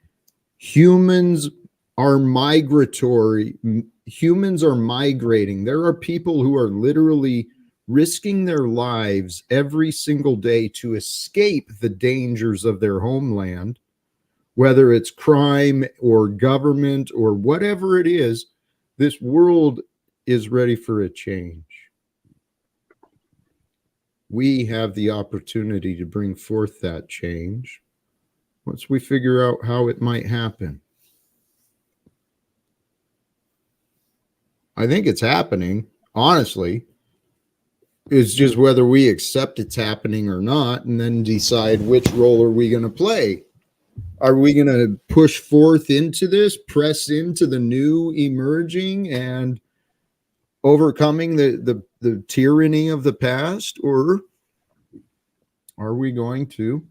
humans are migratory. Humans are migrating. There are people who are literally risking their lives every single day to escape the dangers of their homeland, whether it's crime or government or whatever it is. This world is ready for a change. We have the opportunity to bring forth that change once we figure out how it might happen. I think it's happening, honestly. It's just whether we accept it's happening or not, and then decide which role are we going to play. Are we going to push forth into this, press into the new emerging and overcoming the tyranny of the past, or are we going to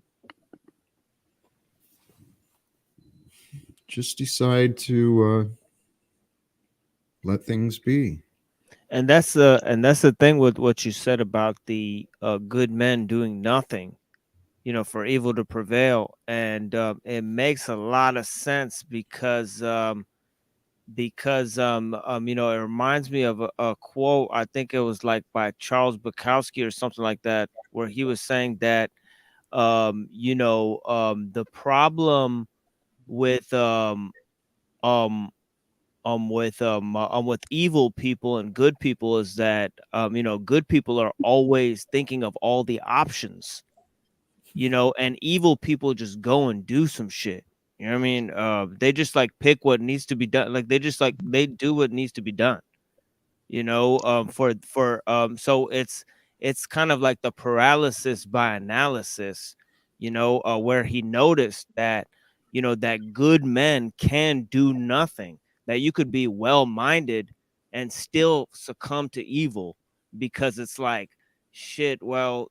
just decide to let things be? And that's the thing with what you said about the good men doing nothing, for evil to prevail. And it makes a lot of sense because it reminds me of a quote. I think it was like by Charles Bukowski or something like that, where he was saying that the problem with with evil people and good people is that good people are always thinking of all the options, and evil people just go and do some shit. You know what I mean? They just like pick what needs to be done. Like they just like they do what needs to be done. So it's kind of like the paralysis by analysis, where he noticed that, that good men can do nothing, that you could be well-minded and still succumb to evil, because it's like, shit, well,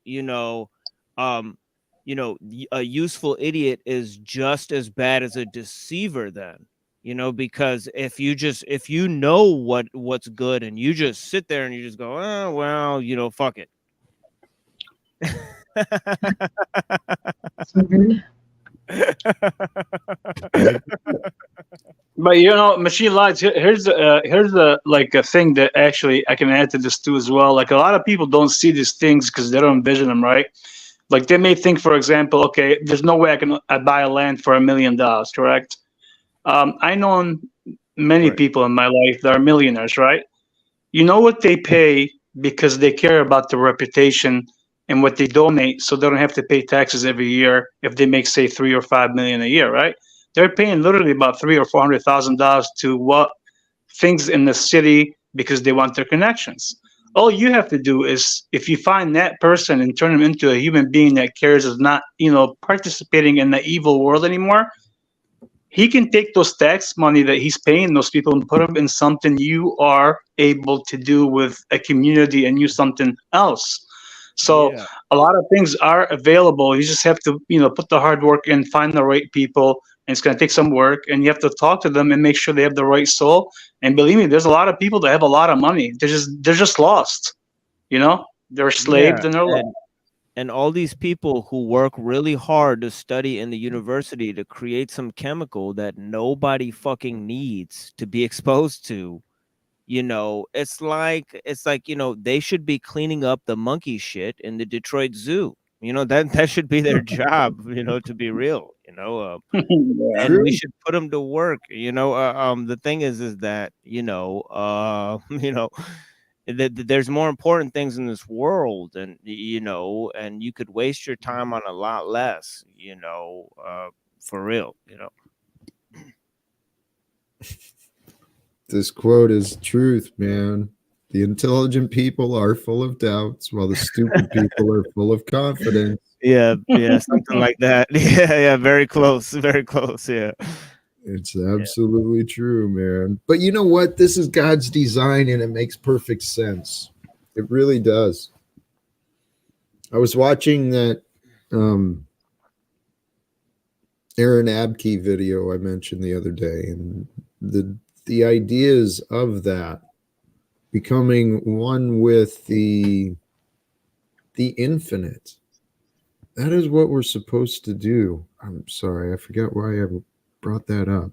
a useful idiot is just as bad as a deceiver then, because if you know what's good and you just sit there and you just go, oh well, fuck it. It's weird. But machine lights. Here's like a thing that actually I can add to this too as well. Like a lot of people don't see these things because they don't envision them, right? Like they may think, for example, okay, there's no way I buy a land for $1 million, correct? I know many Right. people in my life that are millionaires, right? You know what they pay because they care about their reputation and what they donate, so they don't have to pay taxes every year if they make, say, 3 or 5 million a year, right? They're paying literally about $300,000 or $400,000 to what things in the city because they want their connections. All you have to do is, if you find that person and turn them into a human being that cares, is not, participating in the evil world anymore, he can take those tax money that he's paying those people and put them in something you are able to do with a community and use something else. So Yeah. a lot of things are available. You just have to, put the hard work in, find the right people, and it's going to take some work. And you have to talk to them and make sure they have the right soul. And believe me, there's a lot of people that have a lot of money. They're just lost. They're Yeah. enslaved and they're lost. And all these people who work really hard to study in the university to create some chemical that nobody fucking needs to be exposed to, it's like they should be cleaning up the monkey shit in the Detroit Zoo. That should be their job, to be real, Yeah. and we True. should put them to work. The thing is that there's more important things in this world, and and you could waste your time on a lot less, for real. This quote is truth, man. The intelligent people are full of doubts, while the stupid people are full of confidence. Yeah, something like that. Yeah, very close, yeah. It's absolutely true, man. But you know what? This is God's design and it makes perfect sense. It really does. I was watching that Aaron Abke video I mentioned the other day, and the ideas of that becoming one with the infinite. That is what we're supposed to do. I'm sorry, I forgot why I brought that up.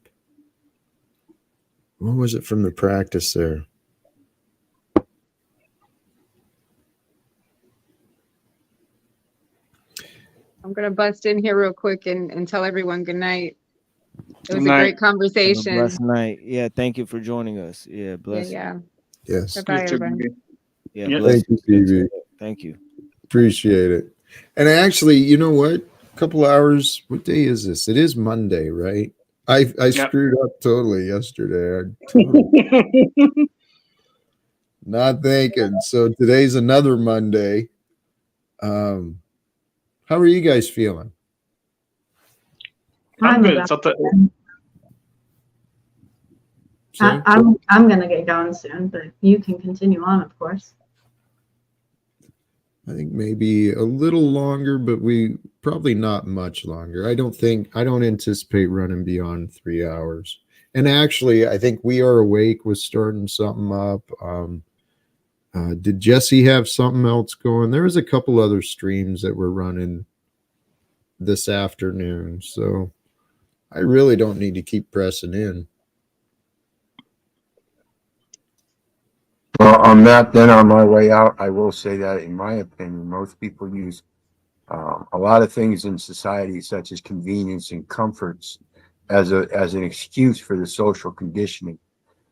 What was it from the practice there? I'm gonna bust in here real quick and tell everyone good night. It was Good a night. great Have a conversation. blessed night. Yeah, thank you for joining us. Yeah, Yeah, bless. yeah. Yes. Bye, You too, everybody. baby. Yeah, Yep. bless. Thank you, BeeBee. Thank you. Appreciate it. And actually, you know what? A couple hours. What day is this? It is Monday, right? I screwed up totally yesterday. Not thinking. So today's another Monday. How are you guys feeling? I'm good. about It's up to- Sorry? I'm gonna get going soon, but you can continue on, of course. I think maybe a little longer, but we probably not much longer. I don't anticipate running beyond 3 hours. And actually, I think We Are Awake was starting something up. Did Jesse have something else going? There was a couple other streams that were running this afternoon. So I really don't need to keep pressing in. Well, on that, then on my way out, I will say that, in my opinion, most people use a lot of things in society, such as convenience and comforts, as an excuse for the social conditioning.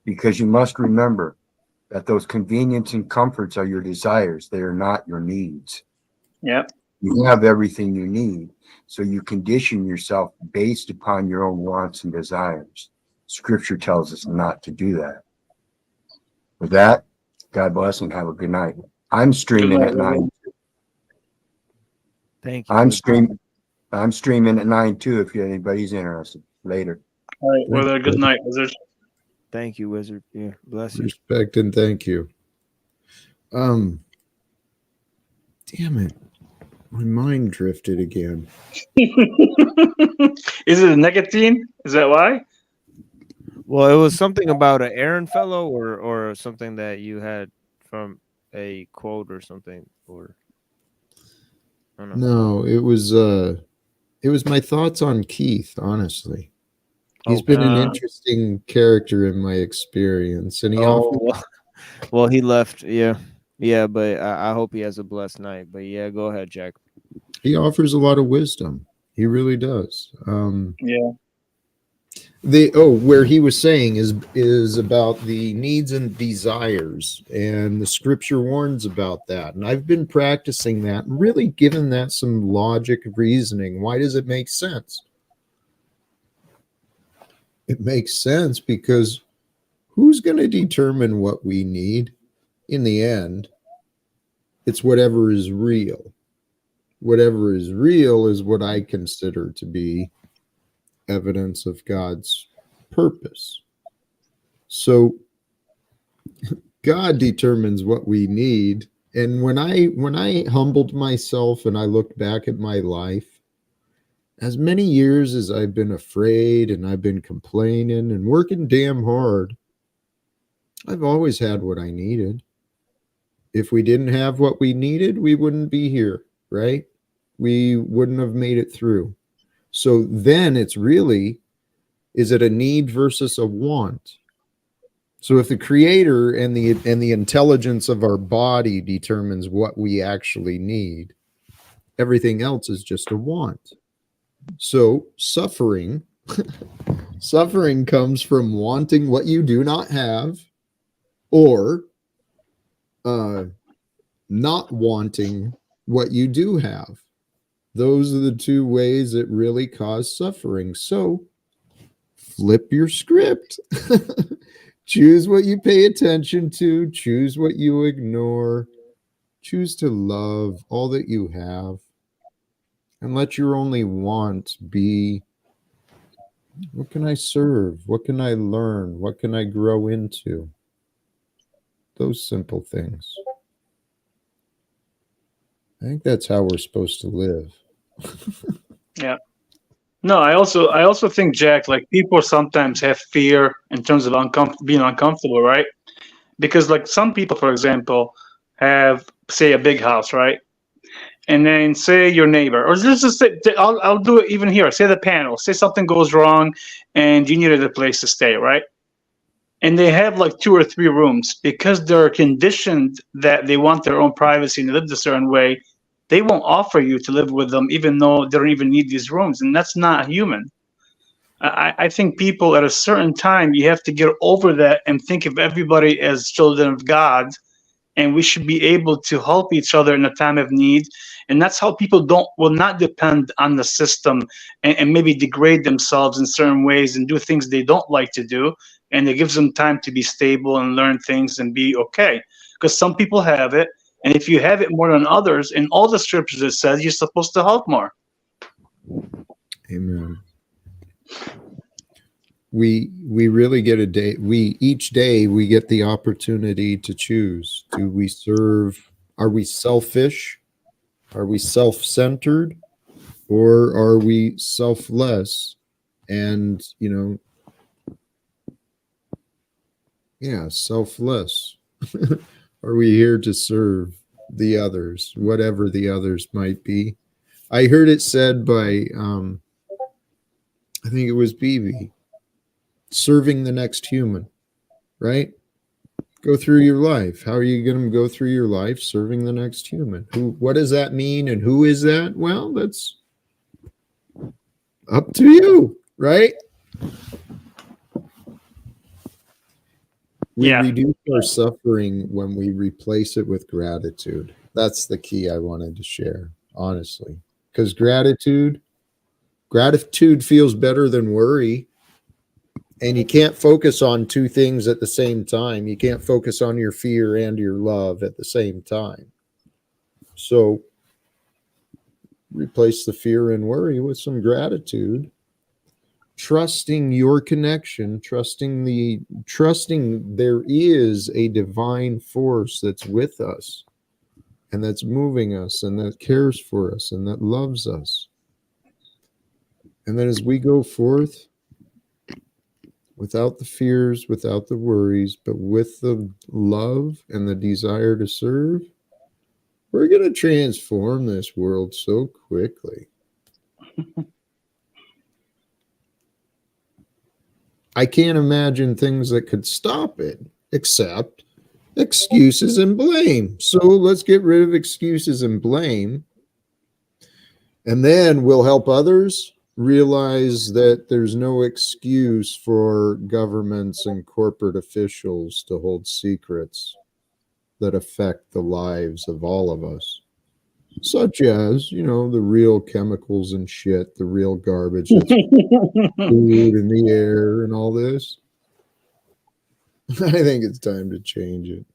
Because you must remember that those convenience and comforts are your desires; they are not your needs. Yep. You have everything you need. So you condition yourself based upon your own wants and desires. Scripture tells us not to do that. With that, God bless and have a good night. I'm streaming night, at brother. 9. Thank you. I'm Wizard. streaming at 9 too if anybody's interested. Later. All right, well, good night, Wizard. Thank you, Wizard. Yeah, bless you. Respect and thank you. Damn it. My mind drifted again. Is it a nicotine? Is that why? Well, it was something about an Aaron fellow, or something that you had from a quote or something, or I don't know. No, it was my thoughts on Keith, honestly. He's Oh, been an interesting character in my experience, and he often well, he left. Yeah, but I hope he has a blessed night. But yeah, go ahead, Jack. he offers a lot of wisdom. He really does. Yeah. Where he was saying is about the needs and desires, and the scripture warns about that. And I've been practicing that and really given that some logic of reasoning. Why does it make sense? It makes sense because who's going to determine what we need in the end? It's whatever is real. Whatever is real is what I consider to be evidence of God's purpose. So God determines what we need. And when I humbled myself and I looked back at my life, as many years as I've been afraid and I've been complaining and working damn hard, I've always had what I needed. If we didn't have what we needed, we wouldn't be here, right? We wouldn't have made it through. So then it's really, is it a need versus a want? So if the creator and the intelligence of our body determines what we actually need, everything else is just a want. So suffering comes from wanting what you do not have, or not wanting what you do have. Those are the two ways that really cause suffering. So flip your script. Choose what you pay attention to. Choose what you ignore. Choose to love all that you have. And let your only want be, what can I serve? What can I learn? What can I grow into? Those simple things. I think that's how we're supposed to live. Yeah. No, I also think, Jack, like people sometimes have fear in terms of being uncomfortable, right? Because like some people, for example, have, say, a big house, right? And then say your neighbor, or just say, I'll do it even here. Say the panel, say something goes wrong and you needed a place to stay, right? And they have like 2 or 3 rooms because they're conditioned that they want their own privacy and live a certain way. They won't offer you to live with them, even though they don't even need these rooms. And that's not human. I think people at a certain time, you have to get over that and think of everybody as children of God. And we should be able to help each other in a time of need. And that's how people will not depend on the system and maybe degrade themselves in certain ways and do things they don't like to do. And it gives them time to be stable and learn things and be okay. Because some people have it. And if you have it more than others, in all the scriptures it says you're supposed to help more. Amen. We really get a day. Each day we get the opportunity to choose. Do we serve? Are we selfish? Are we self-centered? Or are we selfless? And, selfless. Are we here to serve the others, whatever the others might be? I heard it said by, I think it was BeeBee, serving the next human, right? Go through your life. How are you going to go through your life serving the next human? What does that mean, and who is that? Well, that's up to you, right? We reduce our suffering when we replace it with gratitude. That's the key I wanted to share. honestly, because gratitude feels better than worry. And you can't focus on two things at the same time. You can't focus on your fear and your love at the same time. So replace the fear and worry with some gratitude, trusting your connection, trusting there is a divine force that's with us and that's moving us and that cares for us and that loves us. And then as we go forth, without the fears, without the worries, but with the love and the desire to serve, we're going to transform this world so quickly. I can't imagine things that could stop it except excuses and blame. So let's get rid of excuses and blame. And then we'll help others realize that there's no excuse for governments and corporate officials to hold secrets that affect the lives of all of us, such as, the real chemicals and shit, the real garbage that's food in the air and all this. I think it's time to change it.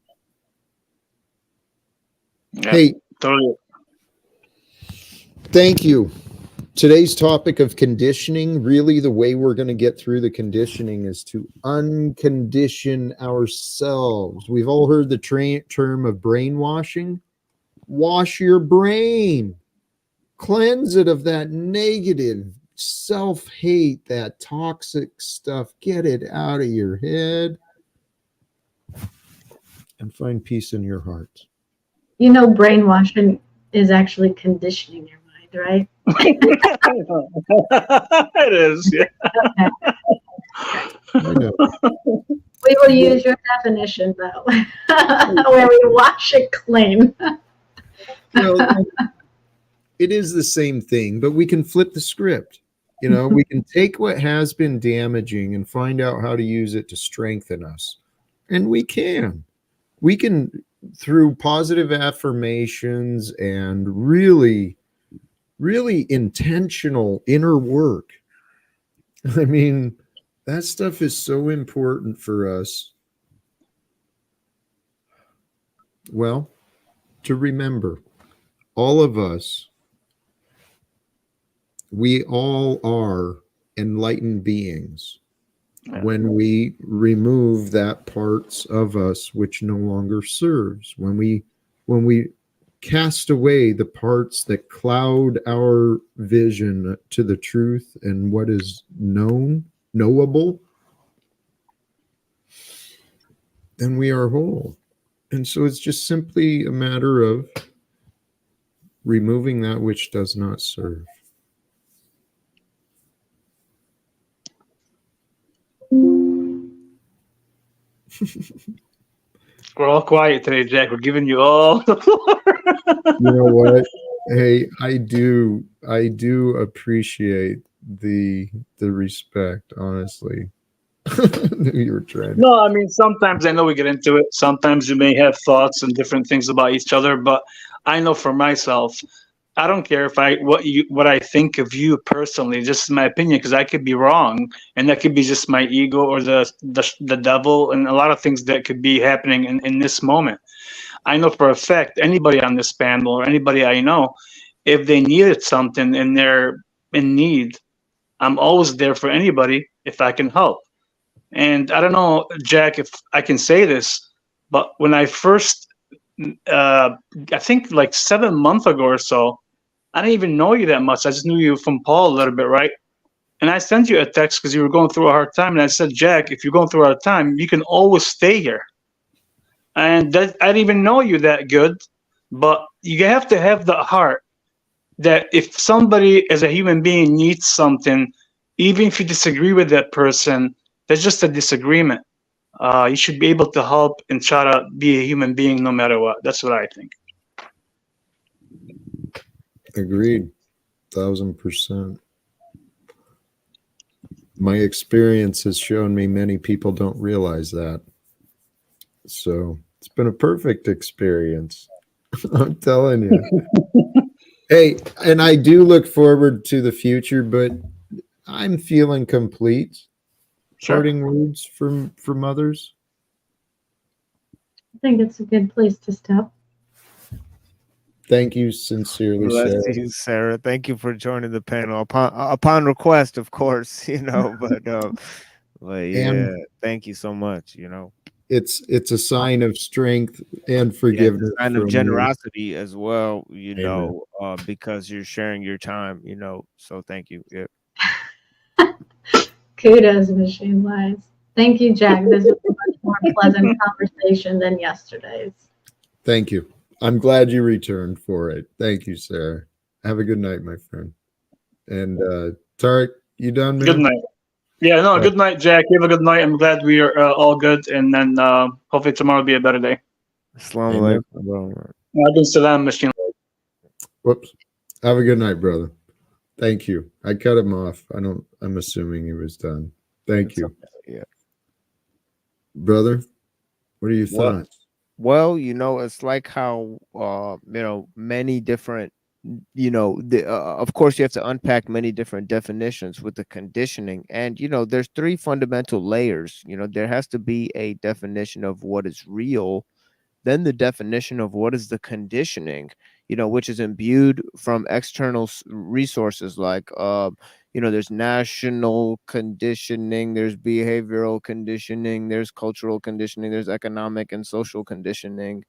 Yeah, Hey, totally. Thank you. Today's topic of conditioning, really the way we're going to get through the conditioning is to uncondition ourselves. We've all heard the term of brainwashing. Wash your brain. Cleanse it of that negative self-hate, that toxic stuff. Get it out of your head and find peace in your heart. Brainwashing is actually conditioning your mind, right? It is, yeah. I know. We will use your definition, though, where we wash it clean. Well, it is the same thing, but we can flip the script. We can take what has been damaging and find out how to use it to strengthen us. And we can, through positive affirmations and really, really intentional inner work. I mean, that stuff is so important for us. Well, to remember, all of us, we all are enlightened beings. When we remove that parts of us which no longer serves, when we cast away the parts that cloud our vision to the truth and what is knowable, then we are whole. And so it's just simply a matter of removing that which does not serve. We're all quiet today, Jack. We're giving you all the floor. You know what? Hey, I do appreciate the respect, honestly. You were trying. No, I mean, sometimes I know we get into it. Sometimes you may have thoughts and different things about each other, but I know for myself, I don't care if what I think of you personally, just my opinion, because I could be wrong, and that could be just my ego or the devil, and a lot of things that could be happening in this moment. I know for a fact anybody on this panel or anybody I know, if they needed something and they're in need, I'm always there for anybody if I can help. And I don't know, Jack, if I can say this, but when I first, I think like 7 months ago or so, I didn't even know you that much. I just knew you from Paul a little bit, right? And I sent you a text because you were going through a hard time. And I said, Jack, if you're going through a hard time, you can always stay here. And I didn't even know you that good, but you have to have the heart that if somebody as a human being needs something, even if you disagree with that person, that's just a disagreement. You should be able to help and try to be a human being no matter what. That's what I think. Agreed. 1000%. My experience has shown me many people don't realize that. So it's been a perfect experience. I'm telling you. Hey, and I do look forward to the future, but I'm feeling complete. Sure. Parting words from others. I think it's a good place to stop. Thank you sincerely, Bless Sarah. you, Sarah. Thank you for joining the panel upon request, of course. But yeah, And thank you so much. it's a sign of strength and Yeah, it's forgiveness a sign of from me. generosity as well. Amen. Because you're sharing your time. So thank you. Yeah. Kudos, Machine Wise. Thank you, Jack. This was a much more pleasant conversation than yesterday's. Thank you. I'm glad you returned for it. Thank you, Sarah. Have a good night, my friend. And Tarek, you done, man? Good night. Yeah, no, good night, Jack. You have a good night. I'm glad we are all good, and then hopefully tomorrow will be a better day. Assalamu Amen. alaikum, bro. Alaikum salam, machine. Whoops. Have a good night, brother. Thank you. I cut him off. I'm assuming he was done. Thank you. Yeah. Brother, what are your Well, thoughts? Well, it's like how many different of course you have to unpack many different definitions with the conditioning, and there's three fundamental layers. There has to be a definition of what is real, then the definition of what is the conditioning, which is imbued from external resources like there's national conditioning, there's behavioral conditioning, there's cultural conditioning, there's economic and social conditioning,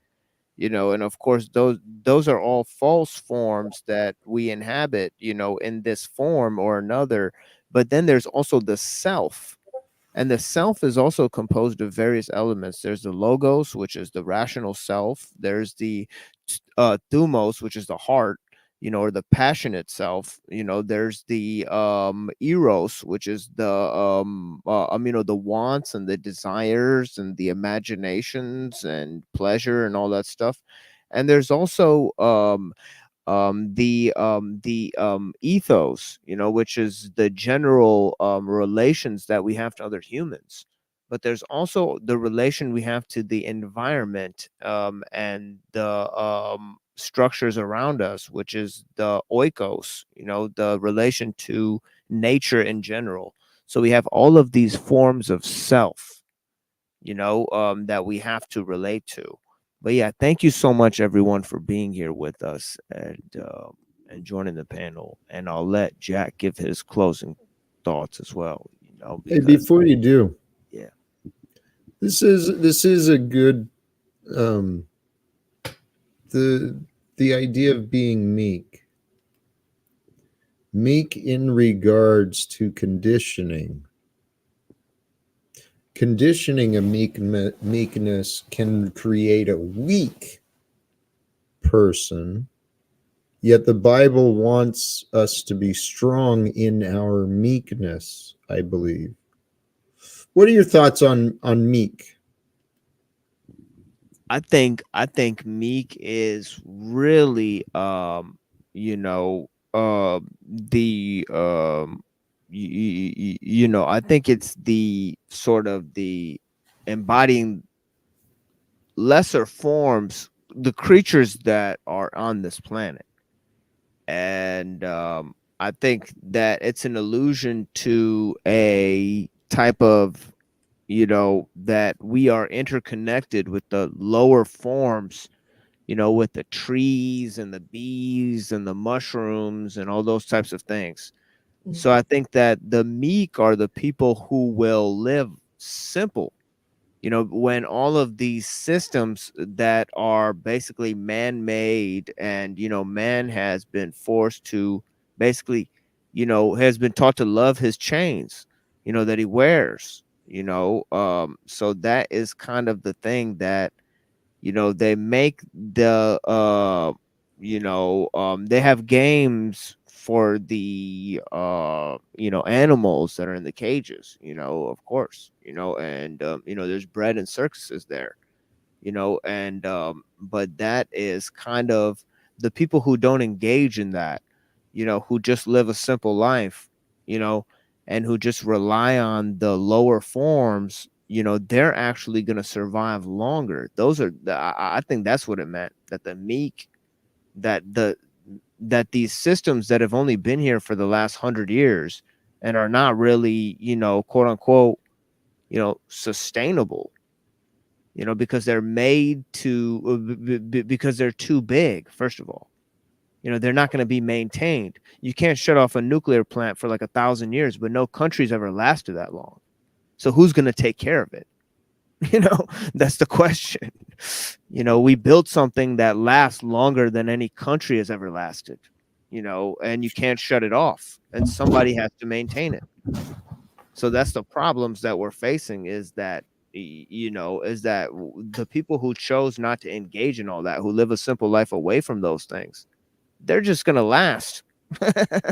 and of course those are all false forms that we inhabit, in this form or another. But then there's also the self, and the self is also composed of various elements. There's the logos, which is the rational self. There's the thumos, which is the heart, or the passionate self. There's the eros, which is the the wants and the desires and the imaginations and pleasure and all that stuff. And there's also the ethos, which is the general relations that we have to other humans. But there's also the relation we have to the environment, and the structures around us, which is the oikos, the relation to nature in general. So we have all of these forms of self, that we have to relate to. But yeah, thank you so much, everyone, for being here with us and joining the panel. And I'll let Jack give his closing thoughts as well. Hey, Because before you do, yeah, this is a good the idea of being meek in regards to conditioning. Conditioning a meekness can create a weak person, yet the Bible wants us to be strong in our meekness, I believe. What are your thoughts on meek? I think meek is really the I think it's the sort of the embodying lesser forms, the creatures that are on this planet. And I think that it's an allusion to a type of, that we are interconnected with the lower forms, with the trees and the bees and the mushrooms and all those types of things. So I think that the meek are the people who will live simple, when all of these systems that are basically man-made, and man has been forced to basically, has been taught to love his chains, that he wears, so that is kind of the thing that, they make the they have games for the animals that are in the cages, of course, and there's bread and circuses there, and but that is kind of the people who don't engage in that, who just live a simple life, you know and who just rely on the lower forms, they're actually going to survive longer. Those are I think that's what it meant, that the meek, that that these systems that have only been here for the last 100 years and are not really, quote unquote, sustainable, because they're made to, because they're too big, first of all. They're not going to be maintained. You can't shut off a nuclear plant for like 1,000 years, but no country's ever lasted that long. So who's going to take care of it? That's the question. We built something that lasts longer than any country has ever lasted, and you can't shut it off, and somebody has to maintain it. So that's the problems that we're facing, is that the people who chose not to engage in all that, who live a simple life away from those things, they're just going to last.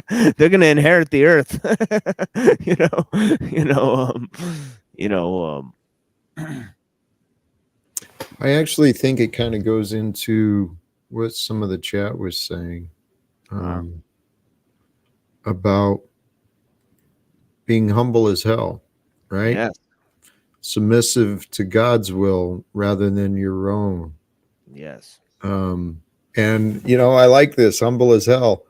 They're going to inherit the earth. I actually think it kind of goes into what some of the chat was saying about being humble as hell, right? Yes. Submissive to God's will rather than your own. Yes. And I like this, humble as hell.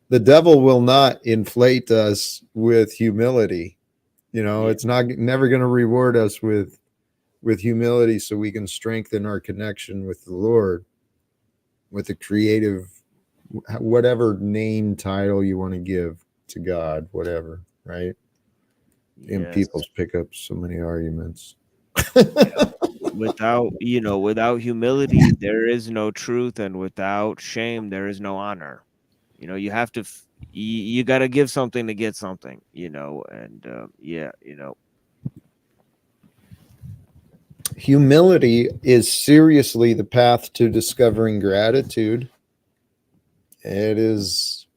The devil will not inflate us with humility. It's never going to reward us with humility, so we can strengthen our connection with the Lord, with the creative, whatever name title you want to give to God, whatever, right? And people's pick up so many arguments. Without humility, there is no truth, and without shame, there is no honor. You have to, you got to give something to get something, and Humility is seriously the path to discovering gratitude. It is.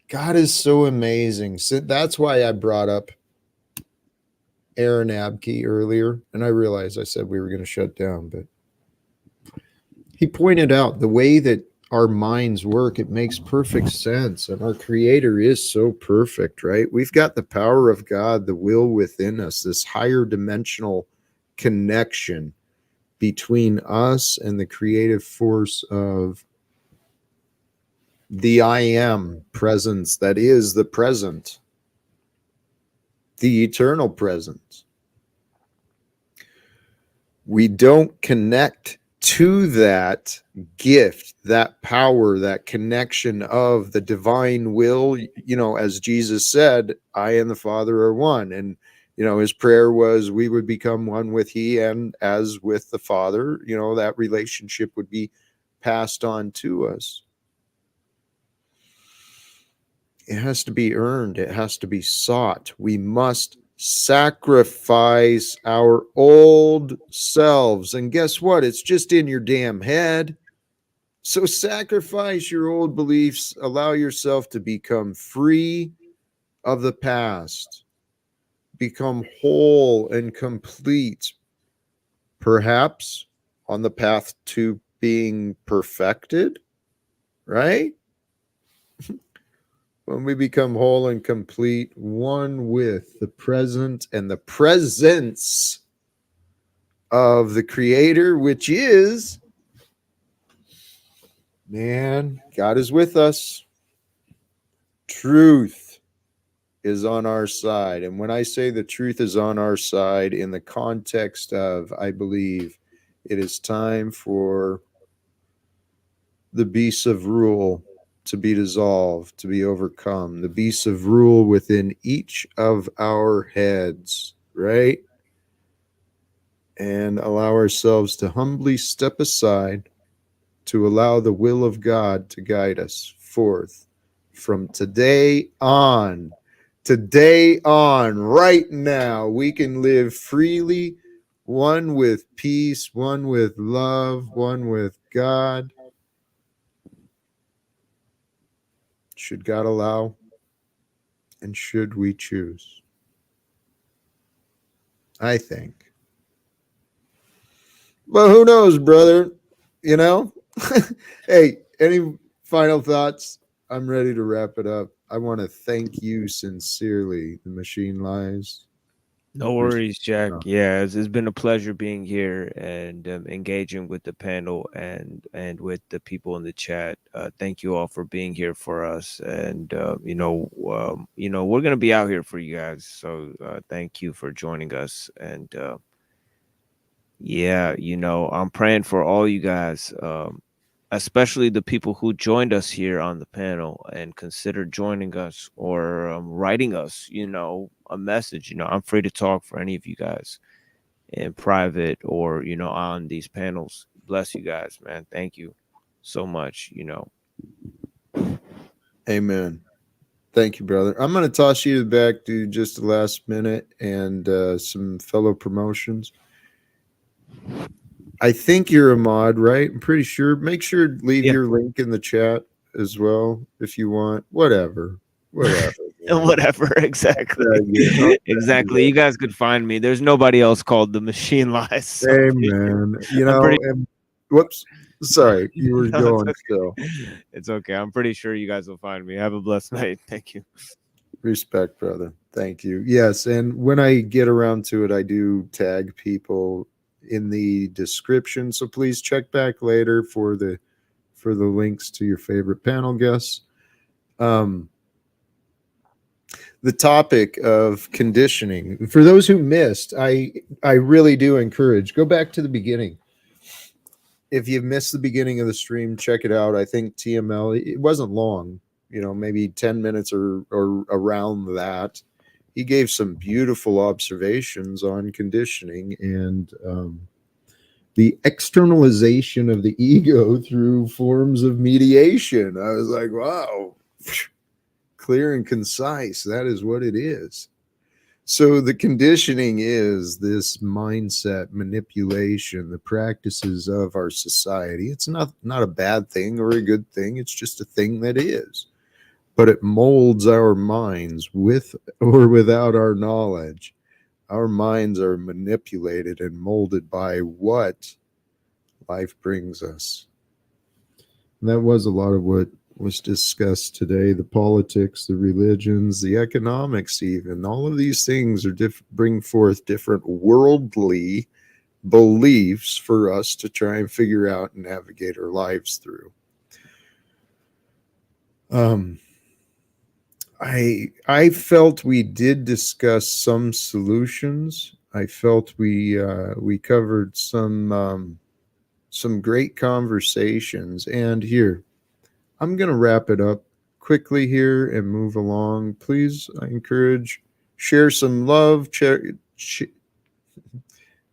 God is so amazing. So that's why I brought up Aaron Abke earlier, and I realized I said we were going to shut down, but he pointed out the way that our minds work. It makes perfect sense, and our Creator is so perfect, right? We've got the power of God, the will within us, this higher dimensional connection between us and the creative force of the I am presence that is the present, the eternal presence. We don't connect to that gift, that power, that connection of the divine will. As Jesus said, I and the Father are one. And his prayer was we would become one with he, and as with the Father, that relationship would be passed on to us. It has to be earned. It has to be sought. We must sacrifice our old selves. And guess what? It's just in your damn head. So sacrifice your old beliefs. Allow yourself to become free of the past. Become whole and complete, perhaps on the path to being perfected, right? When we become whole and complete, one with the present and the presence of the Creator, which is, man, God is with us. Truth is on our side. And when I say the truth is on our side, in the context of, I believe it is time for the beasts of rule to be dissolved, to be overcome, the beasts of rule within each of our heads, right? And allow ourselves to humbly step aside to allow the will of God to guide us forth from today on. Today on, right now, we can live freely, one with peace, one with love, one with God. Should God allow, and should we choose? I think. But who knows, brother? Hey, any final thoughts? I'm ready to wrap it up. I want to thank you sincerely, The Machine Lies. No worries, Jack. No. Yeah, it's been a pleasure being here and engaging with the panel and with the people in the chat. Thank you all for being here for us, and we're gonna be out here for you guys. So thank you for joining us, and yeah, I'm praying for all you guys, especially the people who joined us here on the panel and consider joining us or writing us, a message. I'm free to talk for any of you guys in private or, on these panels. Bless you guys, man. Thank you so much. Amen. Thank you, brother. I'm going to toss you back to just the last minute and some fellow promotions. I think you're a mod, right? I'm pretty sure. Make sure to leave Yeah. your link in the chat as well if you want. Whatever. man. Whatever, exactly. Yeah. Exactly. You guys could find me. There's nobody else called the Machine Lies. So Amen. I'm pretty Whoops. Sorry, you were No, going it's still. okay. It's okay. I'm pretty sure you guys will find me. Have a blessed night. Thank you. Respect, brother. Thank you. Yes, and when I get around to it, I do tag people in the description. So please check back later for the links to your favorite panel guests. The topic of conditioning. For those who missed, I really do encourage, go back to the beginning. If you've missed the beginning of the stream, check it out. I think TML, it wasn't long, maybe 10 minutes or around that. He gave some beautiful observations on conditioning and the externalization of the ego through forms of mediation. I was like, wow, clear and concise. That is what it is. So the conditioning is this mindset manipulation, the practices of our society. It's not a bad thing or a good thing. It's just a thing that is. But it molds our minds with or without our knowledge. Our minds are manipulated and molded by what life brings us. And that was a lot of what was discussed today. The politics, the religions, the economics, even all of these things are bring forth different worldly beliefs for us to try and figure out and navigate our lives through. I felt we did discuss some solutions. I felt we covered some great conversations. And here, I'm going to wrap it up quickly here and move along. Please, I encourage, share some love,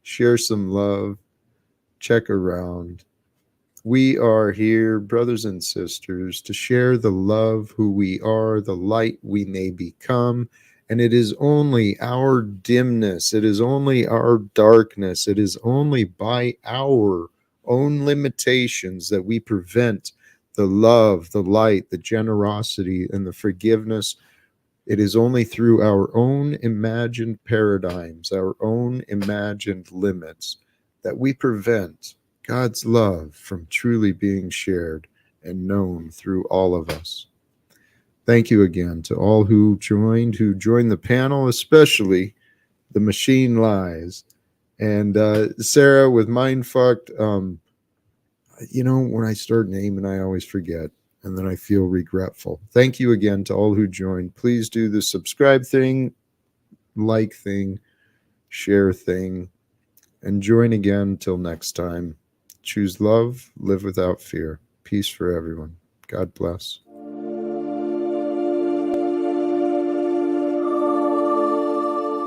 share some love, check around. We are here, brothers and sisters, to share the love, who we are, the light we may become. And it is only our dimness, it is only our darkness, it is only by our own limitations that we prevent the love, the light, the generosity, and the forgiveness. It is only through our own imagined paradigms, our own imagined limits, that we prevent God's love from truly being shared and known through all of us. Thank you again to all who joined the panel, especially the Machine Lies. And Sarah with Mindfucked, when I start naming, I always forget, and then I feel regretful. Thank you again to all who joined. Please do the subscribe thing, like thing, share thing, and join again till next time. Choose love, live without fear. Peace for everyone. God bless.